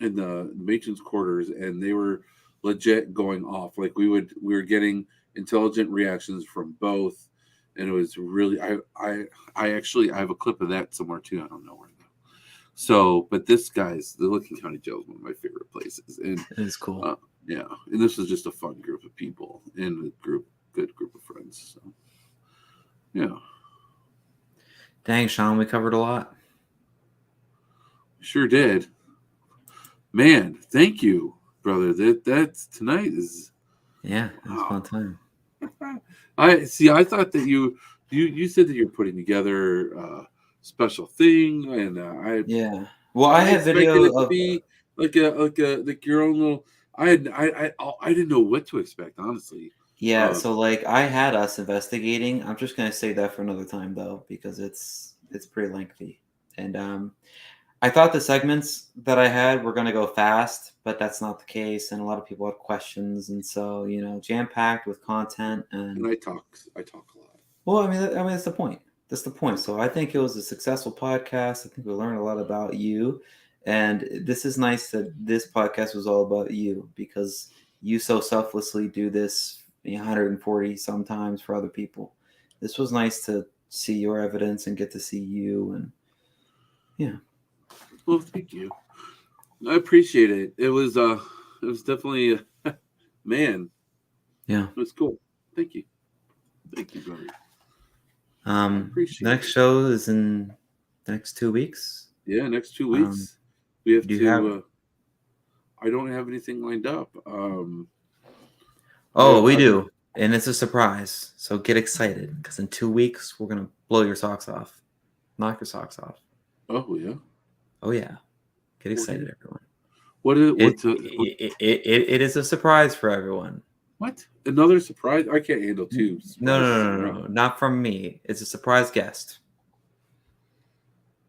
in the matron's quarters, and they were legit going off. Like we were getting intelligent reactions from both, and it was really I actually have a clip of that somewhere too. I don't know where now. So, but the Licking County Jail is one of my favorite places, and it is cool. Yeah, and this was just a fun group of people and good group of friends. So, yeah. Dang, Sean, we covered a lot. Sure did. Man, thank you, brother. That's tonight is. Yeah, it was a fun time. I thought that you said that you're putting together a special thing, and yeah. Well, I had video of to be like your own little. I didn't know what to expect, honestly. Yeah, so like I had us investigating. I'm just gonna save that for another time though, because it's pretty lengthy. And I thought the segments that I had were gonna go fast, but that's not the case. And a lot of people had questions, and so jam packed with content. And I talk a lot. Well, I mean that's the point. That's the point. So I think it was a successful podcast. I think we learned a lot about you. And this is nice that this podcast was all about you, because you so selflessly do this 140 sometimes for other people. This was nice to see your evidence and get to see you. And yeah. Well, thank you. I appreciate it. It was definitely man. Yeah. It was cool. Thank you. Thank you, brother. Next show is in the next 2 weeks. Yeah, next 2 weeks. We have to. I don't have anything lined up. We do, and it's a surprise. So get excited, because in 2 weeks we're gonna blow your socks off, knock your socks off. Oh yeah. Oh yeah. Get excited, everyone. What is it is a surprise for everyone. What? Another surprise? I can't handle two. No, not from me. It's a surprise guest.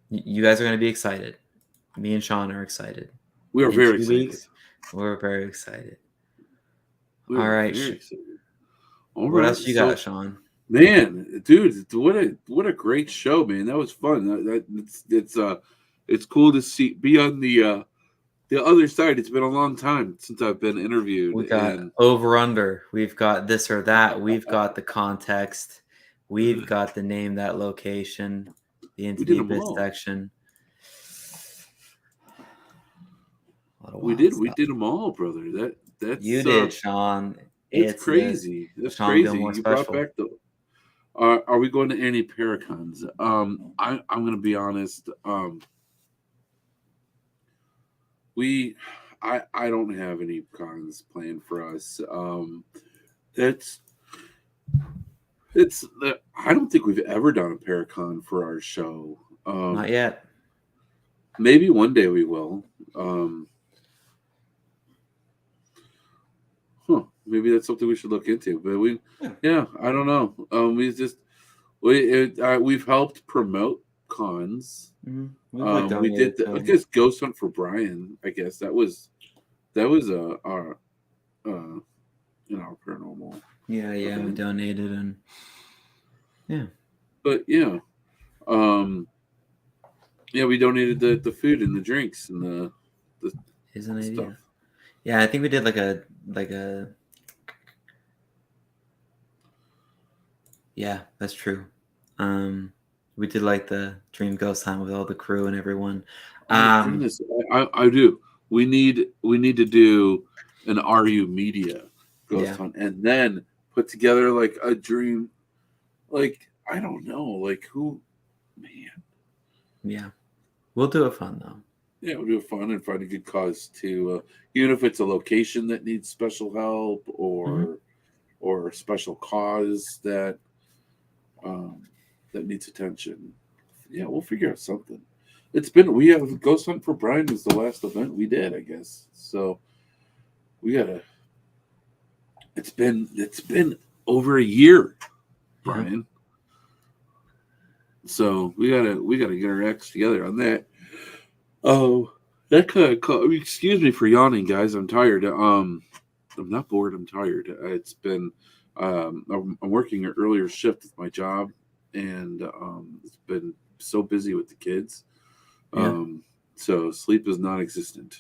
You guys are going to be excited. Me and Sean are excited. We are very excited. We're very excited. We're All right. very excited. All What right, else you so, got, Sean? man, dude, what a great show, man. That was fun. It's cool to be on the other side. It's been a long time since I've been interviewed, We got and over under. We've got this or that. We've got the context. We've got the name, that location, the Into we the did them Abyss all. section. We did them all, brother. That's You did, Sean. it's It's the crazy. That's Sean crazy. Gilmore You brought special. back the. Are we going to any Paracons? I'm going to be honest. I don't have any cons planned for us. I don't think we've ever done a Paracon for our show. Not yet. Maybe one day we will. Maybe that's something we should look into. But I don't know. We've helped promote cons. Mm-hmm. We did I guess Ghost Hunt for Brian. I guess that was our paranormal. Yeah, we donated and But we donated the food and the drinks and the Isn't it? stuff. Yeah, I think we did like a yeah, that's true. We did like the Dream Ghost Hunt with all the crew and everyone. Oh, goodness, I do. We need to do an RU Media Ghost Hunt and then put together like a dream, like I don't know, like who, man. Yeah, we'll do it fun though. Yeah, we'll do it fun and find a good cause to, even if it's a location that needs special help or a special cause that needs attention. Yeah, we'll figure out something. We have Ghost Hunt for Brian was the last event we did, I guess. So it's been over a year, Brian. So we gotta get our acts together on that. Oh, that kind of excuse me for yawning, guys. I'm tired. I'm not bored. I'm tired. It's been I'm working an earlier shift with my job, and it's been so busy with the kids. So sleep is non-existent.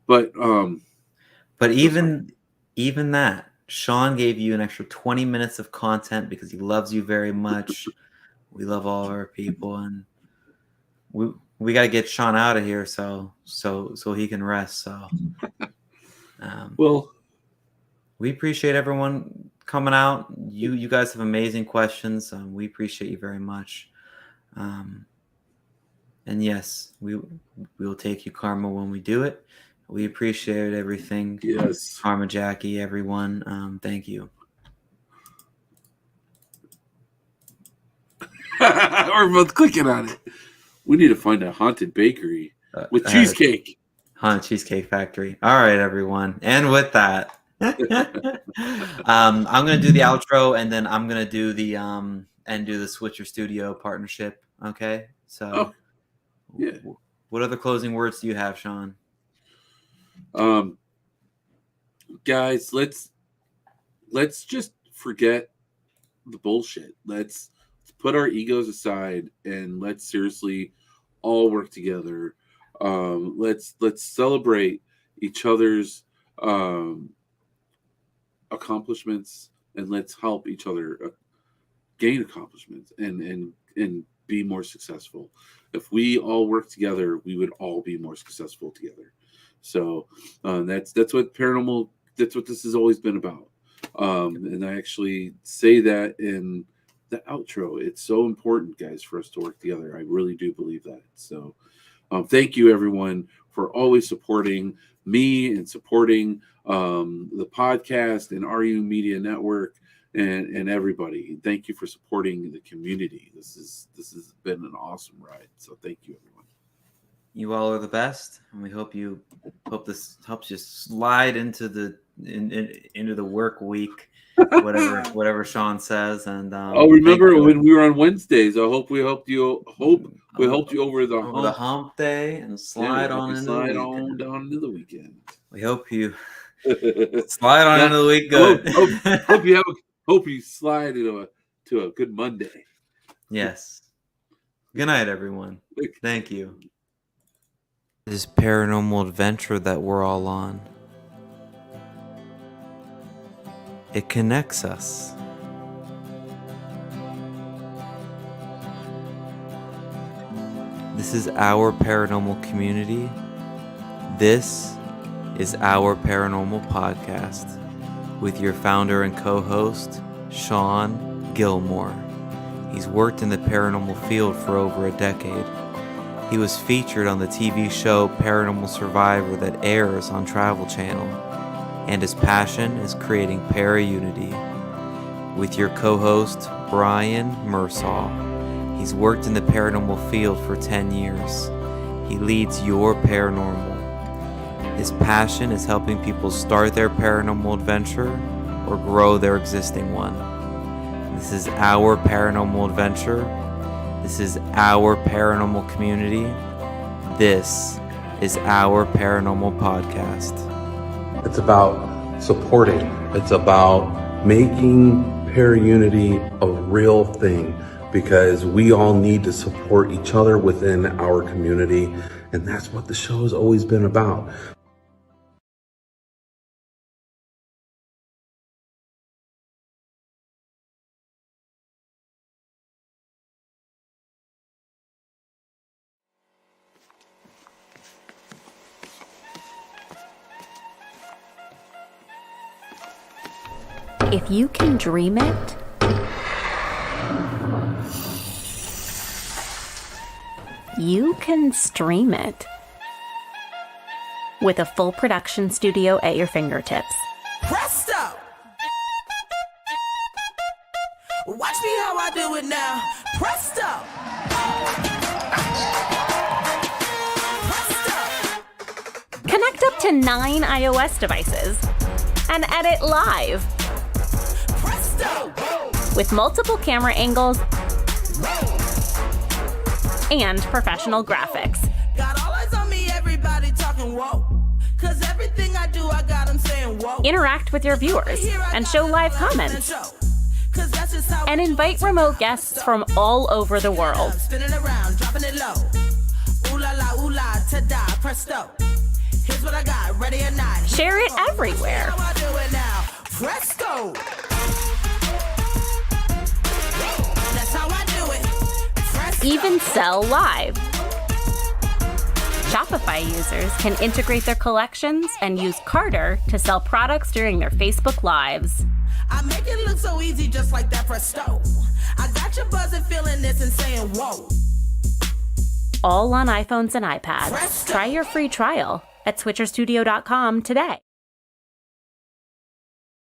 But even that, Sean gave you an extra 20 minutes of content because he loves you very much. We love all our people, and we got to get Sean out of here so he can rest. So, well, we appreciate everyone coming out. You guys have amazing questions. We appreciate you very much. And yes, we will take you karma when we do it. We appreciate everything. Yes, Karma, Jackie, everyone. Thank you. We're both clicking on it. We need to find a haunted bakery with cheesecake. Haunted Cheesecake Factory. All right, everyone. And with that, I'm gonna do the outro, and then I'm gonna do the Switcher Studio partnership. Okay. So, what other closing words do you have, Sean? Guys, let's just forget the bullshit. Let's put our egos aside and let's seriously all work together. Let's celebrate each other's accomplishments, and let's help each other gain accomplishments and be more successful. If we all work together, we would all be more successful together. So that's what paranormal. That's what this has always been about. And I actually say that in the outro. It's so important, guys, for us to work together. I really do believe that. So thank you, everyone, for always supporting me and supporting the podcast and RU Media Network and everybody. Thank you for supporting the community. This has been an awesome ride. So thank you, everyone. You all are the best, and we hope this helps you slide into the work week, whatever Sean says. And remember when we were on Wednesdays? I hope we helped you. We helped you over the hump day and slide on down into the weekend. We hope you Slide on into the week good. Hope you slide to a good Monday. Yes. Good night, everyone. Thank you. This paranormal adventure that we're all on. It connects us. This is our paranormal community. This is our paranormal podcast with your founder and co-host, Shawn Gilmore. He's worked in the paranormal field for over a decade. He was featured on the TV show Paranormal Survivor that airs on Travel Channel, and his passion is creating para-unity. With your co-host, Brian Mersall. He's worked in the paranormal field for 10 years. He leads Your Paranormal. His passion is helping people start their paranormal adventure or grow their existing one. This is our paranormal adventure. This is our paranormal community. This is our paranormal podcast. It's about supporting. It's about making para-unity a real thing, because we all need to support each other within our community, and that's what the show has always been about. If you can dream it, you can stream it. With a full production studio at your fingertips. Presto! Watch me how I do it now. Presto! Presto! Connect up to 9 iOS devices and edit live. Presto! With multiple camera angles and professional graphics. Got all eyes on me, everybody talking whoa. Cause everything I do, I got them saying whoa. Interact with your viewers and show live comments. And invite remote guests from all over the world. Spinning around, dropping it low. Ooh la la, ooh la, ta-da, presto. Here's what I got, ready or not. Share it everywhere. How I do it now. Presto! That's how I do it. Presto. Even sell live. Shopify users can integrate their collections and use Carter to sell products during their Facebook Lives. I make it look so easy just like that, presto. I got you buzzing, feeling this and saying whoa. All on iPhones and iPads. Presto. Try your free trial at switcherstudio.com today.